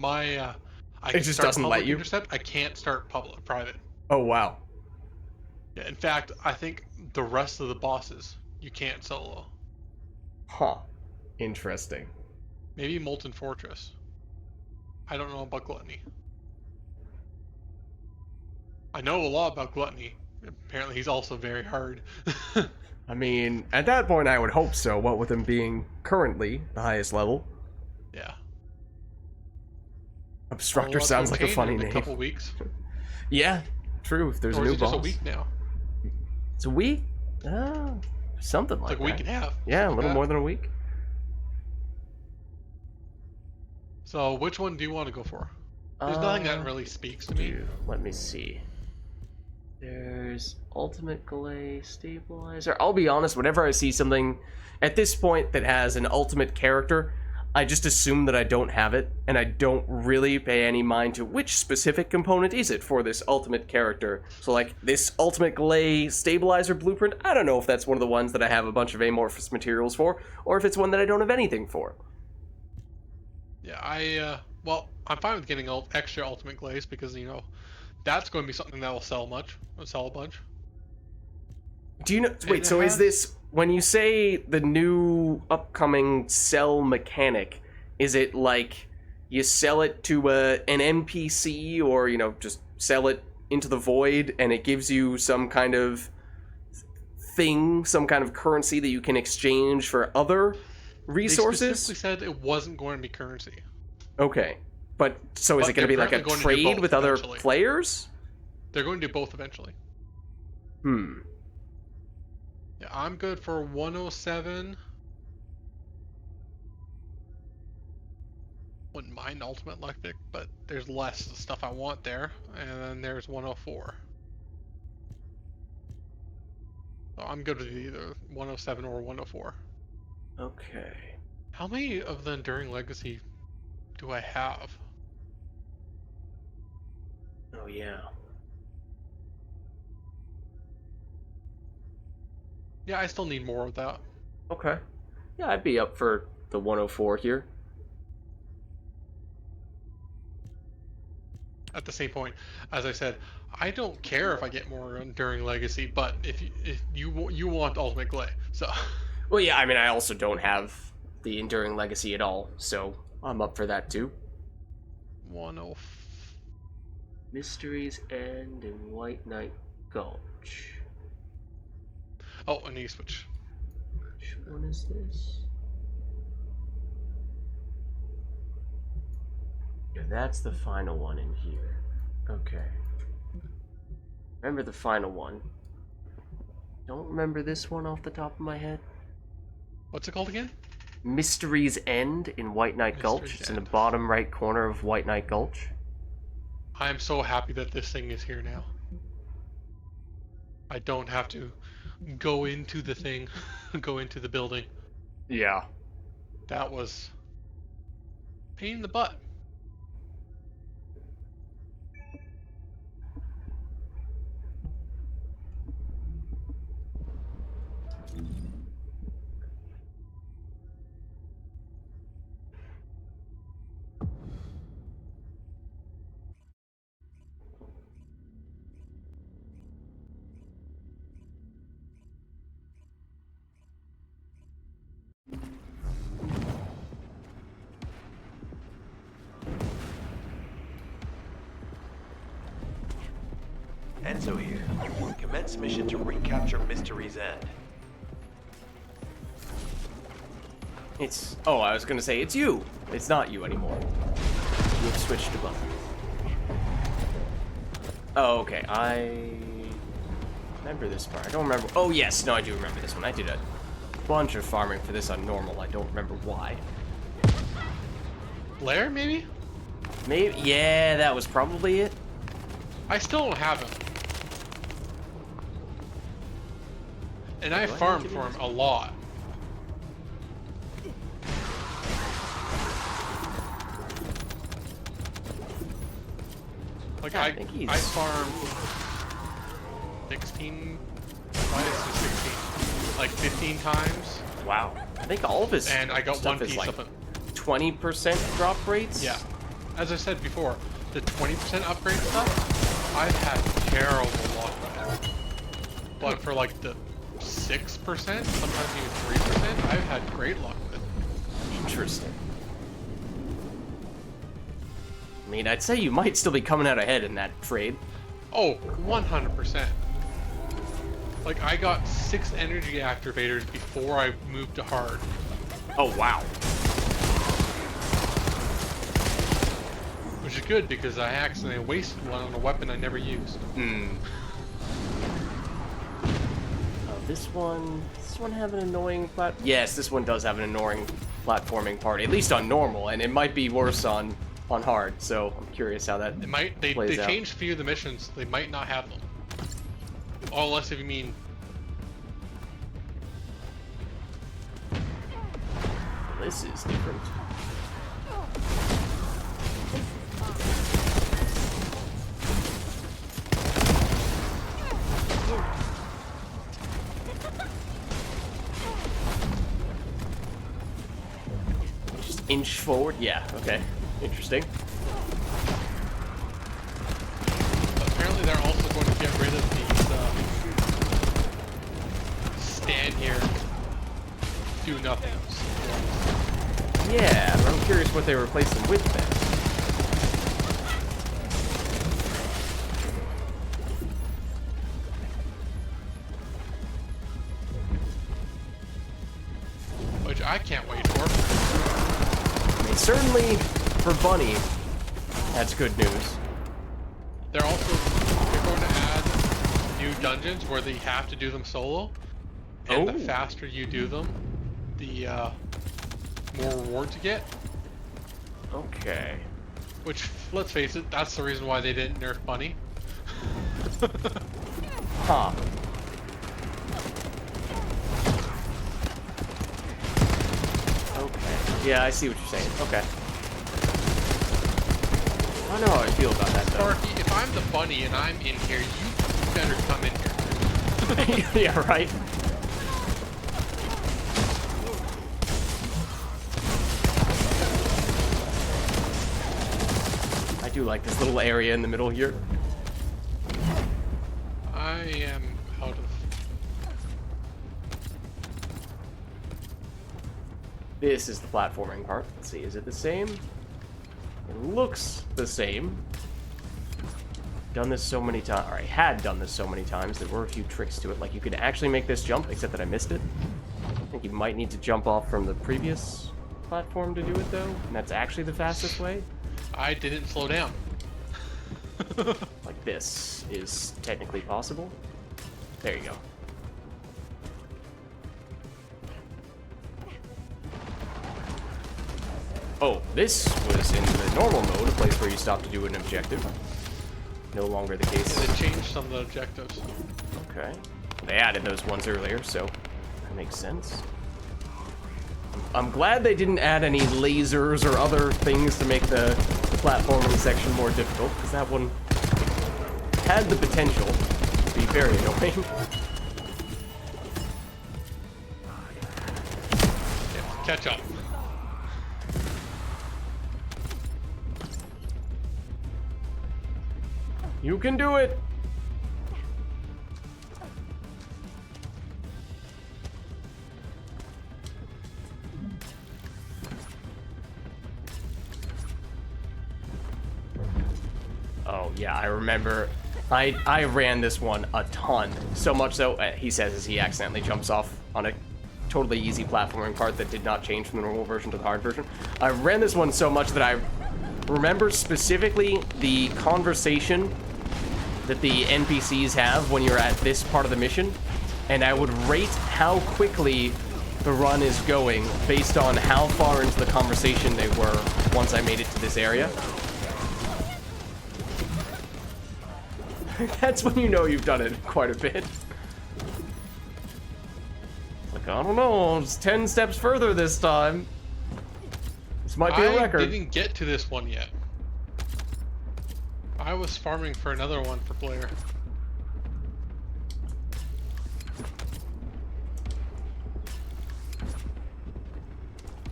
Speaker 1: It just doesn't let
Speaker 4: public
Speaker 1: you?
Speaker 4: intercept. I can't start private.
Speaker 1: Oh, wow.
Speaker 4: Yeah, in fact, I think the rest of the bosses you can't solo.
Speaker 1: Huh. Interesting.
Speaker 4: Maybe Molten Fortress. I don't know about Gluttony. I know a lot about Gluttony. Apparently he's also very hard.
Speaker 1: I mean, at that point I would hope so, what with him being currently the highest level.
Speaker 4: Yeah.
Speaker 1: Obstructor sounds like a funny
Speaker 4: in
Speaker 1: name.
Speaker 4: A couple weeks.
Speaker 1: Yeah, true, if there's
Speaker 4: Or
Speaker 1: a
Speaker 4: is
Speaker 1: new
Speaker 4: it
Speaker 1: boss.
Speaker 4: just a week now?
Speaker 1: It's a week? Something
Speaker 4: It's
Speaker 1: like
Speaker 4: like a week
Speaker 1: that.
Speaker 4: and a half.
Speaker 1: Yeah, a
Speaker 4: Something
Speaker 1: little
Speaker 4: like
Speaker 1: more
Speaker 4: that.
Speaker 1: than a week.
Speaker 4: So which one do you want to go for? There's nothing that really speaks to me.
Speaker 1: Let me see. There's ultimate Galay stabilizer. I'll be honest, whenever I see something at this point that has an ultimate character, I just assume that I don't have it, and I don't really pay any mind to which specific component is it for this ultimate character. So like this ultimate Galay stabilizer blueprint, I don't know if that's one of the ones that I have a bunch of amorphous materials for, or if it's one that I don't have anything for.
Speaker 4: Yeah, well, I'm fine with getting extra ultimate glaze because, you know, that's going to be something that will sell a bunch.
Speaker 1: Do you know, wait, so is this, when you say the new upcoming sell mechanic, is it like you sell it to an NPC, or, you know, just sell it into the void and it gives you some kind of thing, some kind of currency that you can exchange for other resources?
Speaker 4: They specifically said it wasn't going to be currency.
Speaker 1: Okay. But, so is it going to be like a trade with other players?
Speaker 4: They're going to do both eventually. Yeah, I'm good for 107. Wouldn't mind Ultimate Electric, but there's less stuff I want there. And then there's 104. So I'm good with either 107 or 104.
Speaker 1: Okay.
Speaker 4: How many of the Enduring Legacy do I have?
Speaker 1: Oh, yeah.
Speaker 4: Yeah, I still need more of that.
Speaker 1: Okay. Yeah, I'd be up for the 104 here.
Speaker 4: At the same point, as I said, I don't care if I get more Enduring Legacy, but if you want Ultimate Glay, so.
Speaker 1: Well, yeah, I mean, I also don't have the Enduring Legacy at all, so I'm up for that too.
Speaker 4: 104.
Speaker 1: Mysteries End in White Knight Gulch.
Speaker 4: Oh, I need to switch.
Speaker 1: Which one is this? Yeah, that's the final one in here. Okay. Remember the final one. Don't remember this one off the top of my head.
Speaker 4: What's it called again?
Speaker 1: Mysteries End in White Knight Gulch. It's in the bottom right corner of White Knight Gulch.
Speaker 4: I am so happy that this thing is here now. I don't have to go into the thing, go into the building.
Speaker 1: Yeah.
Speaker 4: That was a pain in the butt.
Speaker 2: Enzo here. Commence mission to recapture Mystery's End.
Speaker 1: It's... Oh, I was gonna say, it's you! It's not you anymore. You have switched to button. Oh, okay. I... remember this part. I don't remember... Oh, yes! No, I do remember this one. I did a bunch of farming for this on normal. I don't remember why.
Speaker 4: Blair, maybe?
Speaker 1: Maybe... Yeah, that was probably it.
Speaker 4: I still don't have him. And I farmed for him a lot. Like I farmed 16, 15 times.
Speaker 1: Wow. I think all of his
Speaker 4: and I got
Speaker 1: stuff
Speaker 4: one piece
Speaker 1: like
Speaker 4: of it.
Speaker 1: 20% drop rates?
Speaker 4: Yeah. As I said before, the 20% upgrade stuff, I've had terrible luck with. But for like the 6%, sometimes even 3%, I've had great luck with.
Speaker 1: Interesting. I mean, I'd say you might still be coming out ahead in that trade.
Speaker 4: Oh, 100%. Like, I got 6 energy activators before I moved to hard.
Speaker 1: Oh, wow.
Speaker 4: Which is good, because I accidentally wasted one on a weapon I never used.
Speaker 1: Does this one have an annoying Yes, this one does have an annoying platforming part, at least on normal, and it might be worse on hard, so I'm curious how that
Speaker 4: They
Speaker 1: plays out.
Speaker 4: changed a few of the missions, they might not have them. Oh, unless if you mean...
Speaker 1: This is different. Just inch forward? Yeah, okay. Interesting.
Speaker 4: Apparently they're also going to get rid of these stand here, do nothing.
Speaker 1: Yeah, but I'm curious what they replace them with then.
Speaker 4: Which I can't wait for.
Speaker 1: I mean, certainly for Bunny, that's good news.
Speaker 4: They're going to add new dungeons where they have to do them solo. And the
Speaker 1: Oh.
Speaker 4: faster you do them, the more rewards you get.
Speaker 1: Okay.
Speaker 4: Which, let's face it, that's the reason why they didn't nerf Bunny.
Speaker 1: Huh. Okay. Yeah, I see what you're saying. Okay. I don't know how I feel about that, though.
Speaker 4: Sparky, if I'm the Bunny and I'm in here, you better come in here.
Speaker 1: Yeah, right? I do like this little area in the middle here.
Speaker 4: I am out of...
Speaker 1: This is the platforming part. Let's see, is it the same? It looks the same. Done this so many times, or I had done this so many times, there were a few tricks to it. Like you could actually make this jump, except that I missed it. I think you might need to jump off from the previous platform to do it though, and that's actually the fastest way.
Speaker 4: I didn't slow down.
Speaker 1: Like this is technically possible. There you go. Oh, this was in the normal mode, a place where you stop to do an objective. No longer the case.
Speaker 4: They changed some of the objectives.
Speaker 1: Okay. They added those ones earlier, so that makes sense. I'm glad they didn't add any lasers or other things to make the platforming section more difficult, because that one had the potential to be very annoying.
Speaker 4: Yeah, catch up.
Speaker 1: You can do it! Oh, yeah, I remember. I ran this one a ton. So much so, he says as he accidentally jumps off on a totally easy platforming part that did not change from the normal version to the hard version. I ran this one so much that I remember specifically the conversation that the NPCs have when you're at this part of the mission, and I would rate how quickly the run is going based on how far into the conversation they were once I made it to this area. That's when you know you've done it quite a bit. Like, I don't know, it's 10 steps further this time. This might be a record.
Speaker 4: I didn't get to this one yet. I was farming for another one for Blair.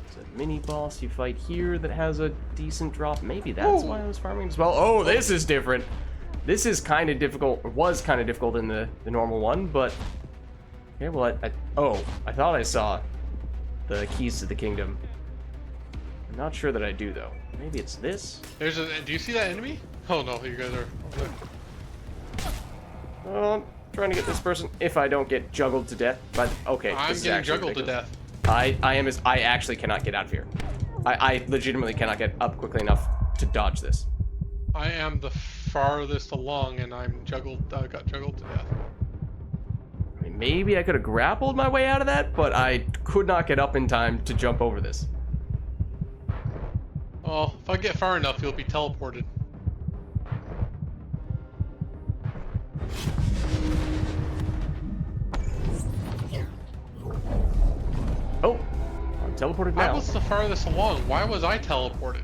Speaker 1: There's a mini boss you fight here that has a decent drop. Maybe that's why I was farming as well. Oh, this is different. This is kind of difficult, or was kind of difficult in the normal one, but... Okay, well, I thought I saw the keys to the kingdom. I'm not sure that I do, though. Maybe it's this?
Speaker 4: Do you see that enemy? Oh no, you guys are...
Speaker 1: Oh, I'm trying to get this person, if I don't get juggled to death. But, okay.
Speaker 4: I'm getting juggled to death.
Speaker 1: I actually cannot get out of here. I legitimately cannot get up quickly enough to dodge this.
Speaker 4: I am the farthest along, and I'm got juggled to death.
Speaker 1: I mean, maybe I could have grappled my way out of that, but I could not get up in time to jump over this.
Speaker 4: Oh, if I get far enough, you'll be teleported.
Speaker 1: teleported
Speaker 4: I
Speaker 1: now.
Speaker 4: was the farthest along. Why was I teleported?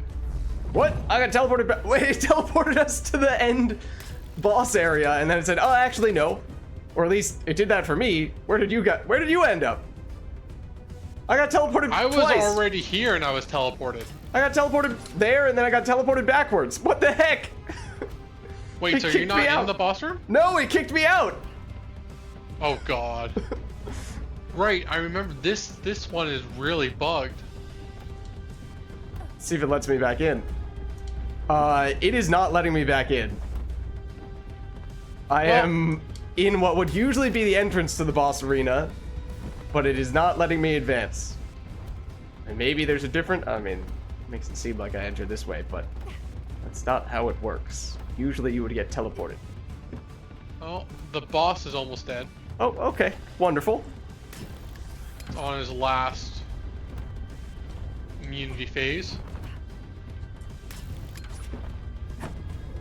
Speaker 1: What? I got teleported back. Wait, it teleported us to the end boss area, and then it said, "Oh, actually, no." Or at least it did that for me. Where did you end up? I got teleported
Speaker 4: I was
Speaker 1: twice.
Speaker 4: already here and I was teleported.
Speaker 1: I got teleported there, and then I got teleported backwards. What the heck?
Speaker 4: Wait,
Speaker 1: It
Speaker 4: so you're
Speaker 1: kicked me
Speaker 4: not
Speaker 1: out.
Speaker 4: in the boss room?
Speaker 1: No, it kicked me out.
Speaker 4: Oh god. Right, I remember this one is really bugged.
Speaker 1: Let's see if it lets me back in. It is not letting me back in. I am in what would usually be the entrance to the boss arena, but it is not letting me advance. And maybe there's a different, I mean, it makes it seem like I entered this way, but that's not how it works. Usually you would get teleported.
Speaker 4: Oh, the boss is almost dead.
Speaker 1: Oh, okay. Wonderful.
Speaker 4: On his last immunity phase.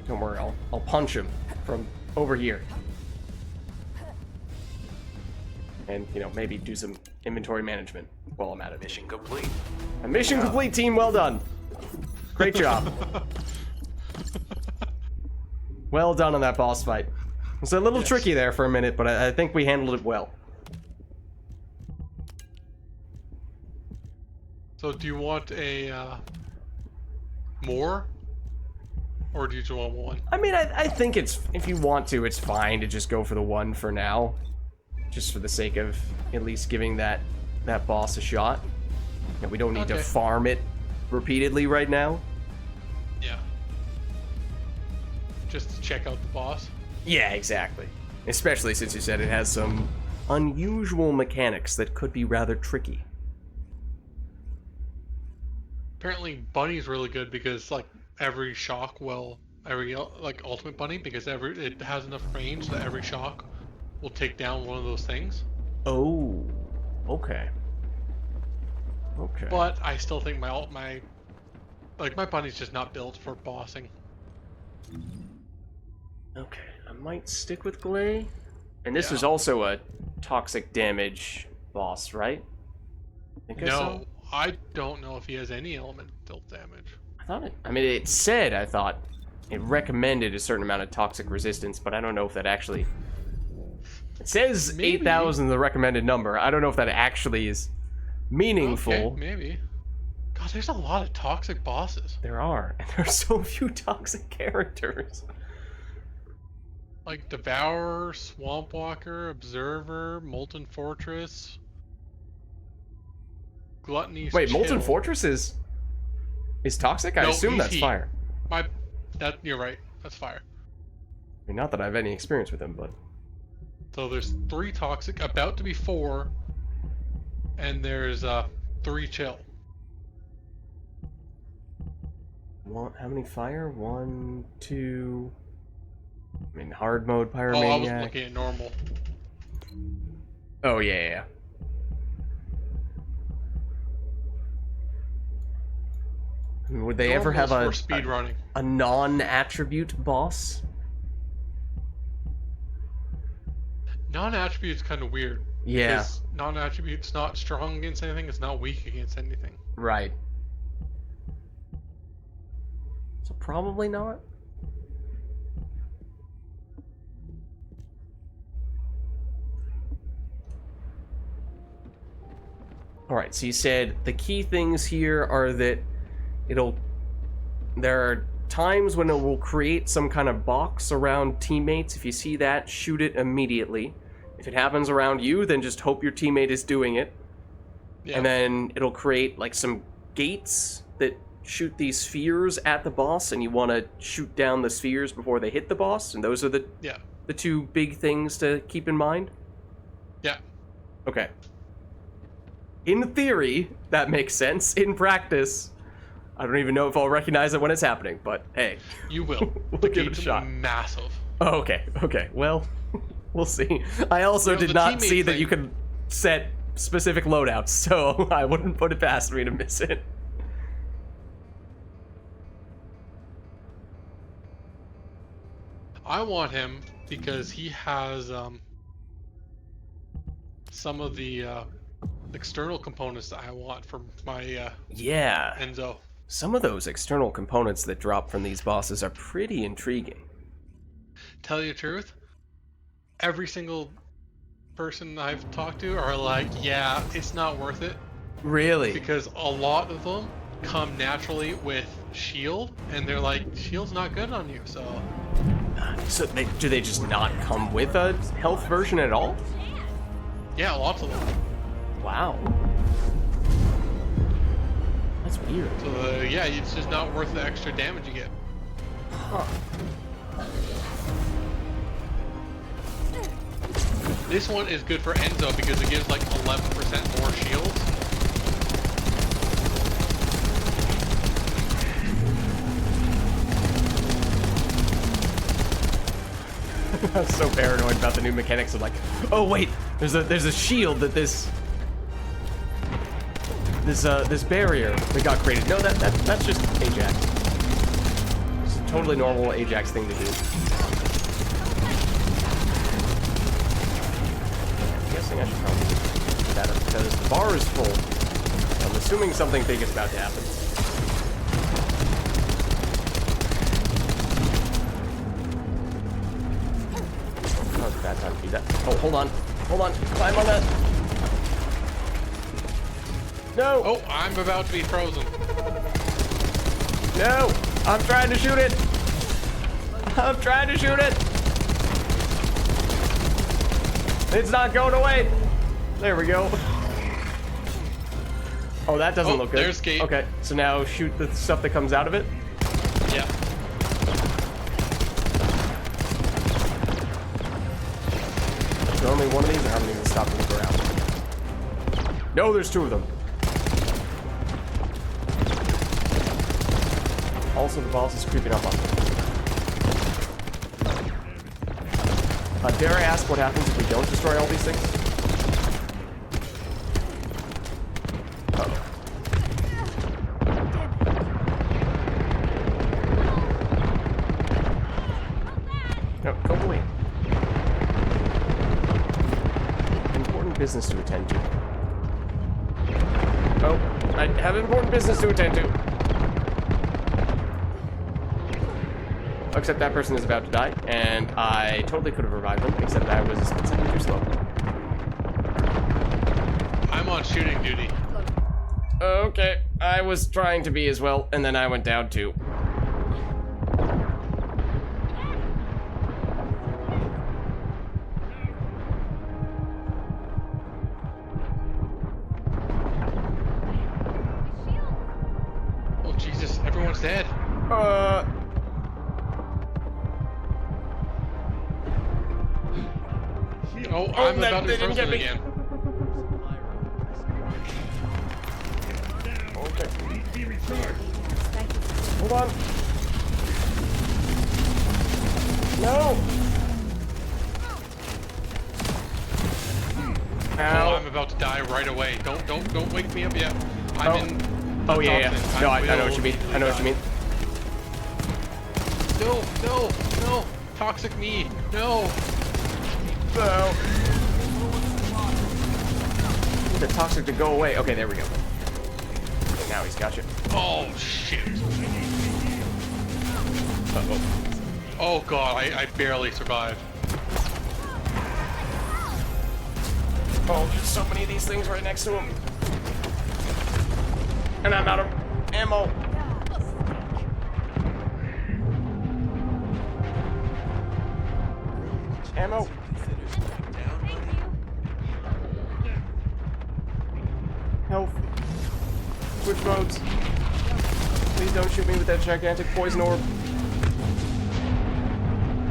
Speaker 1: Don't worry, I'll punch him from over here. And, you know, maybe do some inventory management while I'm at it.
Speaker 2: Mission complete.
Speaker 1: A mission complete, team. Well done. Great job. Well done on that boss fight. It was a little tricky there for a minute, but I think we handled it well.
Speaker 4: So do you want a more? Or do you just want one?
Speaker 1: I mean, I think it's, if you want to, it's fine to just go for the one for now. Just for the sake of at least giving that boss a shot. And we don't need to farm it repeatedly right now.
Speaker 4: Yeah. Just to check out the boss.
Speaker 1: Yeah, exactly. Especially since you said it has some unusual mechanics that could be rather tricky.
Speaker 4: Apparently Bunny's really good because like every shock every like ultimate Bunny, because it has enough range that every shock will take down one of those things.
Speaker 1: Oh, okay. Okay.
Speaker 4: But I still think my Bunny's just not built for bossing.
Speaker 1: Okay, I might stick with Glay. And this is also a toxic damage boss, right?
Speaker 4: No, I don't know if he has any elemental damage.
Speaker 1: I thought it. I mean, it said, I thought it recommended a certain amount of toxic resistance, but I don't know if that actually. It says 8,000 the recommended number. I don't know if that actually is meaningful.
Speaker 4: Okay, maybe. God, there's a lot of toxic bosses.
Speaker 1: There are, and there are so few toxic characters.
Speaker 4: Like Devourer, Swamp Walker, Observer, Molten Fortress, Gluttony's
Speaker 1: Wait,
Speaker 4: Chill.
Speaker 1: Molten Fortress is toxic? I assume
Speaker 4: he's
Speaker 1: that's
Speaker 4: heat.
Speaker 1: fire.
Speaker 4: You're right. That's fire.
Speaker 1: I mean, not that I have any experience with him, but
Speaker 4: So there's 3 toxic, about to be 4, and there's 3 chill.
Speaker 1: how many fire? 1, 2. I mean, hard mode Pyromaniac.
Speaker 4: Oh, I was looking at normal.
Speaker 1: Oh, yeah. I mean, would they ever have
Speaker 4: Normal's for speed running.
Speaker 1: a non-attribute boss?
Speaker 4: Non-attribute's kind of weird.
Speaker 1: Yeah.
Speaker 4: Because non-attribute's not strong against anything, it's not weak against anything.
Speaker 1: Right. So probably not. Alright, so you said the key things here are that there are times when it will create some kind of box around teammates. If you see that, shoot it immediately. If it happens around you, then just hope your teammate is doing it.
Speaker 4: Yeah.
Speaker 1: And then it'll create like some gates that shoot these spheres at the boss, and you want to shoot down the spheres before they hit the boss, and those are the 2 big things to keep in mind?
Speaker 4: Yeah.
Speaker 1: Okay. In theory, that makes sense. In practice, I don't even know if I'll recognize it when it's happening, but hey.
Speaker 4: You will.
Speaker 1: We'll
Speaker 4: The
Speaker 1: give it a
Speaker 4: gate's
Speaker 1: shot.
Speaker 4: massive.
Speaker 1: Oh, okay. Well, we'll see. I also did
Speaker 4: the
Speaker 1: not
Speaker 4: teammate
Speaker 1: see that
Speaker 4: thing-
Speaker 1: you could set specific loadouts, so I wouldn't put it past me to miss it.
Speaker 4: I want him because he has some of the external components that I want for my
Speaker 1: Yeah.
Speaker 4: Enzo.
Speaker 1: Some of those external components that drop from these bosses are pretty intriguing.
Speaker 4: Tell you the truth, every single person I've talked to are like, yeah, it's not worth it
Speaker 1: Really?
Speaker 4: because a lot of them come naturally with shield, and they're like, shield's not good on you, so.
Speaker 1: So do they just not come with a health version at all?
Speaker 4: Yeah, lots of them.
Speaker 1: Wow. That's weird.
Speaker 4: So yeah, it's just not worth the extra damage you get.
Speaker 1: Huh.
Speaker 4: This one is good for Enzo because it gives like 11% more shields.
Speaker 1: I'm so paranoid about the new mechanics of like, oh wait, there's a shield that this barrier that got created. No, that's just Ajax. It's a totally normal Ajax thing to do. I'm guessing I should probably do that up because the bar is full. I'm assuming something big is about to happen. Now's a bad time to do that. Oh, hold on. Hold on. Climb on that. No!
Speaker 4: Oh, I'm about to be frozen.
Speaker 1: No! I'm trying to shoot it! I'm trying to shoot it! It's not going away! There we go. Oh, that doesn't look good.
Speaker 4: There's Gate.
Speaker 1: Okay, so now shoot the stuff that comes out of it.
Speaker 4: Yeah.
Speaker 1: There's only one of these, I haven't even stopped to look around. No, there's two of them. Also, the boss is creeping up on me. Dare I ask what happens if we don't destroy all these things? Uh-oh. No, go away. Important business to attend to. Oh, I have important business to attend to. Except that person is about to die, and I totally could have revived them, except I was a second too slow.
Speaker 4: I'm on shooting duty.
Speaker 1: Okay, I was trying to be as well, and then I went down too.
Speaker 4: Oh Jesus, everyone's dead. Oh, I'm about to be frozen again.
Speaker 1: Okay. Hold on. No!
Speaker 4: Oh,
Speaker 1: Ow.
Speaker 4: I'm about to die right away. Don't wake me up yet. I'm in.
Speaker 1: Oh, yeah, yeah.
Speaker 4: toxin.
Speaker 1: No, I know what you mean. I know what you mean.
Speaker 4: No. Toxic me. No.
Speaker 1: So, the toxic to go away. Okay, there we go. Okay, now he's got you.
Speaker 4: Oh, shit.
Speaker 1: Uh-oh.
Speaker 4: Oh, God, I barely survived.
Speaker 1: Oh, there's so many of these things right next to him. And I'm out of ammo. Ammo. Health. Switch modes. Please don't shoot me with that gigantic poison orb.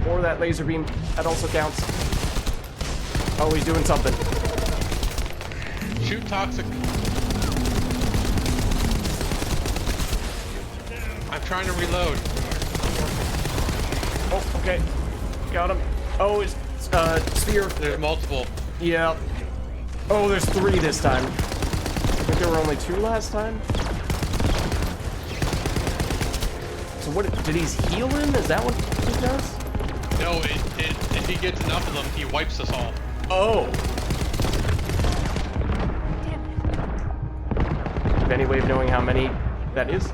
Speaker 1: Or that laser beam. That also counts. Oh, he's doing something.
Speaker 4: Shoot toxic. I'm trying to reload.
Speaker 1: Oh, okay. Got him. Oh, his sphere.
Speaker 4: There's multiple.
Speaker 1: Yeah. Oh, there's 3 this time. I think there were only 2 last time. So what, did he heal him? Is that what he does?
Speaker 4: No, if he gets enough of them, he wipes us all.
Speaker 1: Oh. have any way of knowing how many that is?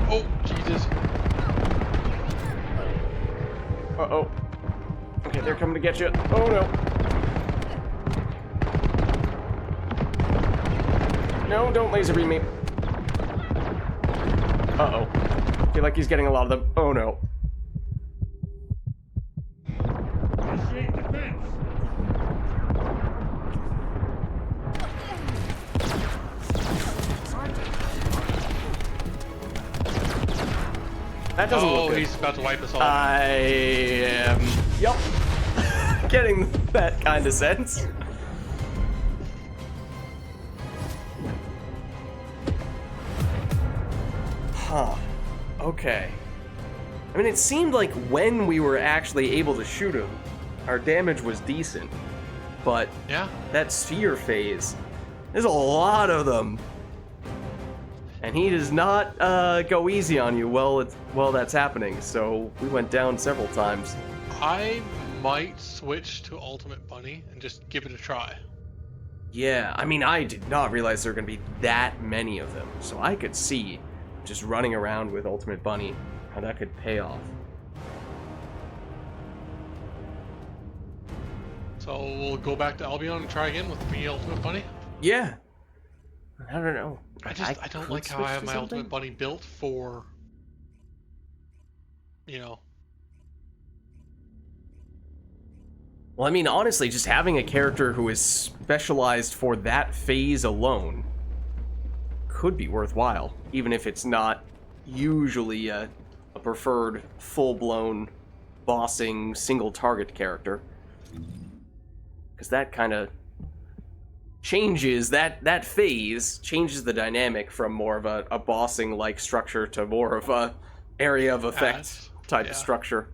Speaker 4: Oh, Jesus.
Speaker 1: Uh-oh. Okay, they're coming to get you. Oh, no. No, don't laser beam me. Uh-oh. I feel like he's getting a lot of them. Oh, no. That doesn't look
Speaker 4: Oh,
Speaker 1: good.
Speaker 4: he's about to wipe us all.
Speaker 1: I am... Yup. Getting that kind of sense. Huh. Okay. I mean, it seemed like when we were actually able to shoot him, our damage was decent. But
Speaker 4: Yeah.
Speaker 1: that sphere phase, there's a lot of them. And he does not go easy on you while that's happening, so we went down several times.
Speaker 4: I might switch to Ultimate Bunny and just give it a try.
Speaker 1: Yeah, I mean, I did not realize there were going to be that many of them, so I could see just running around with Ultimate Bunny how that could pay off.
Speaker 4: So we'll go back to Albion and try again with me Ultimate Bunny.
Speaker 1: Yeah. I don't know.
Speaker 4: I don't
Speaker 1: could
Speaker 4: like how
Speaker 1: switch
Speaker 4: I have
Speaker 1: to
Speaker 4: my
Speaker 1: something.
Speaker 4: Ultimate Bunny built for, you know.
Speaker 1: Well, I mean, honestly, just having a character who is specialized for that phase alone could be worthwhile, even if it's not usually a preferred full-blown bossing single target character. Because that kind of changes, that phase changes the dynamic from more of a bossing like structure to more of a area of effect type of structure.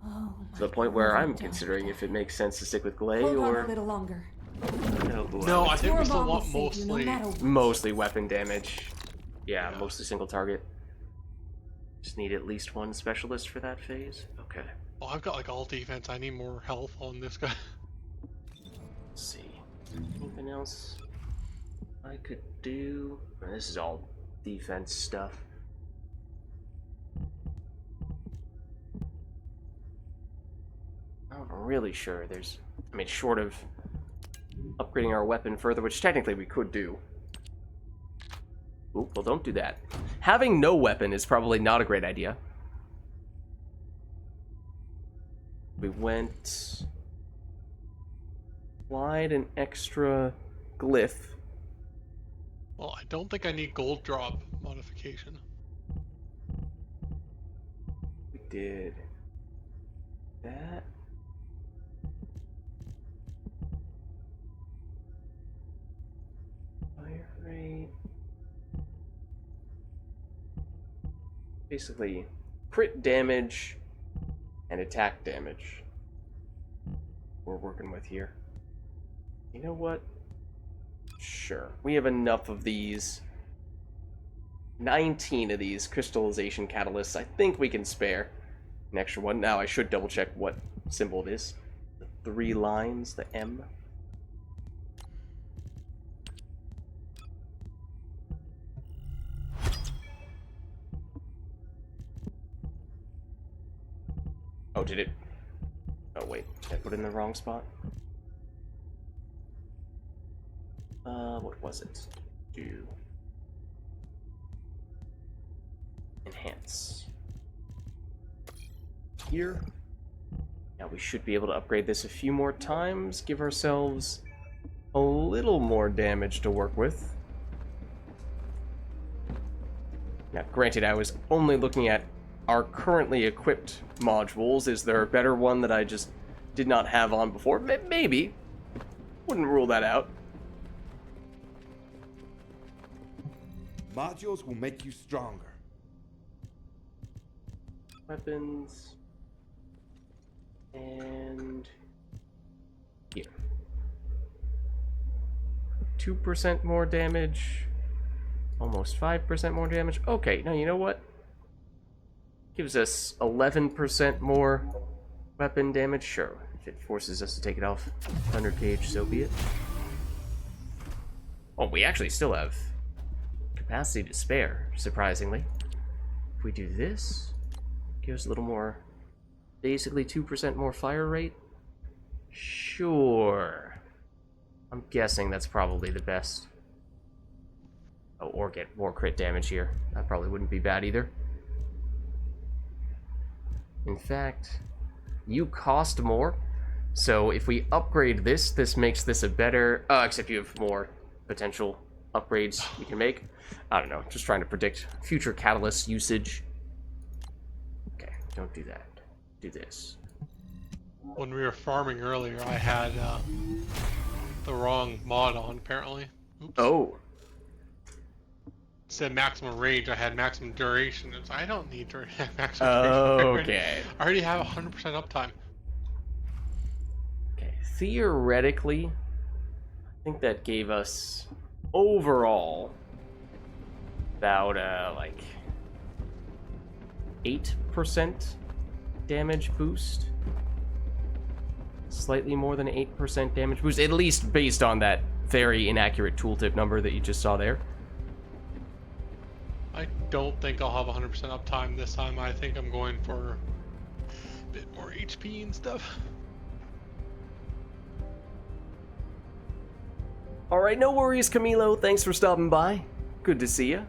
Speaker 3: Oh,
Speaker 1: To the point where I'm considering if it makes sense to stick with Glay
Speaker 3: Hold on
Speaker 1: or
Speaker 3: a little longer.
Speaker 4: No, I think
Speaker 3: Your
Speaker 4: we still
Speaker 3: mom will
Speaker 4: want
Speaker 3: save you no
Speaker 4: mostly.
Speaker 3: matter what.
Speaker 1: mostly weapon damage. Yeah,
Speaker 4: Yeah.
Speaker 1: mostly single target. Just need at least one specialist for that phase. Okay.
Speaker 4: Oh, I've got like all defense. I need more health on this guy.
Speaker 1: Let's see. Anything else I could do? This is all defense stuff. I'm really sure there's... I mean, short of upgrading our weapon further, which technically we could do. Ooh, well, don't do that. Having no weapon is probably not a great idea. We went... Applied an extra glyph.
Speaker 4: Well, I don't think I need gold drop modification.
Speaker 1: We did that. Fire rate. Basically, crit damage and attack damage we're working with here. You know what? Sure. We have enough of these. 19 of these crystallization catalysts. I think we can spare an extra one. Now, I should double check what symbol it is. The 3 lines, the M. Oh, did it? Oh, wait. Did I put it in the wrong spot? What was it? Do enhance. Here. Now we should be able to upgrade this a few more times, give ourselves a little more damage to work with. Now, granted, I was only looking at our currently equipped modules. Is there a better one that I just did not have on before? Maybe. Wouldn't rule that out.
Speaker 5: Modules will make you stronger.
Speaker 1: Weapons. And here. 2% more damage. Almost 5% more damage. Okay, now you know what? Gives us 11% more weapon damage. Sure. If it forces us to take it off Thunder Cage, so be it. Oh, we actually still have capacity to spare, surprisingly. If we do this, give us a little more, basically 2% more fire rate. Sure. I'm guessing that's probably the best. Oh, or get more crit damage here. That probably wouldn't be bad either. In fact, you cost more. So if we upgrade this, this makes this a better... except you have more potential upgrades we can make. I don't know, just trying to predict future catalyst usage. Okay, don't do that. Do this.
Speaker 4: When we were farming earlier, I had the wrong mod on, apparently. Oops.
Speaker 1: Oh.
Speaker 4: It said maximum range, I had maximum duration. It's, I don't need maximum duration.
Speaker 1: Okay.
Speaker 4: I already have 100% uptime.
Speaker 1: Okay, theoretically, I think that gave us overall about like 8% damage boost. Slightly more than 8% damage boost, at least based on that very inaccurate tooltip number that you just saw there.
Speaker 4: I don't think I'll have 100% uptime this time. I think I'm going for a bit more HP and stuff.
Speaker 1: All right, no worries, Camilo. Thanks for stopping by. Good to see you.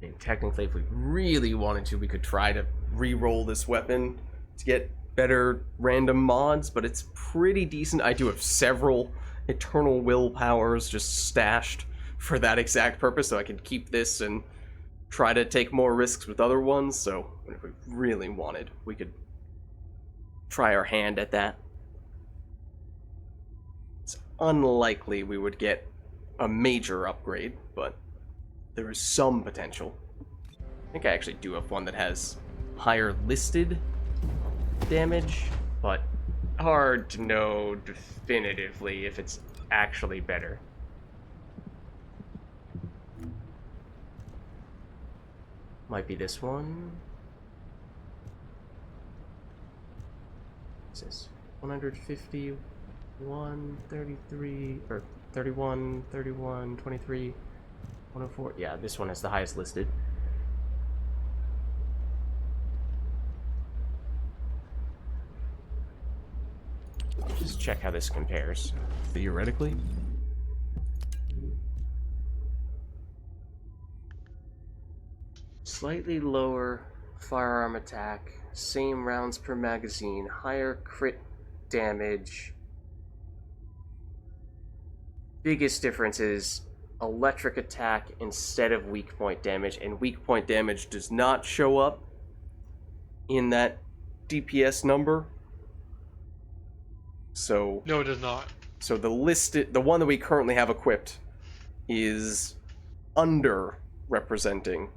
Speaker 1: And technically, if we really wanted to, we could try to re-roll this weapon to get better random mods, but it's pretty decent. I do have several Eternal Willpowers just stashed for that exact purpose, so I can keep this and try to take more risks with other ones. So if we really wanted, we could try our hand at that. It's unlikely we would get a major upgrade, but there is some potential. I think I actually do have one that has higher listed damage, but hard to know definitively if it's actually better. Might be this one. What's this? 150, 133, or 31, 31, 23, 104. Yeah, this one has the highest listed. Just check how this compares. Theoretically. Slightly lower firearm attack, same rounds per magazine, higher crit damage. Biggest difference is electric attack instead of weak point damage, and weak point damage does not show up in that DPS number. So
Speaker 4: No, it does not.
Speaker 1: So the one that we currently have equipped is under representing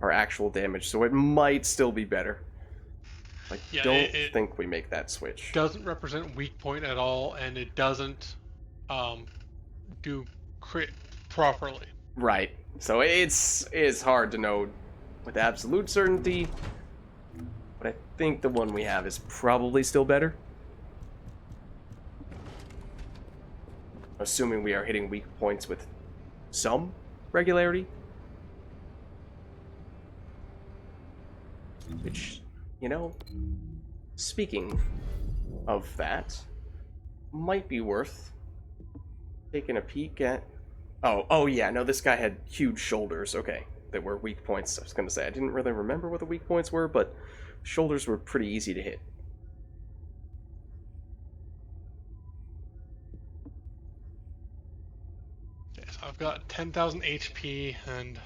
Speaker 1: our actual damage, so it might still be better. I don't think we make that switch.
Speaker 4: Doesn't represent weak point at all, and it doesn't do crit properly.
Speaker 1: Right. So it's hard to know with absolute certainty, but I think the one we have is probably still better. Assuming we are hitting weak points with some regularity. Which, you know, speaking of that, might be worth taking a peek at. Oh yeah, no, this guy had huge shoulders. Okay, that were weak points. I was gonna say, I didn't really remember what the weak points were, but shoulders were pretty easy to hit.
Speaker 4: Okay, so I've got 10,000 HP and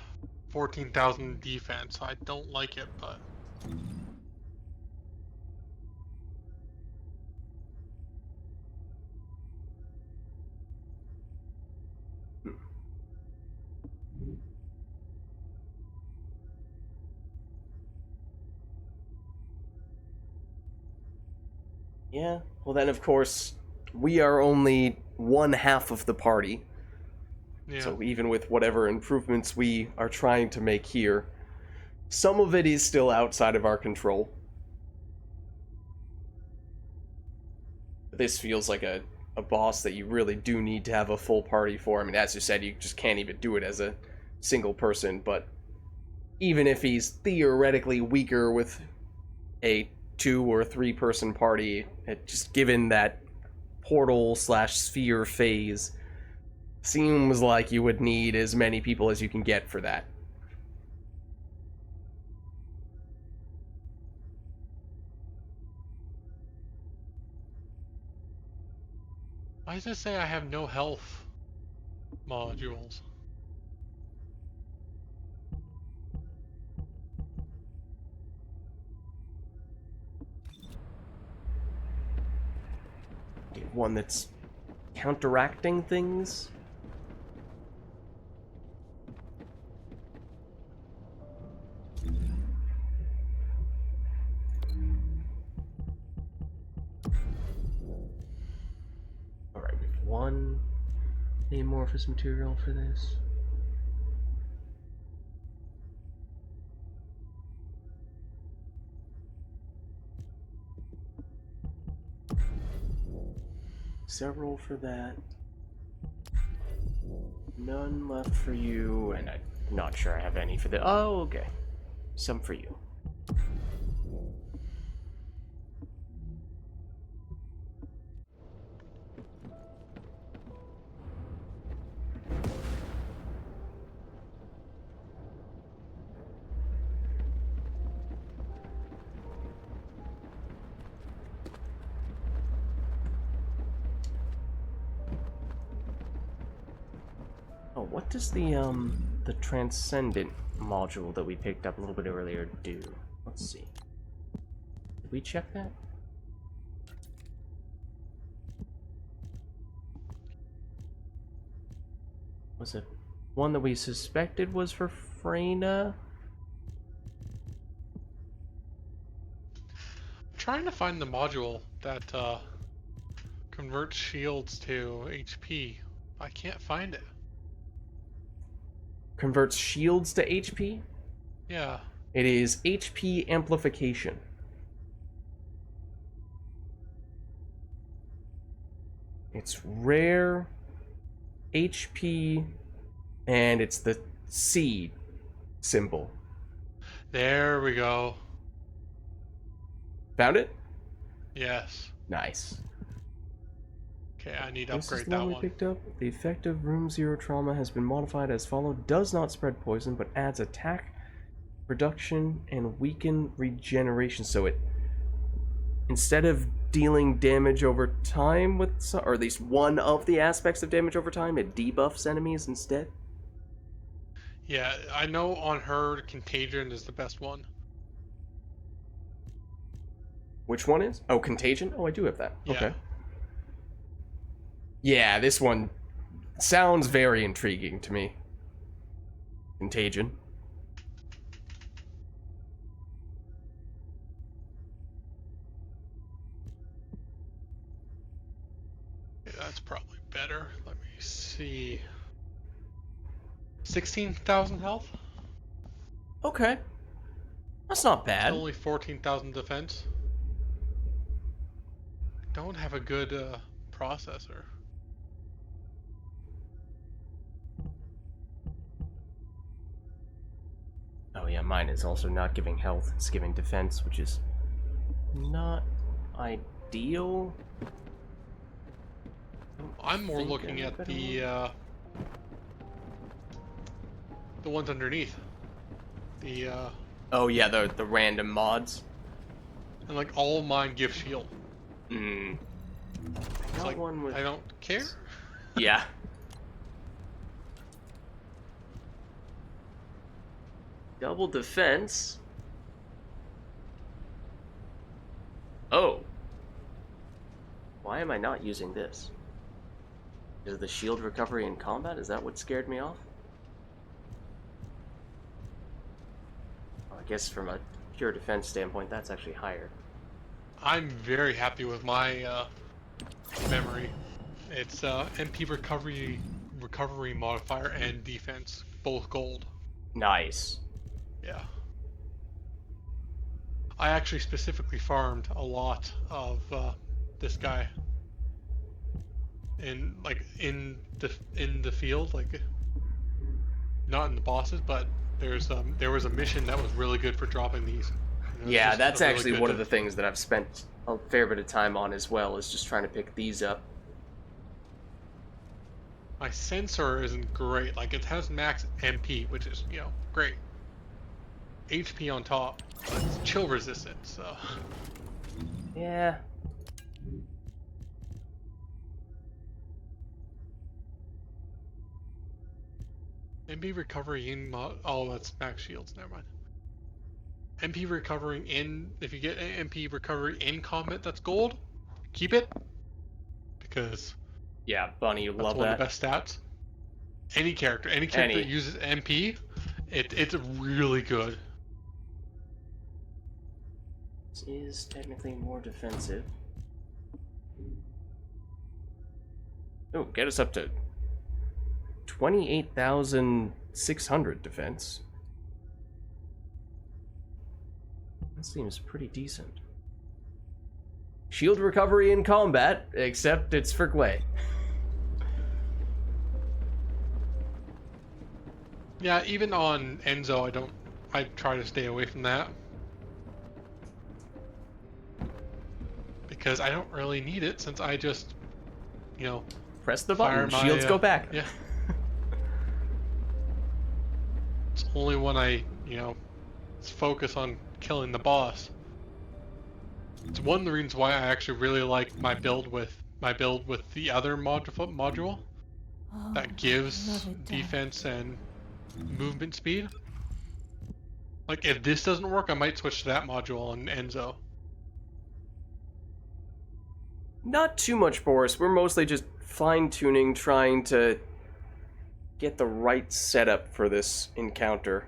Speaker 4: 14,000 defense. I don't like it, but...
Speaker 1: Yeah, well then of course, we are only one half of the party.
Speaker 4: Yeah.
Speaker 1: So even with whatever improvements we are trying to make here, some of it is still outside of our control. This feels like a boss that you really do need to have a full party for. I mean, as you said, you just can't even do it as a single person, but even if he's theoretically weaker with a 2 or 3 person party, just given that portal / sphere phase, seems like you would need as many people as you can get for that.
Speaker 4: Why does it say I have no health modules?
Speaker 1: One that's counteracting things. Alright, we have one amorphous material for this. Several for that. None left for you, and I'm not sure I have any for the. Oh, okay. Some for you. Oh, what does the Transcendent module that we picked up a little bit earlier do? Let's see. Did we check that? Was it one that we suspected was for Freyna?
Speaker 4: I'm trying to find the module that converts shields to HP. I can't find it.
Speaker 1: Converts shields to HP?
Speaker 4: Yeah.
Speaker 1: It is HP amplification. It's rare HP, and it's the C symbol.
Speaker 4: There we go.
Speaker 1: Found it?
Speaker 4: Yes.
Speaker 1: Nice.
Speaker 4: Okay, I need to
Speaker 1: This is
Speaker 4: upgrade
Speaker 1: the
Speaker 4: that
Speaker 1: one we
Speaker 4: one.
Speaker 1: picked up. The effect of room 0 trauma has been modified as follows. Does not spread poison, but adds attack, reduction, and weaken regeneration. So it, instead of dealing damage over time with some, or at least one of the aspects of damage over time, it debuffs enemies instead.
Speaker 4: Yeah, I know on her, Contagion is the best one.
Speaker 1: Which one is? Oh, Contagion? Oh, I do have that.
Speaker 4: Yeah.
Speaker 1: Okay. Yeah, this one sounds very intriguing to me. Contagion.
Speaker 4: Yeah, that's probably better. Let me see. 16,000 health?
Speaker 1: Okay. That's not
Speaker 4: It's
Speaker 1: bad.
Speaker 4: only 14,000 defense. Don't have a good processor.
Speaker 1: Oh yeah, mine is also not giving health, it's giving defense, which is not ideal.
Speaker 4: I'm more
Speaker 1: think
Speaker 4: looking
Speaker 1: I have
Speaker 4: at
Speaker 1: a better
Speaker 4: the ones underneath. The
Speaker 1: Oh yeah, the random mods.
Speaker 4: and like all of mine give shield.
Speaker 1: Hmm.
Speaker 4: It's
Speaker 1: Got
Speaker 4: like
Speaker 1: one with...
Speaker 4: I don't care.
Speaker 1: Yeah. Double defense. Oh. Why am I not using this? Is the shield recovery in combat? Is that what scared me off? Well, I guess from a pure defense standpoint, that's actually higher.
Speaker 4: I'm very happy with my memory. It's MP recovery modifier and defense, both gold.
Speaker 1: Nice.
Speaker 4: Yeah. I actually specifically farmed a lot of this guy in the field, like not in the bosses, but there was a mission that was really good for dropping these. And it was
Speaker 1: Yeah,
Speaker 4: just
Speaker 1: that's
Speaker 4: a really
Speaker 1: actually
Speaker 4: good-
Speaker 1: one of the things that I've spent a fair bit of time on as well, is just trying to pick these up.
Speaker 4: My sensor isn't great. Like, it has max MP, which is, you know, great. HP on top, but it's chill resistant, so.
Speaker 1: Yeah.
Speaker 4: MP recovery in oh, that's max shields. Never mind. MP recovering in, if you get MP recovery in combat, that's gold. Keep it, because
Speaker 1: Yeah, Bunny, you
Speaker 4: that's
Speaker 1: love
Speaker 4: one
Speaker 1: that.
Speaker 4: of the best stats. Any character that uses MP, it's really good.
Speaker 1: This is technically more defensive. Oh, get us up to 28,600 defense. That seems pretty decent. Shield recovery in combat, except it's for Gwei.
Speaker 4: Yeah, even on Enzo, I try to stay away from that. Because I don't really need it, since I just, you know,
Speaker 1: Press the
Speaker 4: fire
Speaker 1: button,
Speaker 4: my,
Speaker 1: shields go back.
Speaker 4: Yeah. It's only when I, you know, focus on killing the boss. It's one of the reasons why I actually really like my build with the other module
Speaker 3: Oh,
Speaker 4: that gives
Speaker 3: love it, Dad.
Speaker 4: defense and movement speed. Like, if this doesn't work, I might switch to that module on Enzo.
Speaker 1: Not too much, Boris. We're mostly just fine-tuning, trying to get the right setup for this encounter.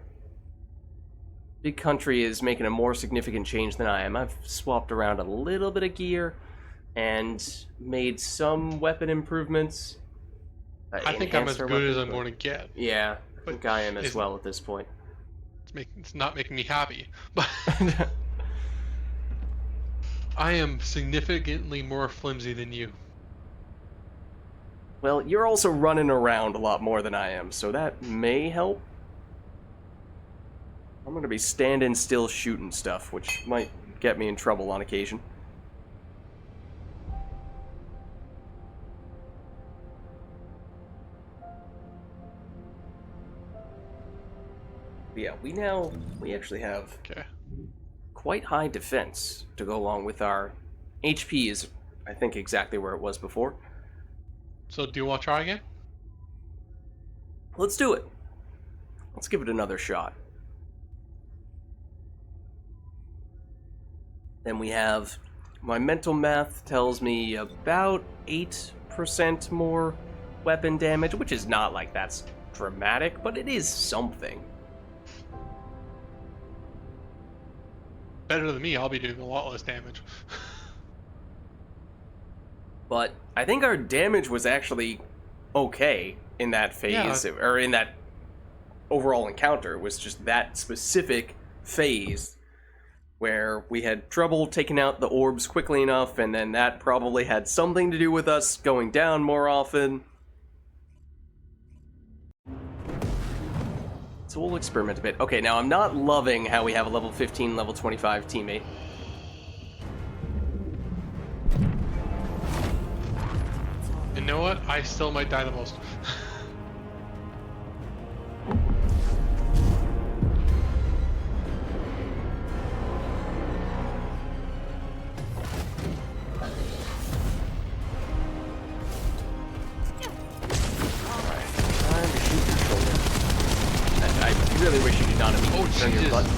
Speaker 1: Big Country is making a more significant change than I am. I've swapped around a little bit of gear and made some weapon improvements.
Speaker 4: I think I'm as
Speaker 1: enhanced our
Speaker 4: good as
Speaker 1: weapons,
Speaker 4: I'm going to get.
Speaker 1: Yeah, I
Speaker 4: But
Speaker 1: think I am as
Speaker 4: is-
Speaker 1: well at this point.
Speaker 4: It's not making me happy, but I am significantly more flimsy than you.
Speaker 1: Well, you're also running around a lot more than I am, so that may help. I'm gonna be standing still shooting stuff, which might get me in trouble on occasion. But yeah, we actually have
Speaker 4: Okay.
Speaker 1: quite high defense to go along with our HP is, I think, exactly where it was before.
Speaker 4: So do you want to try again?
Speaker 1: Let's do it. Let's give it another shot. Then we have, my mental math tells me about 8% more weapon damage, which is not like that's dramatic, but it is something.
Speaker 4: Better than me, I'll be doing a lot less damage.
Speaker 1: But I think our damage was actually okay in that phase, or in that overall encounter. It was just that specific phase where we had trouble taking out the orbs quickly enough, and then that probably had something to do with us going down more often. So we'll experiment a bit. Okay, now I'm not loving how we have a level 15, level 25 teammate.
Speaker 4: You know what? I still might die the most.
Speaker 1: Time to shoot your shoulder. I really wish you did not have
Speaker 4: Oh,
Speaker 1: turn your
Speaker 4: Jesus.
Speaker 1: button.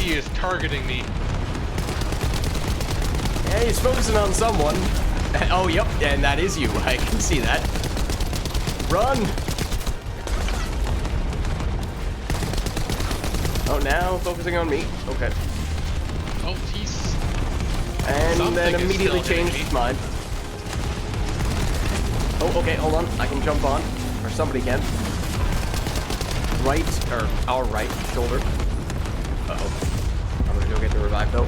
Speaker 4: He is targeting me.
Speaker 1: Yeah, he's focusing on someone. Oh, yep, and that is you. I can see that. Run! Oh, now focusing on me. Okay.
Speaker 4: Oh, jeez.
Speaker 1: And and
Speaker 4: Something
Speaker 1: then
Speaker 4: is
Speaker 1: immediately
Speaker 4: still hitting
Speaker 1: changed
Speaker 4: me.
Speaker 1: his mind. Oh, okay, hold on. I can jump on. Or somebody can. Right, or our right shoulder. Uh-oh. I'm gonna go get the revive, though.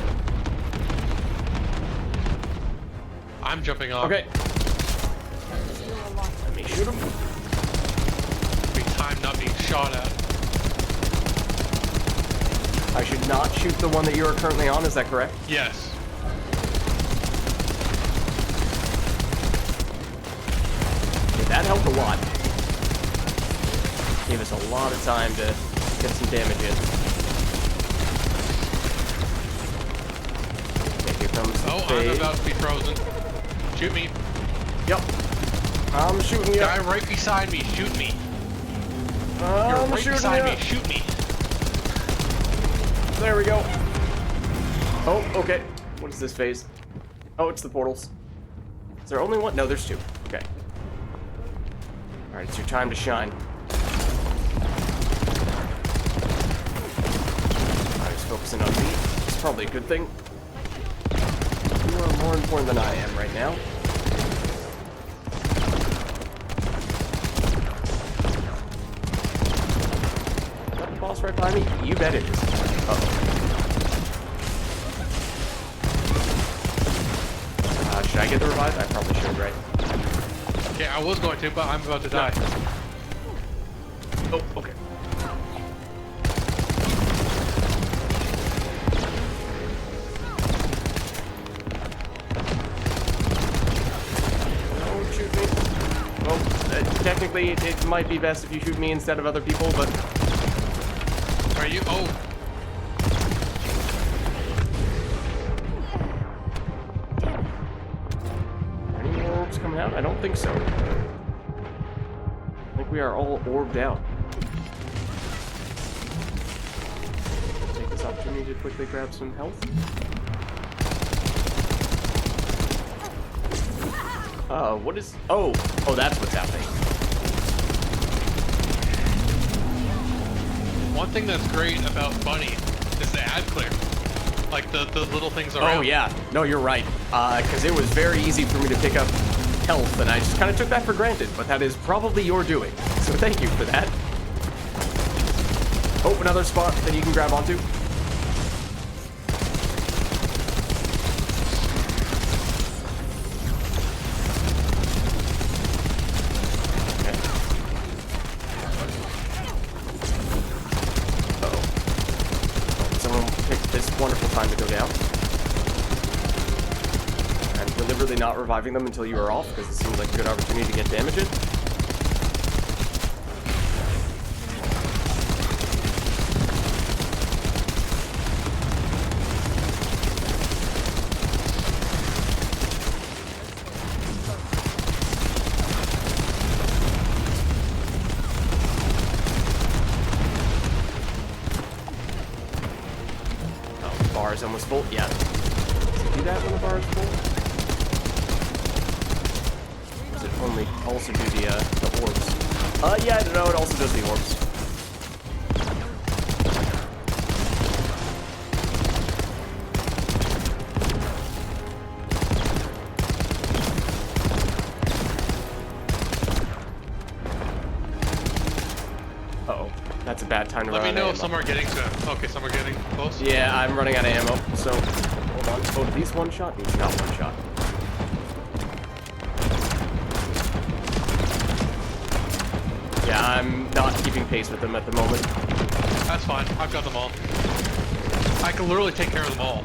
Speaker 4: I'm jumping off.
Speaker 1: Okay. Let me shoot him.
Speaker 4: Be time not being shot at.
Speaker 1: I should not shoot the one that you are currently on, is that correct?
Speaker 4: Yes.
Speaker 1: Okay, that helped a lot. Gave us a lot of time to get some damage in. Okay, here comes the
Speaker 4: Oh, I'm
Speaker 1: fade.
Speaker 4: about to be frozen. Shoot me.
Speaker 1: Yep. I'm shooting you.
Speaker 4: Guy right beside me, shoot me. You're
Speaker 1: I'm
Speaker 4: right
Speaker 1: shooting
Speaker 4: beside
Speaker 1: you.
Speaker 4: me, shoot me.
Speaker 1: There we go. Oh, okay. What is this phase? Oh, it's the portals. Is there only one? No, there's two. Okay. Alright, it's your time to shine. I was focusing on me. It's probably a good thing. You are more important than I am right now. Is that the boss right behind me? You bet it is. Uh-oh. Should I get the revive? I probably should, right?
Speaker 4: Okay, I was going to, but I'm about to die.
Speaker 1: Oh, okay. Don't shoot me. Well, technically, it might be best if you shoot me instead of other people, but...
Speaker 4: Are you? Oh.
Speaker 1: Are any more orbs coming out? I don't think so. I think we are all orbed out. Take this opportunity to quickly grab some health. What is... Oh, that's what's happening.
Speaker 4: One thing that's great about Bunny is the ad clear. Like the little things around.
Speaker 1: Oh, yeah. No, you're right. Because it was very easy for me to pick up health, and I just kind of took that for granted, but that is probably your doing. So thank you for that. Oh, another spot that you can grab onto. Wonderful time to go down. I'm deliberately not reviving them until you are off, because it seems like a good opportunity to get damage in. Bar is almost full. Yeah. Does it do that when the bar is full? Or does it only also do the orbs? Yeah, I don't know. It also does the orbs. Uh-oh. That's a bad time to run
Speaker 4: Let me
Speaker 1: out
Speaker 4: know
Speaker 1: of
Speaker 4: if
Speaker 1: ammo.
Speaker 4: some are getting to. Okay, some are getting close.
Speaker 1: Yeah, I'm running out of ammo, so hold on. Oh, these one shot? These not one shot. Yeah, I'm not keeping pace with them at the moment.
Speaker 4: That's fine. I've got them all. I can literally take care of them all.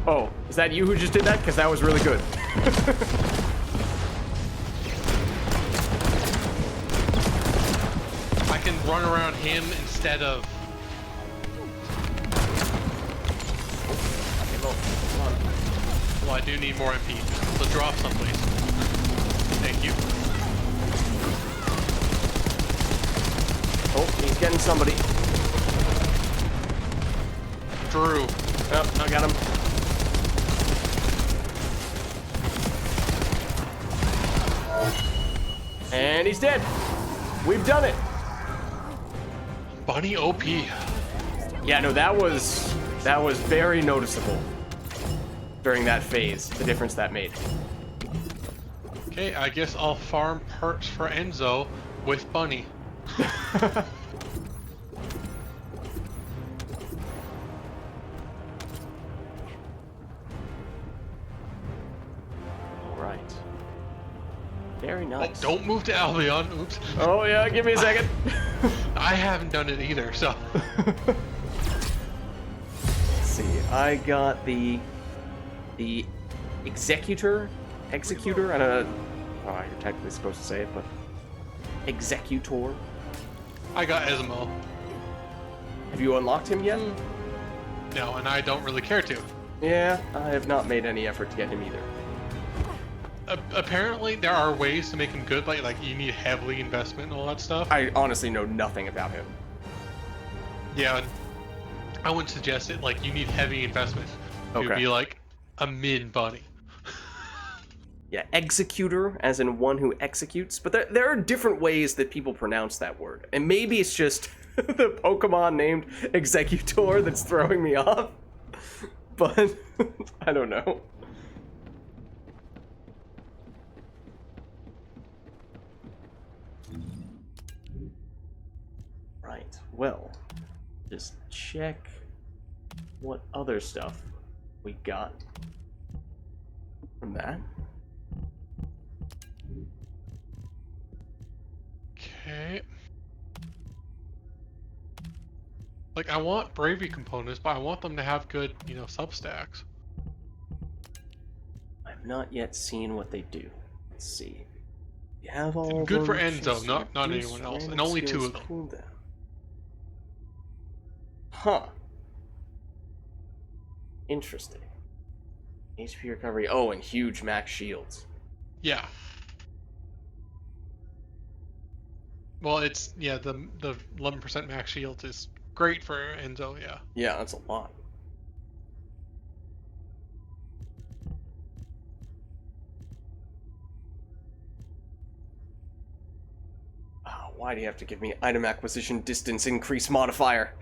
Speaker 1: Oh, is that you who just did that? Because that was really good.
Speaker 4: I can run around him instead of.
Speaker 1: Okay, well, come on.
Speaker 4: Well, I do need more MP. So drop some, please. Thank you.
Speaker 1: Oh, he's getting somebody.
Speaker 4: Drew.
Speaker 1: Oh, I got him. And he's dead. We've done it.
Speaker 4: Bunny OP.
Speaker 1: Yeah, no, that was very noticeable during that phase, the difference that made.
Speaker 4: Okay, I guess I'll farm perks for Enzo with Bunny.
Speaker 1: Alright. Very nice.
Speaker 4: Oh, don't move to Albion. Oops.
Speaker 1: Oh yeah, give me a second.
Speaker 4: I haven't done it either, so.
Speaker 1: Let's see, I got the executor, I don't know how you're technically supposed to say it, but executor.
Speaker 4: I got Esmo.
Speaker 1: Have you unlocked him yet?
Speaker 4: No, and I don't really care to.
Speaker 1: Yeah, I have not made any effort to get him either.
Speaker 4: Apparently, there are ways to make him good, like you need heavily investment and all that stuff.
Speaker 1: I honestly know nothing about him.
Speaker 4: Yeah, and I wouldn't suggest it. Like, you need heavy investment to be like a mid bunny.
Speaker 1: Yeah, executor, as in one who executes. But there are different ways that people pronounce that word. And maybe it's just the Pokemon named Executor that's throwing me off. But I don't know. Right, well, just check what other stuff we got from that.
Speaker 4: Okay. Like, I want bravery components, but I want them to have good, substacks.
Speaker 1: I've not yet seen what they do. Let's see. You have all
Speaker 4: Good for
Speaker 1: those
Speaker 4: Enzo, not anyone else, and only 2 of them.
Speaker 1: cooldown. Huh. Interesting. HP recovery. Oh, and huge max shields.
Speaker 4: Yeah. Well, it's the 11% max shield is great for Enzo. Yeah.
Speaker 1: Yeah, that's a lot. Oh, why do you have to give me item acquisition distance increase modifier?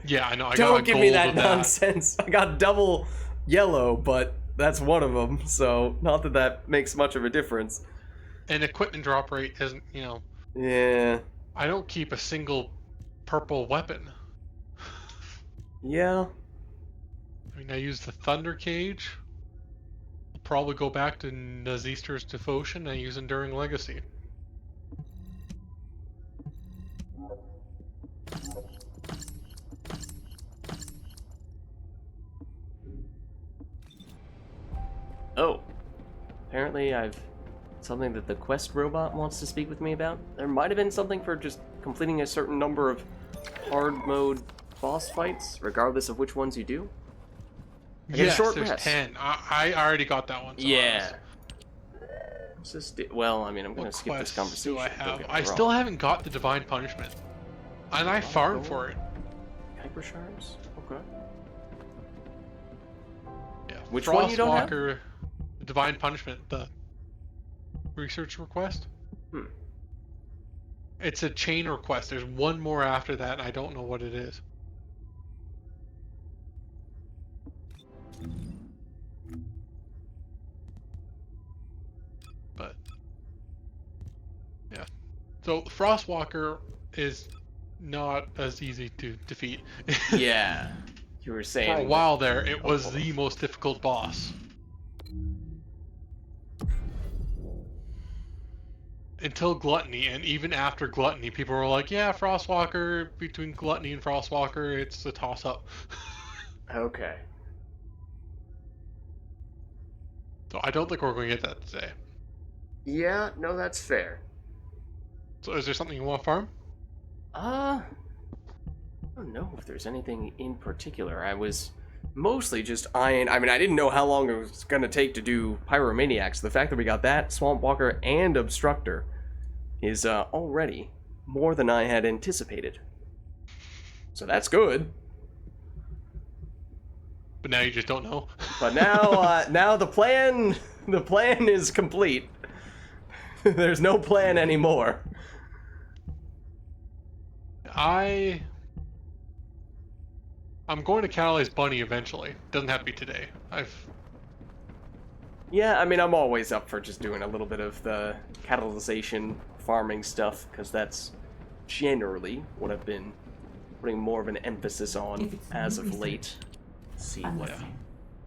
Speaker 4: Yeah, I know. I
Speaker 1: Don't
Speaker 4: got
Speaker 1: give me
Speaker 4: gold
Speaker 1: that
Speaker 4: of
Speaker 1: nonsense. I got double yellow, but that's one of them, so not that that makes much of a difference.
Speaker 4: And equipment drop rate isn't,
Speaker 1: Yeah.
Speaker 4: I don't keep a single purple weapon.
Speaker 1: Yeah.
Speaker 4: I mean, I use the Thunder Cage. I'll probably go back to Nazistor's Devotion. I use Enduring Legacy.
Speaker 1: Oh. Apparently I've... something that the quest robot wants to speak with me about. There might have been something for just completing a certain number of hard mode boss fights, regardless of which ones you do.
Speaker 4: Yes,
Speaker 1: short
Speaker 4: there's
Speaker 1: rest.
Speaker 4: 10. I already got that one. So
Speaker 1: Yeah. Let's just well, I mean, I'm gonna
Speaker 4: What
Speaker 1: skip this
Speaker 4: quests
Speaker 1: conversation.
Speaker 4: do I
Speaker 1: don't
Speaker 4: have?
Speaker 1: get me
Speaker 4: I
Speaker 1: wrong.
Speaker 4: still haven't got the Divine Punishment. And I farmed for it.
Speaker 1: Hyper shards? Okay.
Speaker 4: Yeah.
Speaker 1: Which one you don't have?
Speaker 4: Frostwalker, Divine Punishment, the research request. It's a chain request. There's one more after that, and I don't know what it is. But yeah. So Frostwalker is not as easy to defeat.
Speaker 1: Yeah. You were saying
Speaker 4: For a while there, it was the most difficult boss. Until Gluttony, and even after Gluttony, people were like, yeah, Frostwalker, between Gluttony and Frostwalker, it's a toss-up.
Speaker 1: Okay.
Speaker 4: So I don't think we're going to get that today.
Speaker 1: Yeah, no, that's fair.
Speaker 4: So is there something you want to farm?
Speaker 1: I don't know if there's anything in particular. I was mostly just eyeing... I mean, I didn't know how long it was going to take to do Pyromaniac, so the fact that we got that, Swamp Walker, and Obstructor is already more than I had anticipated. So that's good.
Speaker 4: But now you just don't know.
Speaker 1: But now, now the plan is complete. There's no plan anymore.
Speaker 4: I I'm going to catalyze Bunny eventually. Doesn't have to be today.
Speaker 1: Yeah, I mean, I'm always up for just doing a little bit of the catalyzation farming stuff, because that's generally what I've been putting more of an emphasis on as of late. Let's see what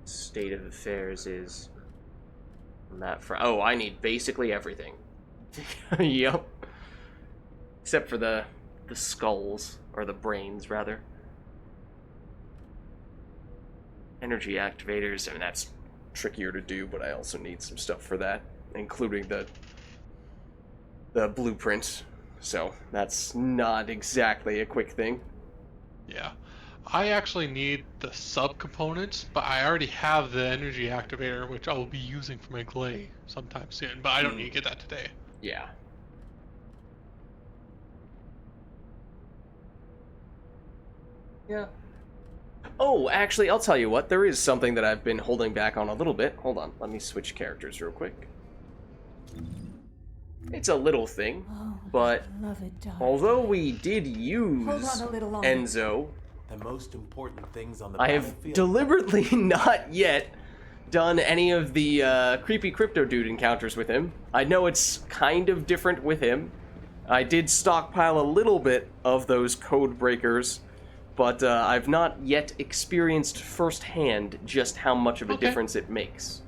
Speaker 1: state of affairs is on that front. Oh, I need basically everything. Yep. Except for the skulls, or the brains, rather. Energy activators, I mean, that's trickier to do, but I also need some stuff for that, including the blueprint. So that's not exactly a quick thing.
Speaker 4: Yeah. I actually need the subcomponents, but I already have the energy activator, which I will be using for my glay sometime soon, but I don't need to get that today.
Speaker 1: Yeah. Yeah. Oh, actually, I'll tell you what. There is something that I've been holding back on a little bit. Hold on. Let me switch characters real quick. It's a little thing, but although we did use Enzo,
Speaker 2: The most important things on the
Speaker 1: I have
Speaker 2: battlefield.
Speaker 1: deliberately not yet done any of the creepy crypto dude encounters with him. I know it's kind of different with him. I did stockpile a little bit of those code breakers, but I've not yet experienced firsthand just how much of a difference it makes.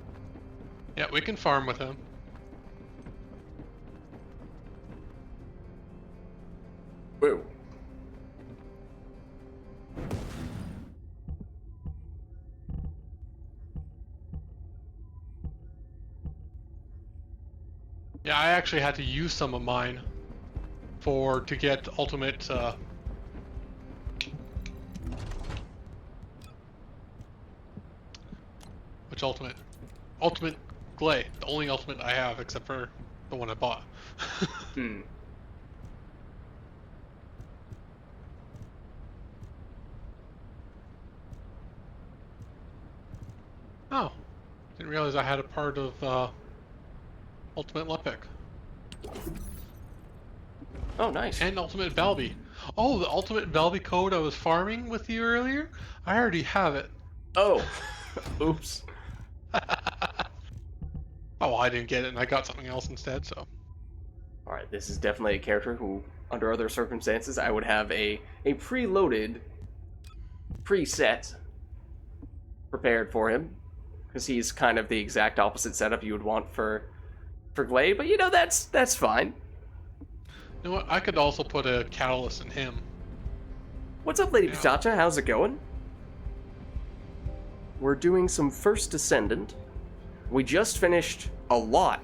Speaker 4: Yeah, we can farm with him.
Speaker 1: Whoa.
Speaker 4: Yeah, I actually had to use some of mine to get ultimate which ultimate? Ultimate Glay. The only ultimate I have except for the one I bought.
Speaker 1: Hmm.
Speaker 4: Oh. Didn't realize I had a part of Ultimate Lepic.
Speaker 1: Oh, nice.
Speaker 4: And Ultimate Balby. Oh, the Ultimate Balby code I was farming with you earlier? I already have it.
Speaker 1: Oh. Oops.
Speaker 4: Oh, well, I didn't get it and I got something else instead, so.
Speaker 1: Alright, this is definitely a character who, under other circumstances, I would have a preloaded preset prepared for him. Because he's kind of the exact opposite setup you would want for Glay, but you know, that's fine.
Speaker 4: You know what? I could also put a catalyst in him.
Speaker 1: What's up, Lady Pitacha? How's it going? We're doing some First Descendant. We just finished a lot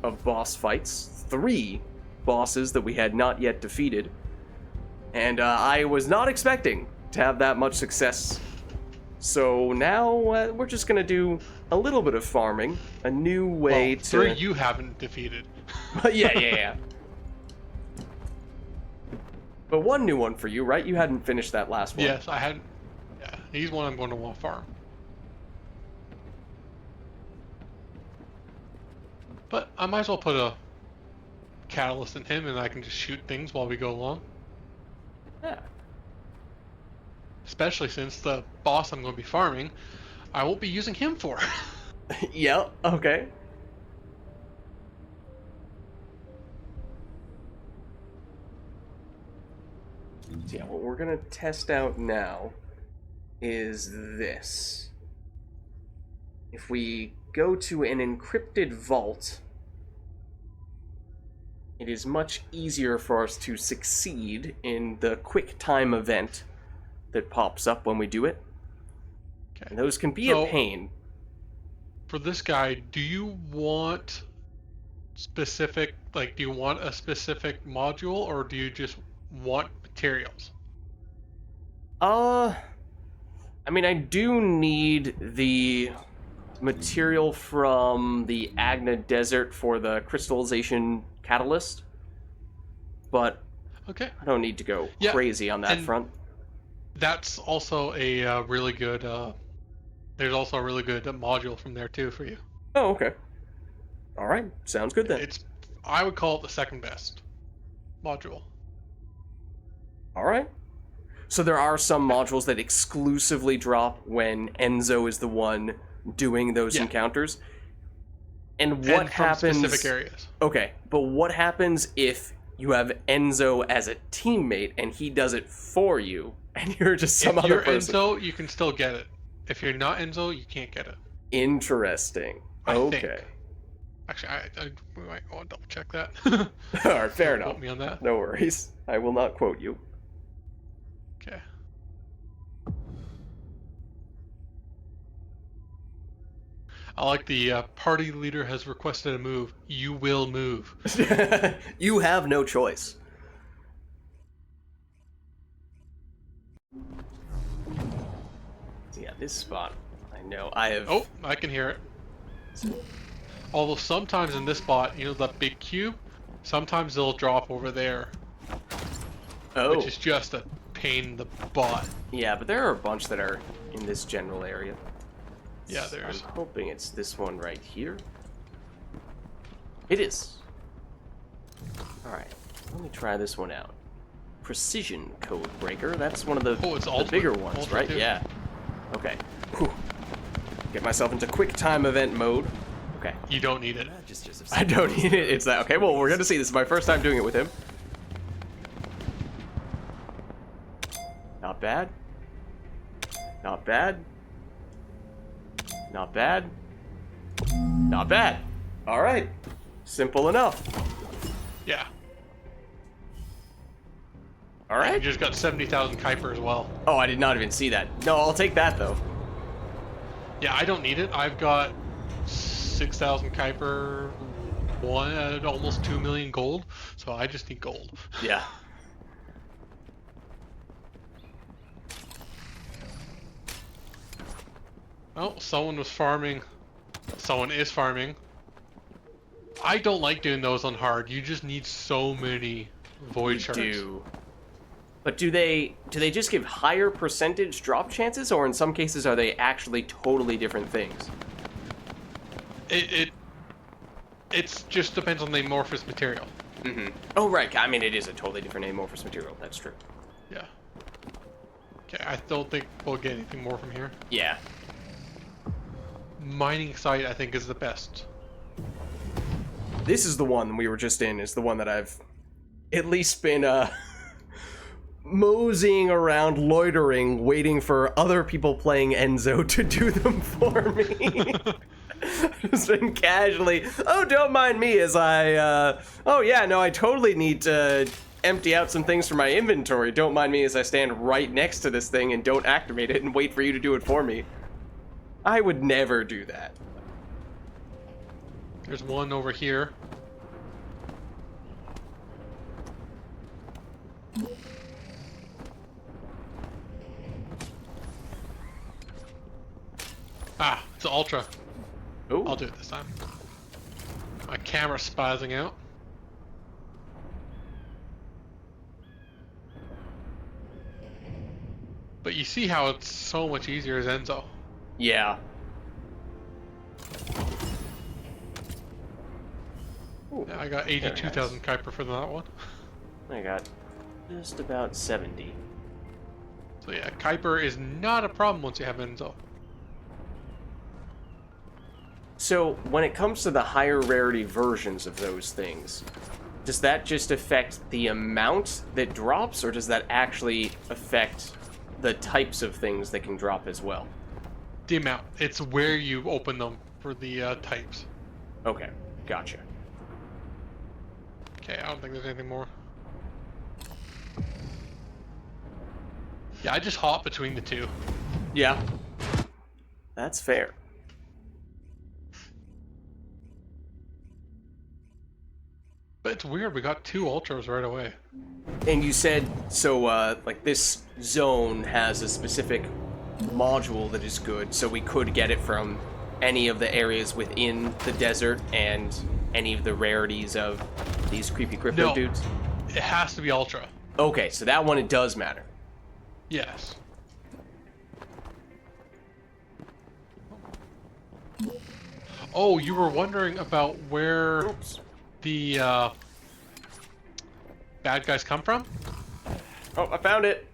Speaker 1: of boss fights. 3 bosses that we had not yet defeated. And I was not expecting to have that much success. So now we're just going to do a little bit of farming. A new way to...
Speaker 4: 3 you haven't defeated.
Speaker 1: yeah. But one new one for you, right? You hadn't finished that last one.
Speaker 4: Yes, I hadn't. Yeah, he's one I'm going to want to farm. But I might as well put a catalyst in him and I can just shoot things while we go along.
Speaker 1: Yeah.
Speaker 4: Especially since the boss I'm going to be farming, I won't be using him for.
Speaker 1: Yep, okay. So yeah, what we're gonna test out now is this. If we go to an encrypted vault, it is much easier for us to succeed in the quick time event that pops up when we do it.
Speaker 4: Okay.
Speaker 1: And those can be a pain.
Speaker 4: For this guy, do you want specific, like, do you want a specific module or do you just want materials?
Speaker 1: I mean, I do need the material from the Agna Desert for the crystallization catalyst, but
Speaker 4: Okay.
Speaker 1: I don't need to go crazy on that front.
Speaker 4: That's also a really good, there's also a really good module from there too for you.
Speaker 1: Oh, okay. Alright, sounds good then.
Speaker 4: I would call it the second best module.
Speaker 1: Alright. So there are some modules that exclusively drop when Enzo is the one doing those encounters. And what
Speaker 4: from
Speaker 1: happens?
Speaker 4: Specific areas.
Speaker 1: Okay, but what happens if you have Enzo as a teammate and he does it for you, and you're just some
Speaker 4: If
Speaker 1: other
Speaker 4: you're
Speaker 1: person?
Speaker 4: Enzo, you can still get it. If you're not Enzo, you can't get it.
Speaker 1: Interesting.
Speaker 4: I
Speaker 1: Okay.
Speaker 4: think. Actually, we might want to double check that.
Speaker 1: All right, fair
Speaker 4: Don't
Speaker 1: enough.
Speaker 4: quote me on that.
Speaker 1: No worries. I will not quote you.
Speaker 4: Okay. I like the party leader has requested a move. You will move.
Speaker 1: You have no choice. So yeah, this spot, I know I have.
Speaker 4: Oh, I can hear it. Although sometimes in this spot, you know that big cube, sometimes they'll drop over there,
Speaker 1: Oh.
Speaker 4: which is just a pain in the butt.
Speaker 1: Yeah, but there are a bunch that are in this general area.
Speaker 4: Yeah, there's.
Speaker 1: I'm hoping it's this one right here. It is. Alright, let me try this one out. Precision code breaker. That's one of the,
Speaker 4: Oh, it's
Speaker 1: the
Speaker 4: ultimate.
Speaker 1: bigger ones,
Speaker 4: Ultimate
Speaker 1: right?
Speaker 4: too.
Speaker 1: Yeah. Okay. Whew. Get myself into quick time event mode. Okay.
Speaker 4: You don't need it.
Speaker 1: I don't need it. It's that. Okay, well, we're gonna see. This is my first time doing it with him. Not bad. Not bad. Not bad. Not bad. All right. Simple enough.
Speaker 4: Yeah.
Speaker 1: All
Speaker 4: You
Speaker 1: right.
Speaker 4: just got 70,000 Kuiper as well.
Speaker 1: Oh, I did not even see that. No, I'll take that though.
Speaker 4: Yeah, I don't need it. I've got 6,000 Kuiper, almost 2 million gold, so I just need gold.
Speaker 1: Yeah.
Speaker 4: Oh, someone was farming. Someone is farming. I don't like doing those on hard. You just need so many void shards.
Speaker 1: Do. But do they just give higher percentage drop chances, or in some cases are they actually totally different things?
Speaker 4: It's just depends on the amorphous material.
Speaker 1: Mm-hmm. Oh, right. I mean, it is a totally different amorphous material. That's true.
Speaker 4: Yeah. Okay, I don't think we'll get anything more from here.
Speaker 1: Yeah.
Speaker 4: Mining site, I think, is the best.
Speaker 1: This is the one we were just in, is the one that I've at least been, moseying around, loitering, waiting for other people playing Enzo to do them for me. Just been casually, oh, don't mind me as I, oh yeah, no, I totally need to empty out some things from my inventory. Don't mind me as I stand right next to this thing and don't activate it and wait for you to do it for me. I would never do that.
Speaker 4: There's one over here. Ah, it's an ultra.
Speaker 1: Oh,
Speaker 4: I'll do it this time. My camera's spazzing out. But you see how it's so much easier as Enzo.
Speaker 1: yeah. Ooh,
Speaker 4: Yeah, I got
Speaker 1: very
Speaker 4: 82,000
Speaker 1: nice.
Speaker 4: Kuiper for that one.
Speaker 1: I got just about 70.
Speaker 4: So yeah, Kuiper is not a problem once you have Enzo.
Speaker 1: So, when it comes to the higher rarity versions of those things, does that just affect the amount that drops, or does that actually affect the types of things that can drop as well?
Speaker 4: The amount. It's where you open them for the types.
Speaker 1: Okay, gotcha.
Speaker 4: Okay, I don't think there's anything more. Yeah, I just hop between the two.
Speaker 1: Yeah. That's fair.
Speaker 4: But it's weird, we got 2 ultras right away.
Speaker 1: And you said, so, like, this zone has a specific module that is good, so we could get it from any of the areas within the desert and any of the rarities of these creepy crypto
Speaker 4: No.
Speaker 1: dudes?
Speaker 4: It has to be ultra.
Speaker 1: Okay, so that one, it does matter.
Speaker 4: Yes. Oh, you were wondering about where
Speaker 1: Oops.
Speaker 4: the bad guys come from?
Speaker 1: Oh, I found it.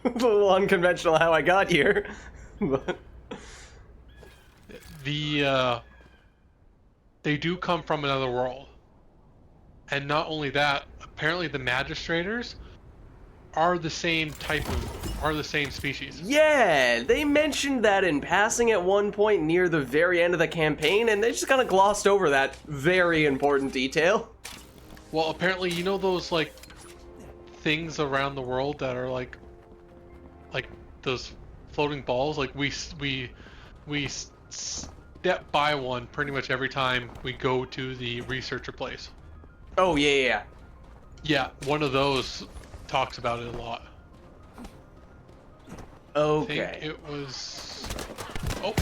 Speaker 1: A little unconventional how I got here. But
Speaker 4: They do come from another world. And not only that, apparently the magistrators are the same species.
Speaker 1: yeah, they mentioned that in passing at one point near the very end of the campaign, and they just kind of glossed over that very important detail.
Speaker 4: Well, apparently, you know those like things around the world that are like those floating balls. Like we step by one pretty much every time we go to the researcher place.
Speaker 1: Oh, yeah.
Speaker 4: Yeah, one of those talks about it a lot.
Speaker 1: Okay.
Speaker 4: I think it was. Oh.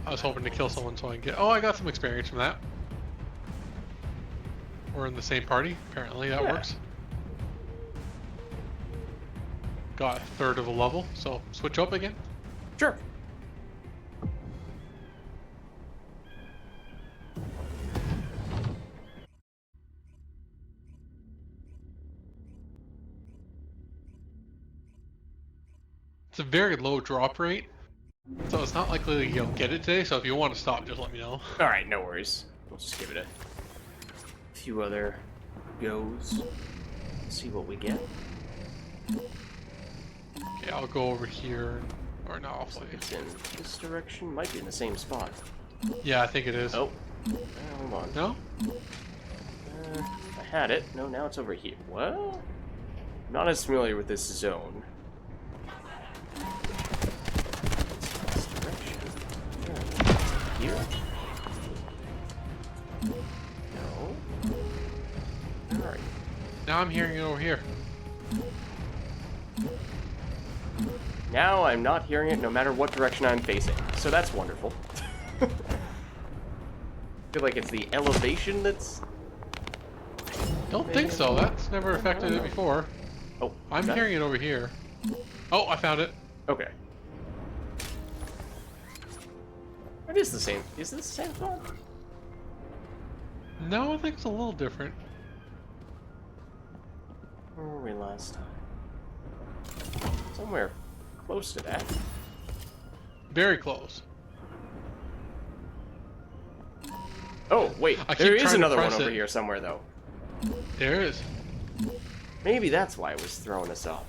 Speaker 4: I was hoping to kill someone so I can get. Oh, I got some experience from that. We're in the same party. Apparently that works. Got a third of a level, so switch up again.
Speaker 1: Sure.
Speaker 4: It's a very low drop rate, so it's not likely you'll get it today. So if you want to stop, just let me know.
Speaker 1: All right, no worries. We'll just give it a few other goes. See what we get.
Speaker 4: Okay, I'll go over here, or no, I'll play.
Speaker 1: It's in this direction. Might be in the same spot.
Speaker 4: Yeah, I think it is.
Speaker 1: Oh, hold on.
Speaker 4: No?
Speaker 1: I had it. No, now it's over here. Well, I'm not as familiar with this zone. This direction. Here? No. All right.
Speaker 4: Now I'm hearing it over here.
Speaker 1: Now I'm not hearing it no matter what direction I'm facing. So that's wonderful. I feel like it's the elevation that's...
Speaker 4: Don't think so. That's never affected it before.
Speaker 1: Oh,
Speaker 4: I'm hearing it over here. Oh, I found it.
Speaker 1: Okay. It is the same. Is this the same spot?
Speaker 4: No, I think it's a little different.
Speaker 1: Where were we last time? Somewhere close to that.
Speaker 4: Very close.
Speaker 1: Oh, wait.
Speaker 4: I keep
Speaker 1: There is
Speaker 4: trying to
Speaker 1: another one
Speaker 4: press
Speaker 1: over
Speaker 4: it.
Speaker 1: here somewhere, though.
Speaker 4: There is.
Speaker 1: Maybe that's why it was throwing us off.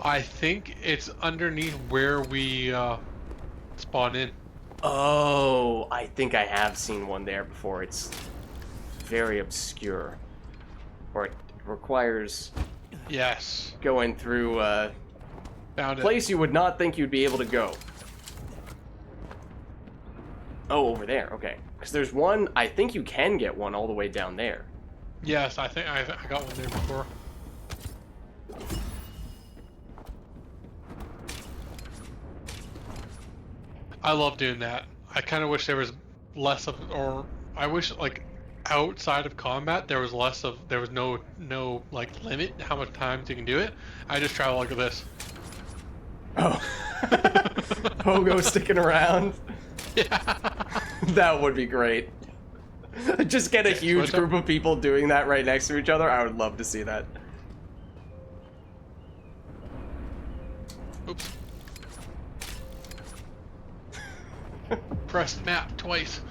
Speaker 4: I think it's underneath where we spawn in.
Speaker 1: Oh, I think I have seen one there before. It's very obscure. Or it requires
Speaker 4: Yes.
Speaker 1: going through a
Speaker 4: Found it.
Speaker 1: place you would not think you'd be able to go. Oh, over there. Okay. Because there's one, I think you can get one all the way down there.
Speaker 4: Yes, I think I got one there before. I love doing that. I kind of wish there was less of, or I wish like outside of combat there was less of, there was no like limit how much times you can do it. I just travel like this.
Speaker 1: Oh. Pogo sticking around.
Speaker 4: Yeah.
Speaker 1: That would be great. Just get a huge
Speaker 4: switch up.
Speaker 1: group of people doing that right next to each other. I would love to see that.
Speaker 4: Oops. Press map twice.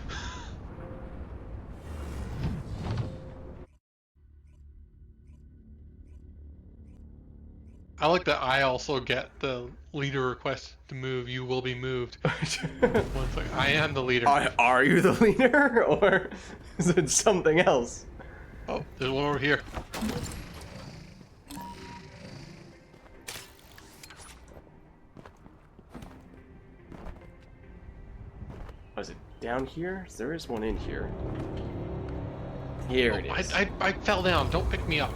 Speaker 4: I like that I also get the leader request to move. You will be moved. One's like, I am the leader.
Speaker 1: Are you the leader, or is it something else?
Speaker 4: Oh, there's one over here.
Speaker 1: Was it down here? There is one in here. Here it is.
Speaker 4: I fell down. Don't pick me up.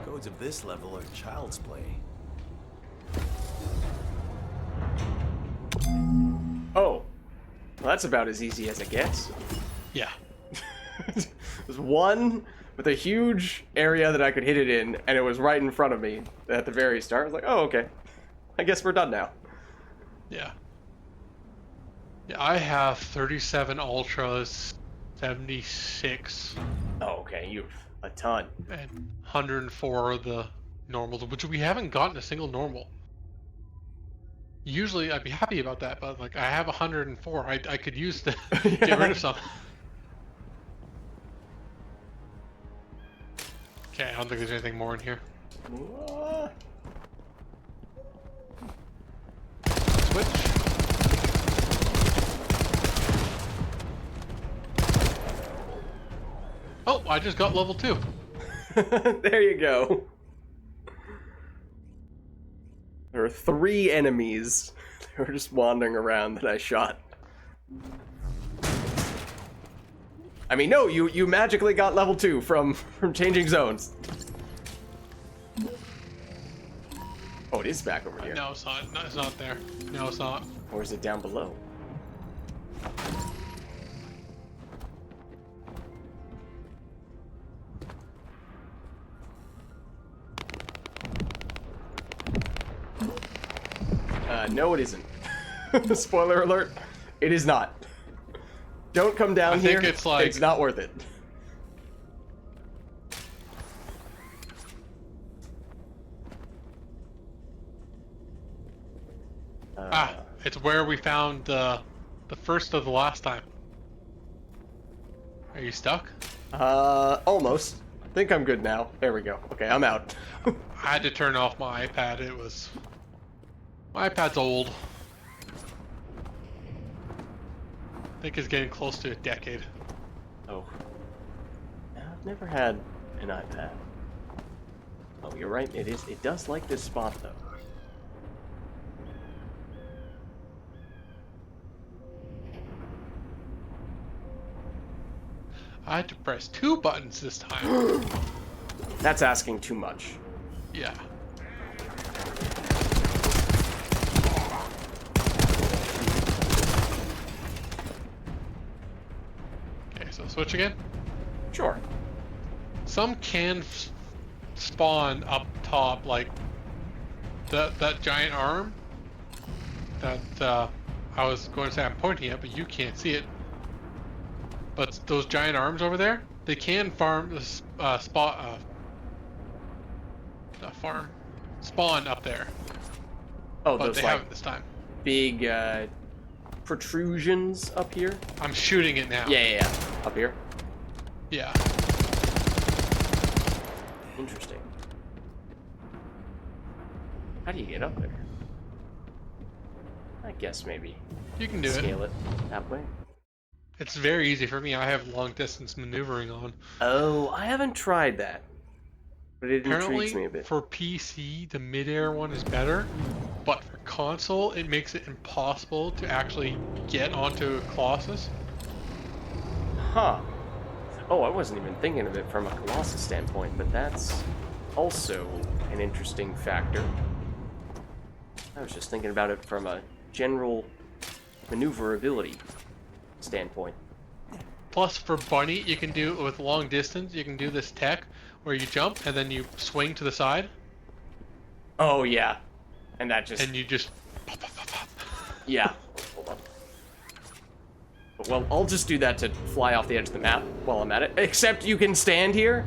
Speaker 6: Codes of this level are child's play.
Speaker 1: Oh. Well, that's about as easy as it gets.
Speaker 4: Yeah.
Speaker 1: There's one with a huge area that I could hit it in, and it was right in front of me at the very start. I was like, oh, okay. I guess we're done now.
Speaker 4: Yeah. Yeah, I have 37 ultras, 76,
Speaker 1: Oh, okay, you've a ton.
Speaker 4: and 104 of the normals, which we haven't gotten a single normal. Usually I'd be happy about that, but like I have 104. I could use to get rid of some. Okay, I don't think there's anything more in here. Switch. Oh, I just got level 2.
Speaker 1: There you go. There are 3 enemies. They were just wandering around that I shot. I mean, no, you magically got level 2 from changing zones. Oh, it is back over here.
Speaker 4: No, it's not. No, it's not there. No, it's not.
Speaker 1: Or is it down below? No, it isn't. Spoiler alert, it is not. Don't come down here.
Speaker 4: I think it's like...
Speaker 1: It's not worth it.
Speaker 4: It's where we found the first of the last time. Are you stuck?
Speaker 1: Almost. I think I'm good now. There we go. Okay, I'm out.
Speaker 4: I had to turn off my iPad. My iPad's old. I think it's getting close to a decade.
Speaker 1: Oh. I've never had an iPad. Oh, you're right. It does like this spot, though.
Speaker 4: I had to press 2 buttons this time.
Speaker 1: That's asking too much.
Speaker 4: Yeah. Okay, so switch again.
Speaker 1: Sure.
Speaker 4: Some can spawn up top, like that giant arm that I was going to say I'm pointing at, but you can't see it. But those giant arms over there, they can spawn up there.
Speaker 1: Oh,
Speaker 4: But
Speaker 1: those
Speaker 4: they
Speaker 1: like
Speaker 4: haven't this time.
Speaker 1: big protrusions up here?
Speaker 4: I'm shooting it now.
Speaker 1: Yeah. Up here?
Speaker 4: Yeah.
Speaker 1: Interesting. How do you get up there? I guess maybe
Speaker 4: You can do it.
Speaker 1: scale it that way.
Speaker 4: It's very easy for me. I have long distance maneuvering on.
Speaker 1: Oh, I haven't tried that. But it
Speaker 4: Apparently,
Speaker 1: intrigues me a bit.
Speaker 4: for PC, the midair one is better, but for console, it makes it impossible to actually get onto Colossus.
Speaker 1: Huh. Oh, I wasn't even thinking of it from a Colossus standpoint, but that's also an interesting factor. I was just thinking about it from a general maneuverability standpoint.
Speaker 4: Plus, for Bunny, you can do with long distance. You can do this tech where you jump and then you swing to the side,
Speaker 1: Oh, yeah. And that just...
Speaker 4: and you just pop, pop, pop, pop.
Speaker 1: Yeah. Hold on. Well, I'll just do that to fly off the edge of the map while I'm at it. Except you can stand here.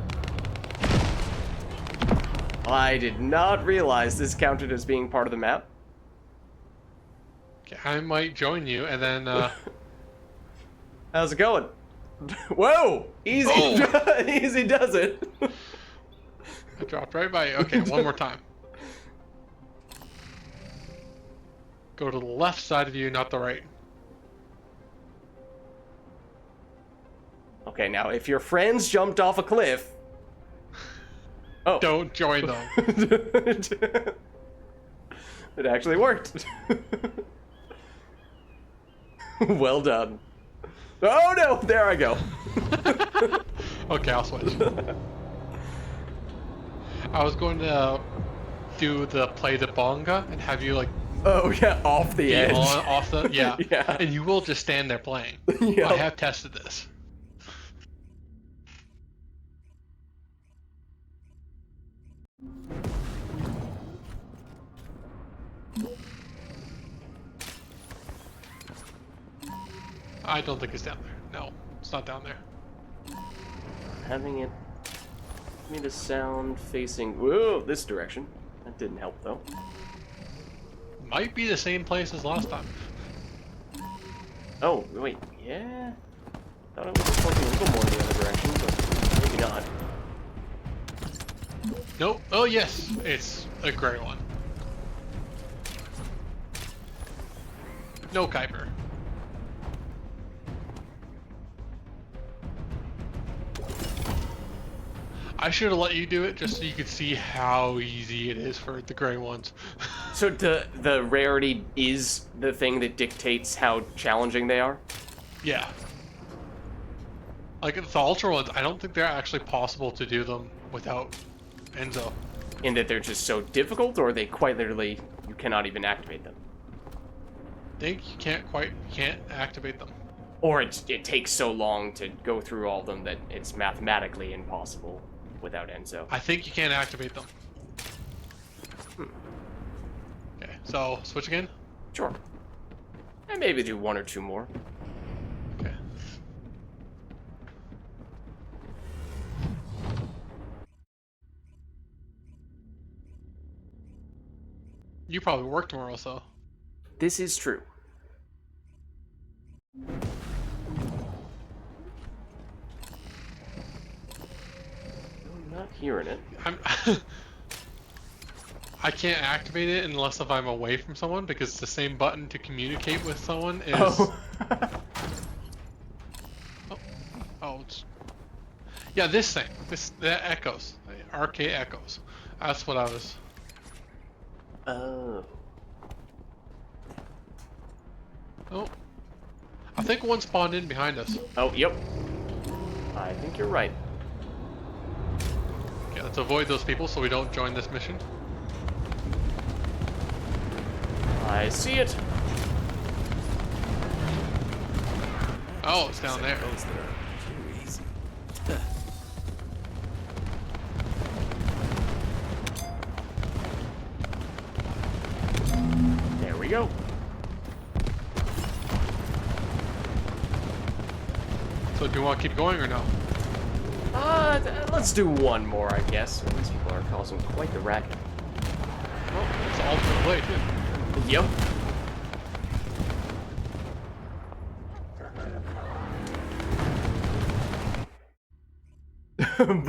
Speaker 1: I did not realize this counted as being part of the map.
Speaker 4: Okay, I might join you, and then
Speaker 1: How's it going? Whoa! Easy,
Speaker 4: Oh.
Speaker 1: easy does it.
Speaker 4: I dropped right by you. Okay, one more time. Go to the left side of you, not the right.
Speaker 1: Okay, now if your friends jumped off a cliff... Oh.
Speaker 4: Don't join them.
Speaker 1: It actually worked. Well done. Oh no! There I go.
Speaker 4: Okay, I'll switch. I was going to do the play the bonga and have you like
Speaker 1: Oh yeah, off the
Speaker 4: be
Speaker 1: edge.
Speaker 4: off the
Speaker 1: Yeah.
Speaker 4: and you will just stand there playing.
Speaker 1: Yep.
Speaker 4: I have tested this. I don't think it's down there. No, it's not down there.
Speaker 1: Having it... Give me the sound facing... Whoa, this direction. That didn't help, though.
Speaker 4: Might be the same place as last time.
Speaker 1: Oh, wait, yeah? Thought it was pointing a little more in the other direction, but maybe not.
Speaker 4: Nope. Oh, yes. It's a gray one. No Kuiper. I should have let you do it just so you could see how easy it is for the gray ones.
Speaker 1: So the rarity is the thing that dictates how challenging they are?
Speaker 4: Yeah. Like the ultra ones, I don't think they're actually possible to do them without Enzo.
Speaker 1: In that they're just so difficult, or they quite literally, you cannot even activate them?
Speaker 4: I think you can't activate them.
Speaker 1: Or it takes so long to go through all of them that it's mathematically impossible without Enzo.
Speaker 4: I think you can't activate them. Okay, so switch again?
Speaker 1: Sure. And maybe do one or two more.
Speaker 4: Okay. You probably work tomorrow, so.
Speaker 1: This is true. I'm not hearing it.
Speaker 4: I can't activate it unless if I'm away from someone because it's the same button to communicate with someone is.
Speaker 1: Oh.
Speaker 4: Oh, it's. Yeah, this thing. That echoes. RK echoes. That's what I was.
Speaker 1: Oh.
Speaker 4: Oh. I think one spawned in behind us.
Speaker 1: Oh, yep. I think you're right.
Speaker 4: Okay, let's avoid those people so we don't join this mission.
Speaker 1: I see it.
Speaker 4: Oh, it's down there.
Speaker 6: Those that are too easy.
Speaker 1: There we go.
Speaker 4: So do you want to keep going or no?
Speaker 1: Let's do one more, I guess. These people are causing quite the racket.
Speaker 4: Well, it's alternate blade too.
Speaker 1: Yep.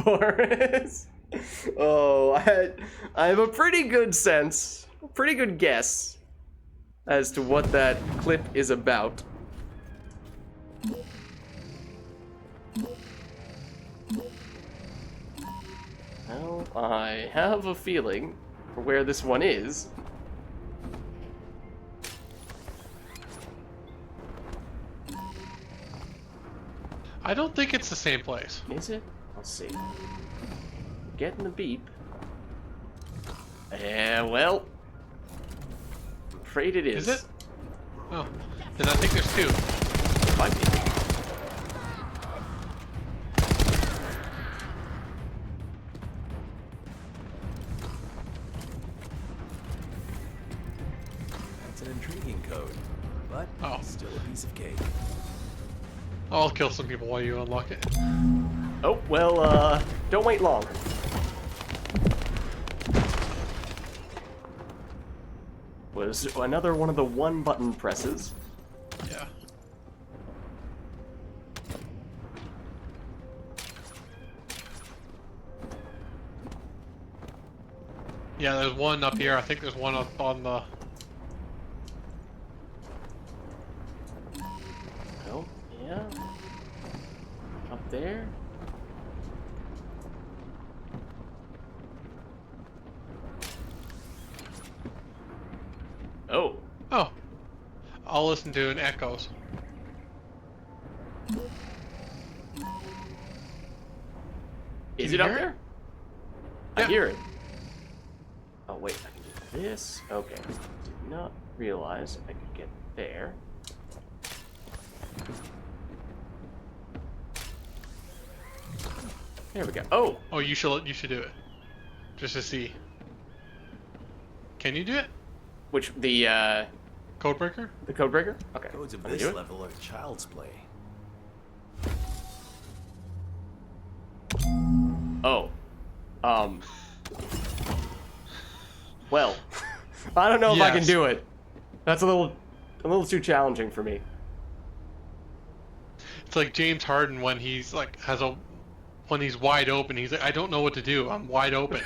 Speaker 1: Boris. Oh, I have a pretty good sense, a pretty good guess as to what that clip is about. Well, I have a feeling for where this one is.
Speaker 4: I don't think it's the same place.
Speaker 1: Is it? Let's see. Getting the beep. Yeah, well. I'm afraid it is.
Speaker 4: Is it? Oh, then I think there's two.
Speaker 1: Might be.
Speaker 6: That's an intriguing code, but still a piece of cake.
Speaker 4: I'll kill some people while you unlock it.
Speaker 1: Oh, well, don't wait long. Was another one of the one-button presses.
Speaker 4: Yeah. Yeah, there's one up here. I think there's one up on the...
Speaker 1: Oh, yeah. Up there. Oh.
Speaker 4: Oh. I'll listen to an echoes.
Speaker 1: Is
Speaker 4: you
Speaker 1: it up
Speaker 4: hear it?
Speaker 1: there?
Speaker 4: Yeah.
Speaker 1: I hear it. Oh, wait, I can do this. Okay. Did not realize I could get there. There we go. Oh!
Speaker 4: Oh, you should do it. Just to see. Can you do it?
Speaker 1: Which, the
Speaker 4: Codebreaker?
Speaker 1: The Codebreaker? Okay.
Speaker 6: Codes of
Speaker 1: Let me
Speaker 6: this
Speaker 1: do it.
Speaker 6: level are child's play.
Speaker 1: Oh. Well, I don't know if I can
Speaker 4: Yes.
Speaker 1: do it. That's a little too challenging for me.
Speaker 4: It's like James Harden when he's like when he's wide open. He's like, I don't know what to do. I'm wide open.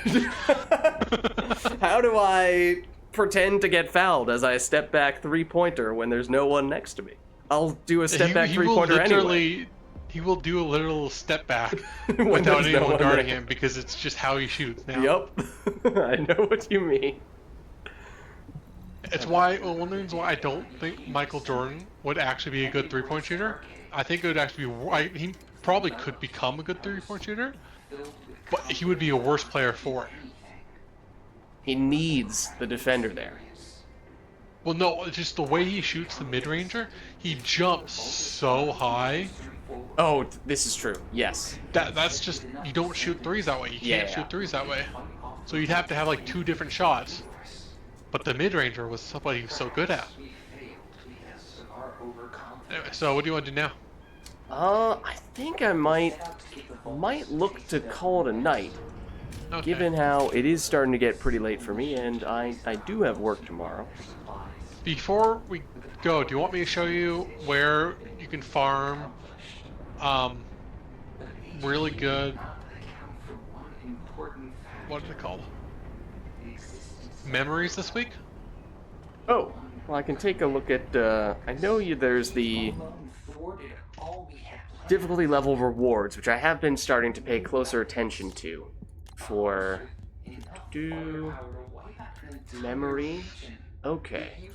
Speaker 1: How do I pretend to get fouled as I step back three-pointer when there's no one next to me? I'll do a step back
Speaker 4: He will
Speaker 1: three-pointer anyway.
Speaker 4: literally, he will do a literal step back
Speaker 1: When
Speaker 4: without
Speaker 1: there's no
Speaker 4: anyone
Speaker 1: one
Speaker 4: guarding
Speaker 1: there.
Speaker 4: him because it's just how he shoots now.
Speaker 1: Yep. I know what you mean.
Speaker 4: It's why one of the reasons why I don't think Michael Jordan would actually be a good three-point shooter. I think it would actually be. He probably could become a good three-point shooter, but he would be a worse player for it.
Speaker 1: He needs the defender there.
Speaker 4: Well, no, it's just the way he shoots the mid-ranger. He jumps so high.
Speaker 1: Oh, this is true. Yes.
Speaker 4: That's just, you don't shoot threes that way. You can't
Speaker 1: Yeah.
Speaker 4: shoot threes that way. So you'd have to have like 2 different shots. But the mid-ranger was somebody he was so good at. Anyway, so what do you want to do now?
Speaker 1: I think I might look to call it a night,
Speaker 4: Okay.
Speaker 1: given how it is starting to get pretty late for me, and I do have work tomorrow.
Speaker 4: Before we go, do you want me to show you where you can farm really good, what is it called? Memories this week?
Speaker 1: Oh, well, I can take a look at, I know there's the difficulty level rewards, which I have been starting to pay closer attention to for memory. Okay.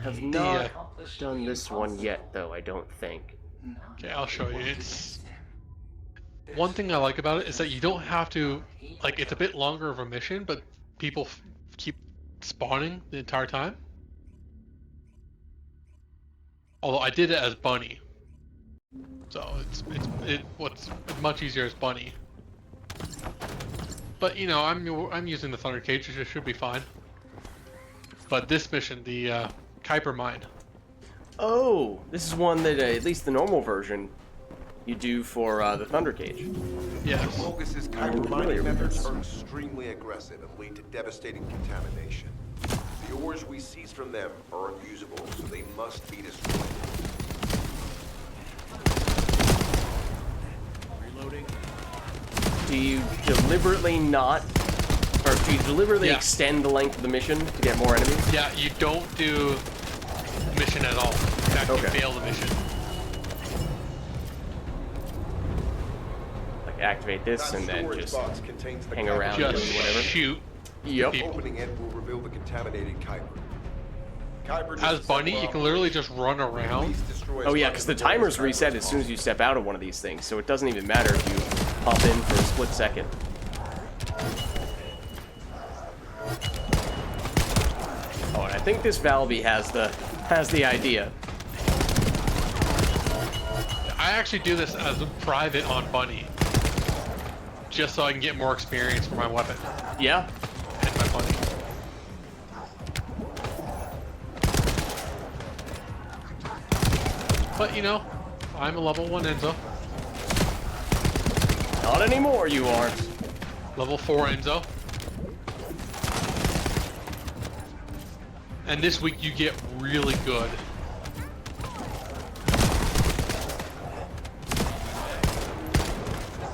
Speaker 1: Have not done this one yet, though, I don't think.
Speaker 4: Okay, I'll show you. It's one thing I like about it is that you don't have to, like, it's a bit longer of a mission, but people keep spawning the entire time. Although I did it as Bunny, so it's much easier as Bunny. But you know, I'm using the Thunder Cage, which should be fine. But this mission, the Kuiper Mine.
Speaker 1: Oh, this is one that, at least the normal version, you do for the Thunder Cage.
Speaker 4: Yes.
Speaker 5: Vulgis'
Speaker 1: familiar
Speaker 5: mining
Speaker 1: with
Speaker 5: methods
Speaker 1: this.
Speaker 5: are extremely aggressive and lead to devastating contamination. The ores we seize from them are unusable, so they must be destroyed.
Speaker 6: Reloading.
Speaker 1: Do you deliberately not, or do you deliberately
Speaker 4: Yeah.
Speaker 1: extend the length of the mission to get more enemies?
Speaker 4: Yeah, you don't do the mission at all. In fact, you
Speaker 1: Okay.
Speaker 4: fail the mission.
Speaker 1: Like activate this
Speaker 5: That
Speaker 1: and then
Speaker 5: storage
Speaker 1: just
Speaker 5: box contains the
Speaker 1: hang around
Speaker 5: capital-
Speaker 4: Just
Speaker 1: doing whatever.
Speaker 4: shoot.
Speaker 1: Yep.
Speaker 4: people.
Speaker 5: Opening it will reveal the contaminated Kuiper. Kuiper
Speaker 4: As
Speaker 5: doesn't
Speaker 4: Bunny,
Speaker 5: set
Speaker 4: you can
Speaker 5: off.
Speaker 4: literally just run around.
Speaker 5: Please destroy
Speaker 1: Oh yeah,
Speaker 5: as
Speaker 1: because
Speaker 5: much
Speaker 1: the
Speaker 5: of
Speaker 1: timers
Speaker 5: Kuiper's
Speaker 1: reset as soon as you step out of one of these things, so it doesn't even matter if you hop in for a split second. Oh, and I think this Valby has the idea.
Speaker 4: I actually do this as a private on Bunny, just so I can get more experience for my weapon
Speaker 1: Yeah.
Speaker 4: and my Bunny. But you know, I'm a level 1 Enzo,
Speaker 1: Not anymore, you aren't.
Speaker 4: level 4 Enzo. And this week you get really good.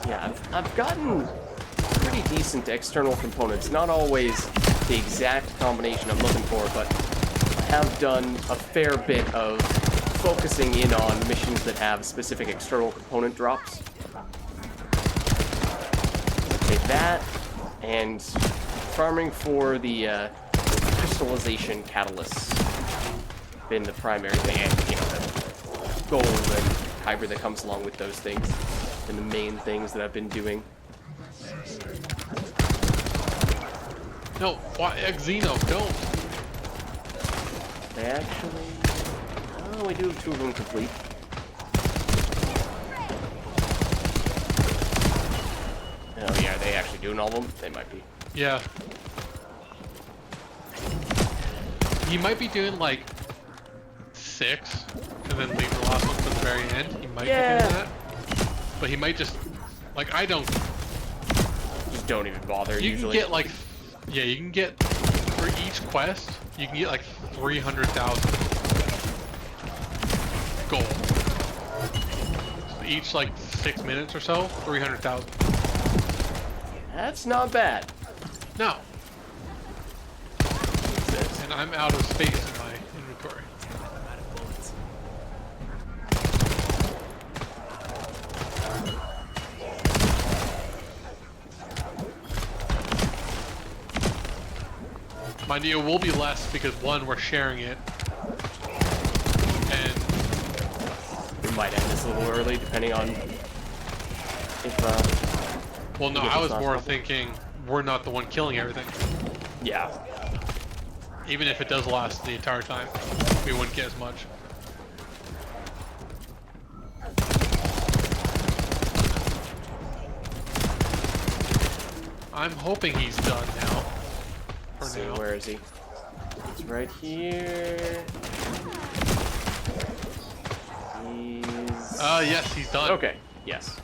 Speaker 1: Yeah, I've gotten pretty decent external components. Not always the exact combination I'm looking for, but I have done a fair bit of focusing in on missions that have specific external component drops. Take that, and farming for the crystallization catalysts been the primary thing, and you know, the gold and kyber that comes along with those things. And the main things that I've been doing.
Speaker 4: No, why, Xeno, don't.
Speaker 1: They actually... Oh, we do have 2 of them complete. Oh yeah, are they actually doing all of them? They might be.
Speaker 4: Yeah. You might be doing like 6 and then leave the last one for the very end. He might be
Speaker 1: Yeah.
Speaker 4: doing that. But he might just, like, I don't.
Speaker 1: Just don't even bother
Speaker 4: You
Speaker 1: usually.
Speaker 4: can get like, yeah, you can get, for each quest, you can get like 300,000 gold. So each like 6 minutes or so, 300,000.
Speaker 1: That's not bad.
Speaker 4: No. And I'm out of space in my inventory.
Speaker 6: Damn it, I'm out of bullets.
Speaker 4: Mind you, it will be less because one, we're sharing it, and
Speaker 1: We might end this a little early, depending on if.
Speaker 4: well, no,
Speaker 1: Yeah,
Speaker 4: I was
Speaker 1: it's not
Speaker 4: more
Speaker 1: possible.
Speaker 4: thinking we're not the one killing everything.
Speaker 1: Yeah.
Speaker 4: Even if it does last the entire time, we wouldn't get as much. I'm hoping he's done now. For
Speaker 1: Let's see,
Speaker 4: now.
Speaker 1: where is he? He's right here. He's.
Speaker 4: Yes, he's done.
Speaker 1: Okay. Yes.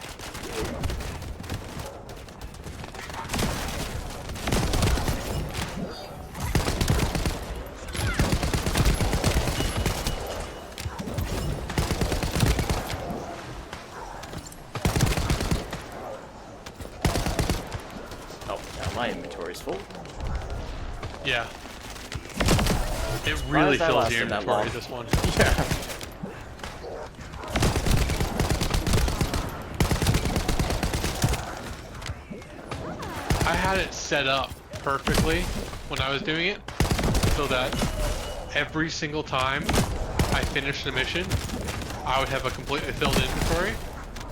Speaker 1: Oh, now my inventory's full.
Speaker 4: Yeah. It really
Speaker 1: that
Speaker 4: fills your
Speaker 1: lasted that
Speaker 4: inventory,
Speaker 1: long.
Speaker 4: this one.
Speaker 1: Yeah.
Speaker 4: I had it set up perfectly when I was doing it, so that every single time I finished the mission, I would have a completely filled inventory,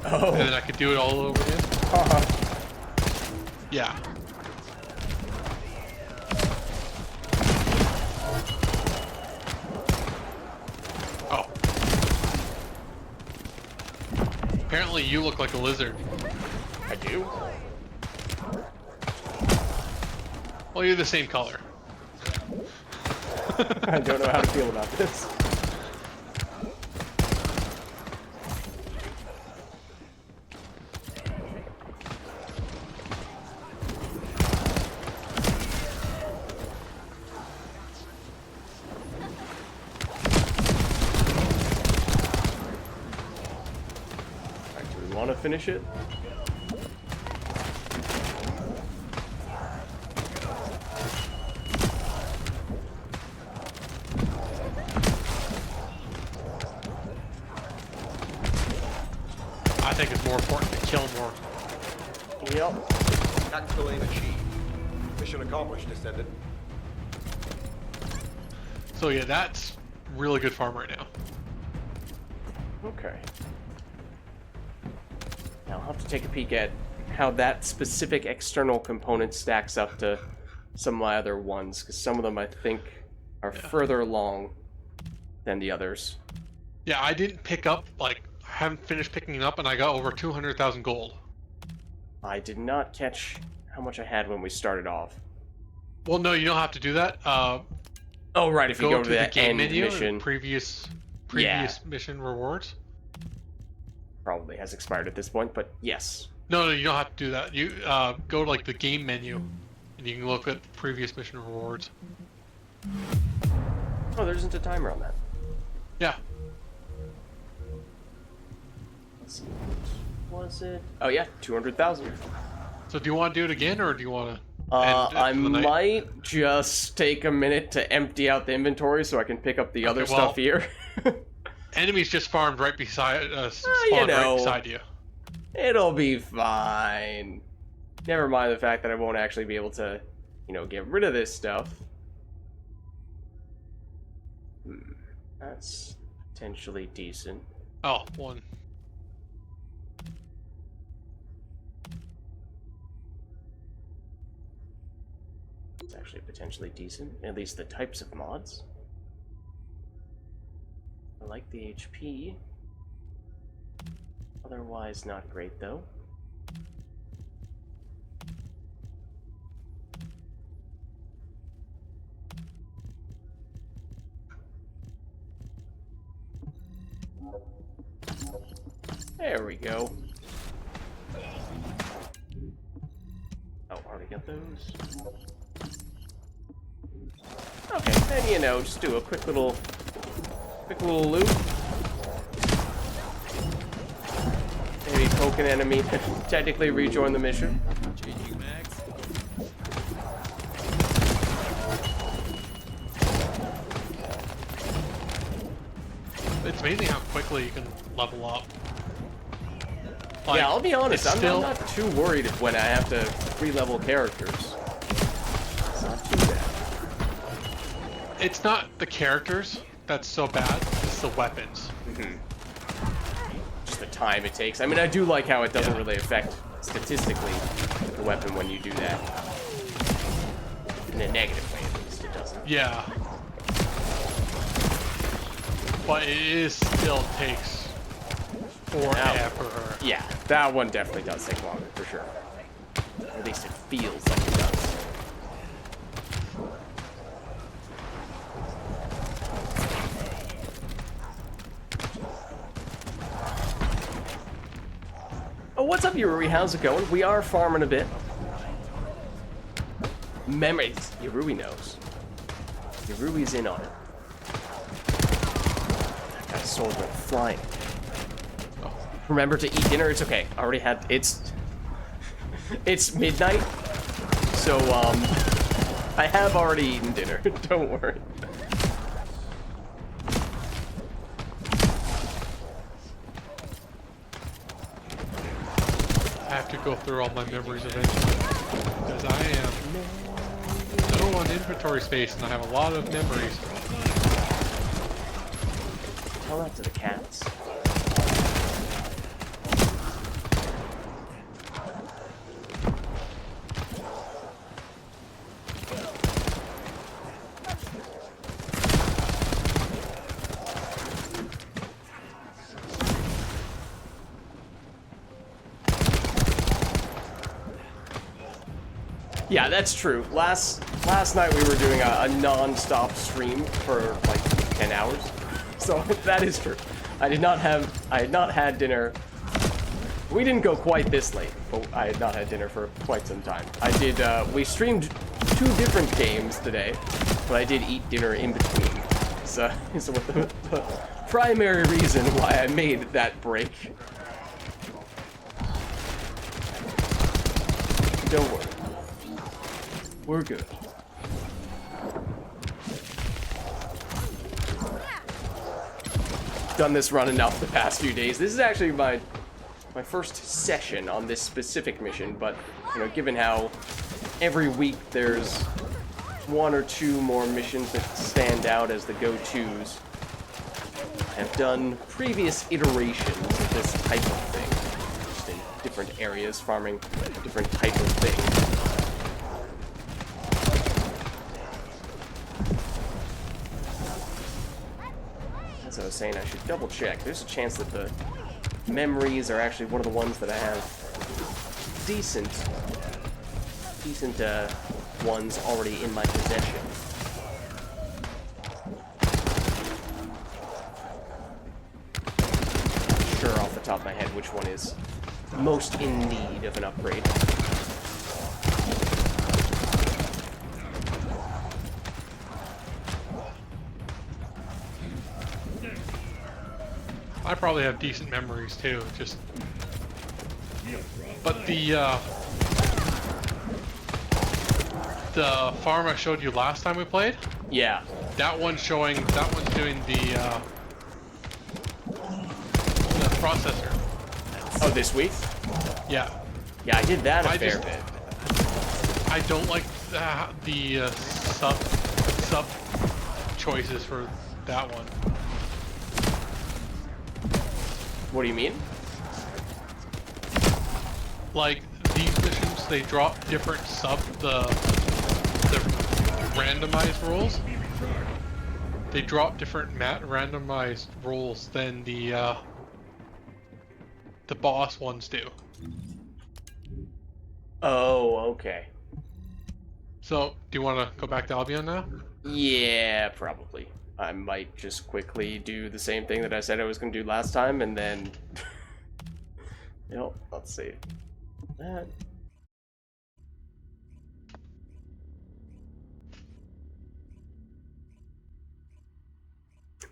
Speaker 1: Oh.
Speaker 4: and then I could do it all over again. Yeah. Oh. Apparently you look like a lizard.
Speaker 1: I do.
Speaker 4: Well, you're the same color.
Speaker 1: I don't know how to feel about this. Alright, do we want to finish it?
Speaker 4: I think it's more important to kill more.
Speaker 1: Yep.
Speaker 5: Tactical aim achieved. Mission accomplished, Descendant.
Speaker 4: So yeah, that's really good farm right now.
Speaker 1: Okay. Now I'll have to take a peek at how that specific external component stacks up to some of my other ones, because some of them I think are further along than the others.
Speaker 4: Yeah, I didn't pick up, like, I haven't finished picking up, and I got over 200,000 gold.
Speaker 1: I did not catch how much I had when we started off.
Speaker 4: Well, no, you don't have to do that.
Speaker 1: Oh, right, if you go to
Speaker 4: the
Speaker 1: that
Speaker 4: game
Speaker 1: end
Speaker 4: menu
Speaker 1: mission,
Speaker 4: and previous mission rewards.
Speaker 1: probably has expired at this point, but yes.
Speaker 4: No, you don't have to do that. You go to, like, the game menu, and you can look at previous mission rewards.
Speaker 1: Oh, there isn't a timer on that.
Speaker 4: Yeah.
Speaker 1: Let's see, what was it? Oh yeah, 200,000.
Speaker 4: So do you want to do it again, or do you want to
Speaker 1: I might just take a minute to empty out the inventory so I can pick up the other
Speaker 4: well,
Speaker 1: stuff here.
Speaker 4: Enemies just farmed right beside us.
Speaker 1: you
Speaker 4: Spawned
Speaker 1: know.
Speaker 4: right beside you.
Speaker 1: It'll be fine. Never mind the fact that I won't actually be able to, get rid of this stuff. That's potentially decent.
Speaker 4: Oh, one.
Speaker 1: It's actually potentially decent. At least the types of mods. I like the HP. Otherwise, not great though. There we go. Oh, already got those. Okay, then you know, just do a quick little loop. Maybe poke an enemy, technically rejoin the mission.
Speaker 6: Changing mags.
Speaker 4: It's amazing how quickly you can level up. Like,
Speaker 1: Yeah, I'll be honest, I'm
Speaker 4: still-
Speaker 1: not too worried when I have to re-level characters. It's not too bad.
Speaker 4: It's not the characters that's so bad, it's the weapons.
Speaker 1: Just the time it takes. I mean, I do like how it doesn't really affect, statistically, the weapon when you do that. In a negative way, at least, it doesn't.
Speaker 4: Yeah. But it is still takes forever.
Speaker 1: Yeah, that one definitely does take longer, for sure. At least it feels like it does. Oh, what's up, Yurui? How's it going? We are farming a bit. Memories. Yurui knows. Yurui's in on it. That guy's sword went flying. Remember to eat dinner. It's okay. I already had. It's midnight, so I have already eaten dinner. Don't worry.
Speaker 4: I have to go through all my memories eventually. Because I am low on inventory space and I have a lot of memories.
Speaker 1: Tell that to the cats. Yeah, that's true. Last night we were doing a non-stop stream for like 10 hours. So that is true. I had not had dinner. We didn't go quite this late, but I had not had dinner for quite some time. We streamed 2 different games today, but I did eat dinner in between. So the primary reason why I made that break. Don't worry. We're good. Done this run enough the past few days. This is actually my first session on this specific mission, but you know, given how every week there's 1 or 2 more missions that stand out as the go-tos, I have done previous iterations of this type of thing, just in different areas, farming different type of things. As I was saying, I should double check. There's a chance that the memories are actually one of the ones that I have decent ones already in my possession. Not sure off the top of my head which one is most in need of an upgrade.
Speaker 4: I probably have decent memories too, but the farm I showed you last time we played,
Speaker 1: Yeah.
Speaker 4: that one's doing the processor.
Speaker 1: Oh, this week?
Speaker 4: Yeah.
Speaker 1: Yeah, I did that a
Speaker 4: I
Speaker 1: fair
Speaker 4: just-
Speaker 1: bit.
Speaker 4: I don't like the sub choices for that one.
Speaker 1: What do you mean?
Speaker 4: Like these missions, they drop different the randomized rolls. They drop different randomized rolls than the boss ones do.
Speaker 1: Oh, okay.
Speaker 4: So, do you want to go back to Albion now?
Speaker 1: Yeah, probably. I might just quickly do the same thing that I said I was going to do last time, and then... you know, let's see. That...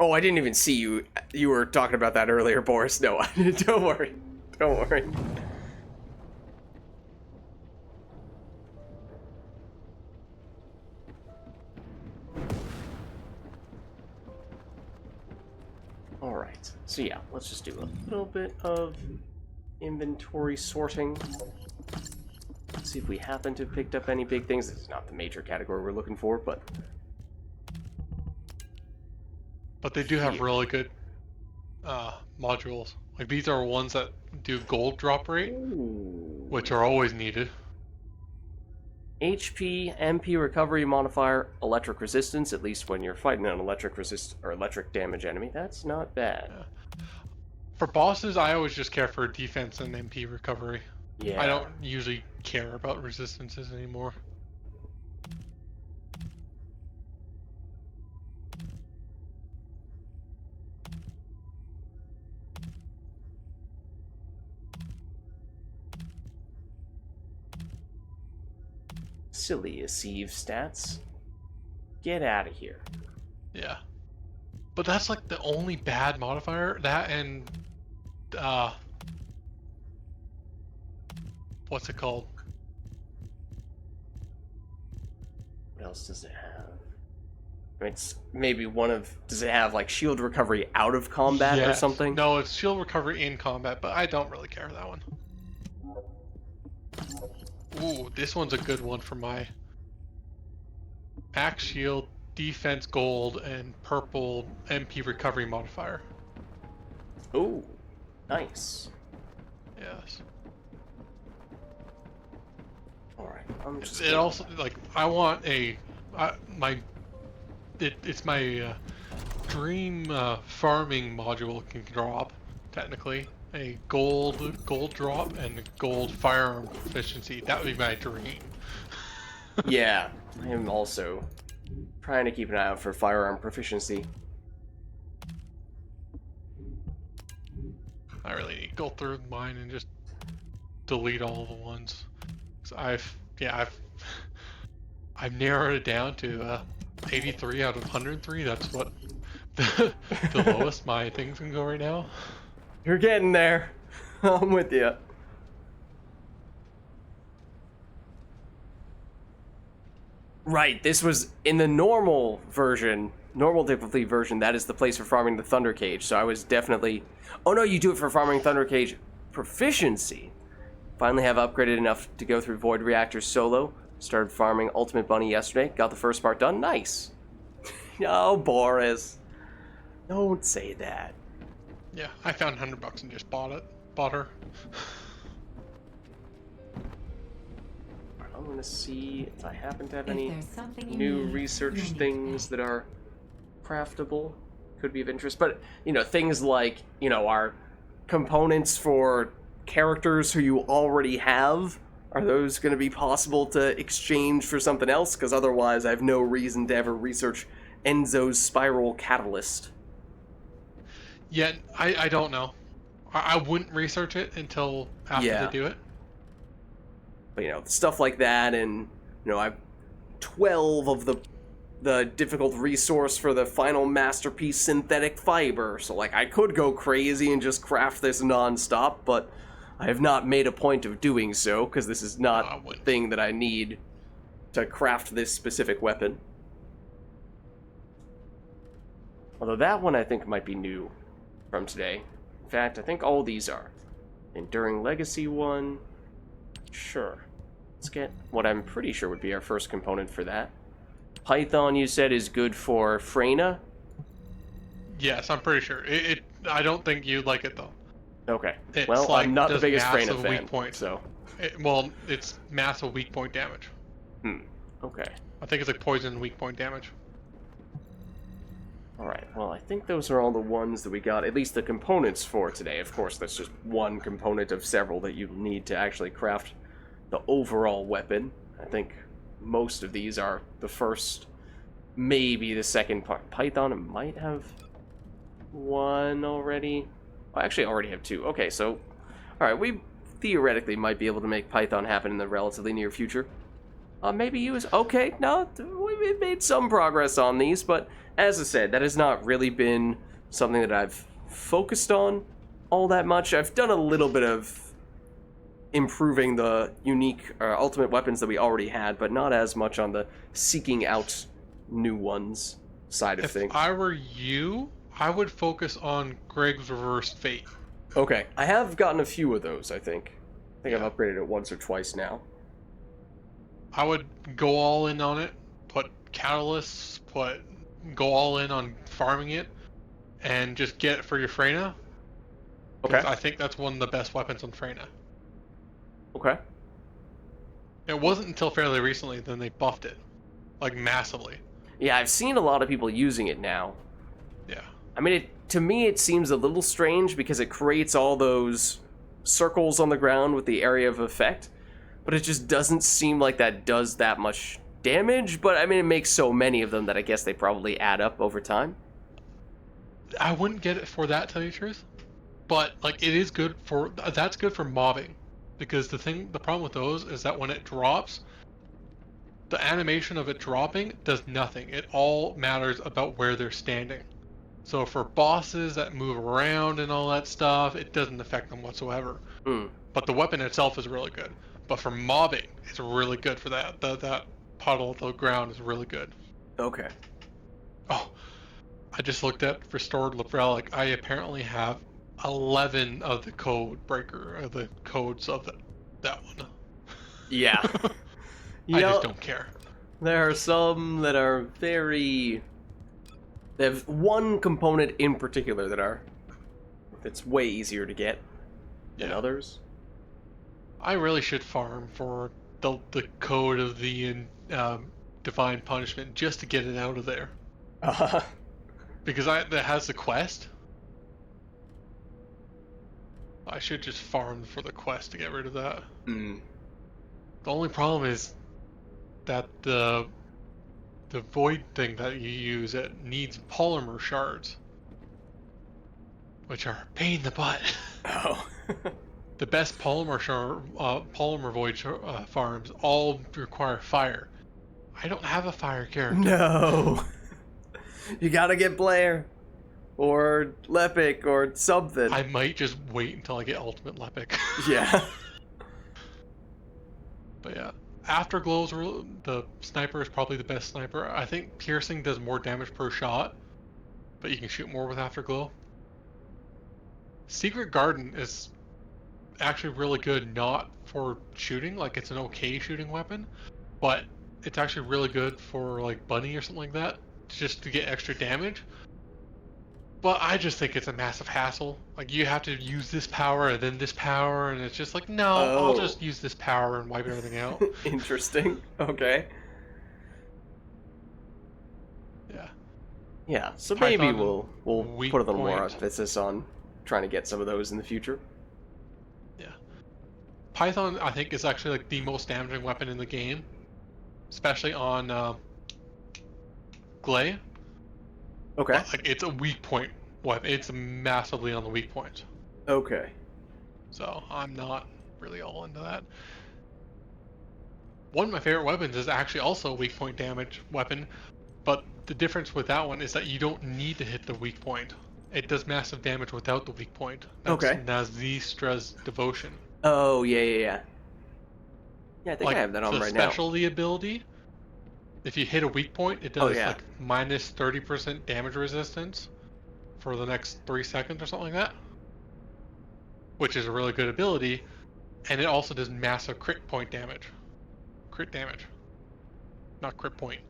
Speaker 1: Oh, I didn't even see you. You were talking about that earlier, Boris. No, don't worry. Don't worry. Alright, so yeah, let's just do a little bit of inventory sorting. See if we happen to have picked up any big things. This is not the major category we're looking for, but...
Speaker 4: But they do have really good modules. Like, these are ones that do gold drop rate, which are always needed.
Speaker 1: HP, MP recovery modifier, electric resistance, at least when you're fighting an electric resist or electric damage enemy. That's not bad.
Speaker 4: Yeah. For bosses, I always just care for defense and MP recovery.
Speaker 1: Yeah.
Speaker 4: I don't usually care about resistances anymore.
Speaker 1: Silly Asive stats. Get out of here.
Speaker 4: Yeah. But that's like the only bad modifier. That and what's it called?
Speaker 1: What else does it have? I mean, it's maybe one of... Does it have, like, shield recovery out of combat or
Speaker 4: Yes.
Speaker 1: something?
Speaker 4: No, it's shield recovery in combat, but I don't really care that one. Ooh, this one's a good one for my max shield, defense gold, and purple MP recovery modifier.
Speaker 1: Ooh, nice.
Speaker 4: Yes.
Speaker 1: Alright, I'm just...
Speaker 4: It also, like, I want a... It's my dream farming module can drop, technically. A gold drop and a gold firearm proficiency. That would be my dream.
Speaker 1: Yeah, I am also trying to keep an eye out for firearm proficiency.
Speaker 4: I really need to go through mine and just delete all the ones. 'Cause I've narrowed it down to 83 out of 103. That's what the lowest my things can go right now.
Speaker 1: You're getting there. I'm with you. Right, this was in the normal version, normal difficulty version, that is the place for farming the Thunder Cage, so I was definitely... Oh no, you do it for farming Thunder Cage proficiency. Finally have upgraded enough to go through Void Reactors solo. Started farming Ultimate Bunny yesterday, got the first part done, nice. Oh, Boris. Don't say that.
Speaker 4: Yeah, I found $100 and just bought her.
Speaker 1: I'm gonna see if I happen to have
Speaker 3: If
Speaker 1: any
Speaker 3: there's something you
Speaker 1: new
Speaker 3: need,
Speaker 1: research
Speaker 3: you'll need
Speaker 1: things
Speaker 3: to
Speaker 1: that are craftable. Could be of interest, but, you know, things like, you know, our components for characters who you already have, are those going to be possible to exchange for something else? Because otherwise I have no reason to ever research Enzo's Spiral Catalyst.
Speaker 4: Yeah, I don't know. I wouldn't research it until after
Speaker 1: Yeah.
Speaker 4: they do it.
Speaker 1: But, you know, stuff like that, and, you know, I've 12 of the difficult resource for the final masterpiece synthetic fiber, so, like, I could go crazy and just craft this non-stop, but I have not made a point of doing so, because this is not the thing that I need to craft this specific weapon. Although that one I think might be new from today. In fact, I think all these are. Enduring Legacy one. Sure. Let's get what I'm pretty sure would be our first component for that. Python, you said, is good for Freyna?
Speaker 4: Yes, I'm pretty sure. I don't think you'd like it, though.
Speaker 1: Okay.
Speaker 4: It's
Speaker 1: Well,
Speaker 4: like,
Speaker 1: I'm not the
Speaker 4: does
Speaker 1: biggest
Speaker 4: massive
Speaker 1: Freyna fan,
Speaker 4: weak point.
Speaker 1: so...
Speaker 4: Well, it's massive weak point damage.
Speaker 1: Okay.
Speaker 4: I think it's like poison weak point damage.
Speaker 1: Alright, well, I think those are all the ones that we got, at least the components for today. Of course, that's just one component of several that you need to actually craft the overall weapon. I think most of these are the first maybe the second part. Python might have one already. Well, actually, I already have two. Okay, so, alright, we theoretically might be able to make Python happen in the relatively near future. Maybe use... Okay, no, we've made some progress on these, but as I said, that has not really been something that I've focused on all that much. I've done a little bit of improving the unique ultimate weapons that we already had, but not as much on the seeking out new ones side of things.
Speaker 4: If I were you, I would focus on Greg's Reversed Fate.
Speaker 1: Okay, I have gotten a few of those, I think. I've upgraded it once or twice now.
Speaker 4: I would go all in on it, put catalysts, go all in on farming it, and just get it for your Freyna.
Speaker 1: Okay.
Speaker 4: I think that's one of the best weapons on Freyna.
Speaker 1: Okay.
Speaker 4: It wasn't until fairly recently then they buffed it, like massively.
Speaker 1: Yeah, I've seen a lot of people using it now.
Speaker 4: Yeah.
Speaker 1: I mean, to me it seems a little strange because it creates all those circles on the ground with the area of effect, but it just doesn't seem like that does that much damage, but I mean, it makes so many of them that I guess they probably add up over time.
Speaker 4: I wouldn't get it for that, tell you the truth. But, like, it is good for... That's good for mobbing. Because the problem with those is that when it drops, the animation of it dropping does nothing. It all matters about where they're standing. So for bosses that move around and all that stuff, it doesn't affect them whatsoever. But the weapon itself is really good. But for mobbing, it's really good for that. That puddle of the ground is really good.
Speaker 1: Okay.
Speaker 4: Oh, I just looked at Restored Relic. I apparently have 11 of the code breaker, or the codes of that one.
Speaker 1: Yeah.
Speaker 4: I just don't care.
Speaker 1: There are some that are very... They have one component in particular that's way easier to get than others.
Speaker 4: I really should farm for the code of the Divine Punishment just to get it out of there. Because that has the quest. I should just farm for the quest to get rid of that. The only problem is that the void thing that you use, it needs polymer shards, which are a pain in the butt.
Speaker 1: Oh.
Speaker 4: The best polymer void farms all require fire. I don't have a fire character.
Speaker 1: No. You gotta get Blair. Or Lepic, or something.
Speaker 4: I might just wait until I get Ultimate Lepic.
Speaker 1: Yeah.
Speaker 4: But yeah. Afterglow's the sniper is probably the best sniper. I think piercing does more damage per shot, but you can shoot more with Afterglow. Secret Garden is actually really good, not for shooting, like it's an okay shooting weapon, but it's actually really good for like bunny or something like that, just to get extra damage. But I just think it's a massive hassle. Like, you have to use this power and then this power, and it's just like, no, I'll just use this power and wipe everything out.
Speaker 1: Interesting. Okay.
Speaker 4: Yeah.
Speaker 1: Yeah, so
Speaker 4: Python,
Speaker 1: maybe we'll put a little more
Speaker 4: point.
Speaker 1: emphasis on trying to get some of those in the future.
Speaker 4: Yeah. Python, I think, is actually like the most damaging weapon in the game. Especially on Glay.
Speaker 1: Okay.
Speaker 4: But, like, it's a weak point weapon. It's massively on the weak points.
Speaker 1: Okay.
Speaker 4: So I'm not really all into that. One of my favorite weapons is actually also a weak point damage weapon, but the difference with that one is that you don't need to hit the weak point. It does massive damage without the weak point. That's Nazistra's Devotion.
Speaker 1: Oh, yeah. Yeah, I think
Speaker 4: like,
Speaker 1: I have that on right now.
Speaker 4: The specialty ability, if you hit a weak point, it does like minus 30% damage resistance for the next 3 seconds or something like that. Which is a really good ability, and it also does massive crit point damage. Crit damage. Not crit point.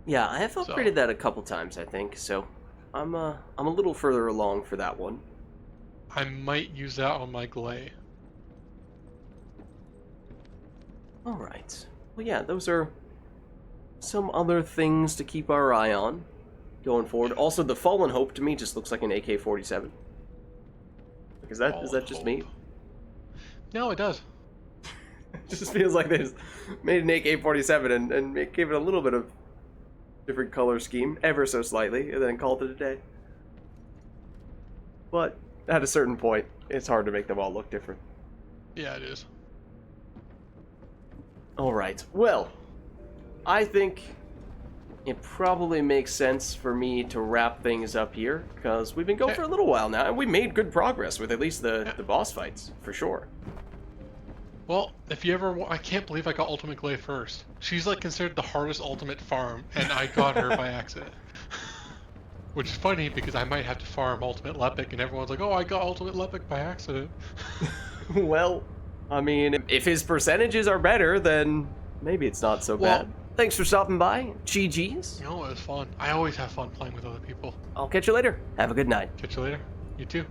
Speaker 1: Yeah, I have upgraded that a couple times, I think, so I'm a little further along for that one.
Speaker 4: I might use that on my Glay.
Speaker 1: Alright. Well, yeah, those are some other things to keep our eye on going forward. Also, the Fallen Hope to me just looks like an AK-47. Is that just me?
Speaker 4: No, it does.
Speaker 1: just feels like they just made an AK-47 and gave it a little bit of different color scheme, ever so slightly, and then called it a day. But at a certain point, it's hard to make them all look different.
Speaker 4: Yeah, it is.
Speaker 1: Alright, well, I think it probably makes sense for me to wrap things up here, because we've been going for a little while now, and we made good progress with at least the boss fights, for sure.
Speaker 4: Well, if you ever... I can't believe I got Ultimate Glaive first. She's like considered the hardest ultimate farm, and I got her by accident. Which is funny, because I might have to farm Ultimate Lepic, and everyone's like, oh, I got Ultimate Lepic by accident.
Speaker 1: Well, I mean, if his percentages are better, then maybe it's not so bad. Thanks for stopping by. GG's.
Speaker 4: No, it was fun. I always have fun playing with other people.
Speaker 1: I'll catch you later. Have a good night.
Speaker 4: Catch you later. You too.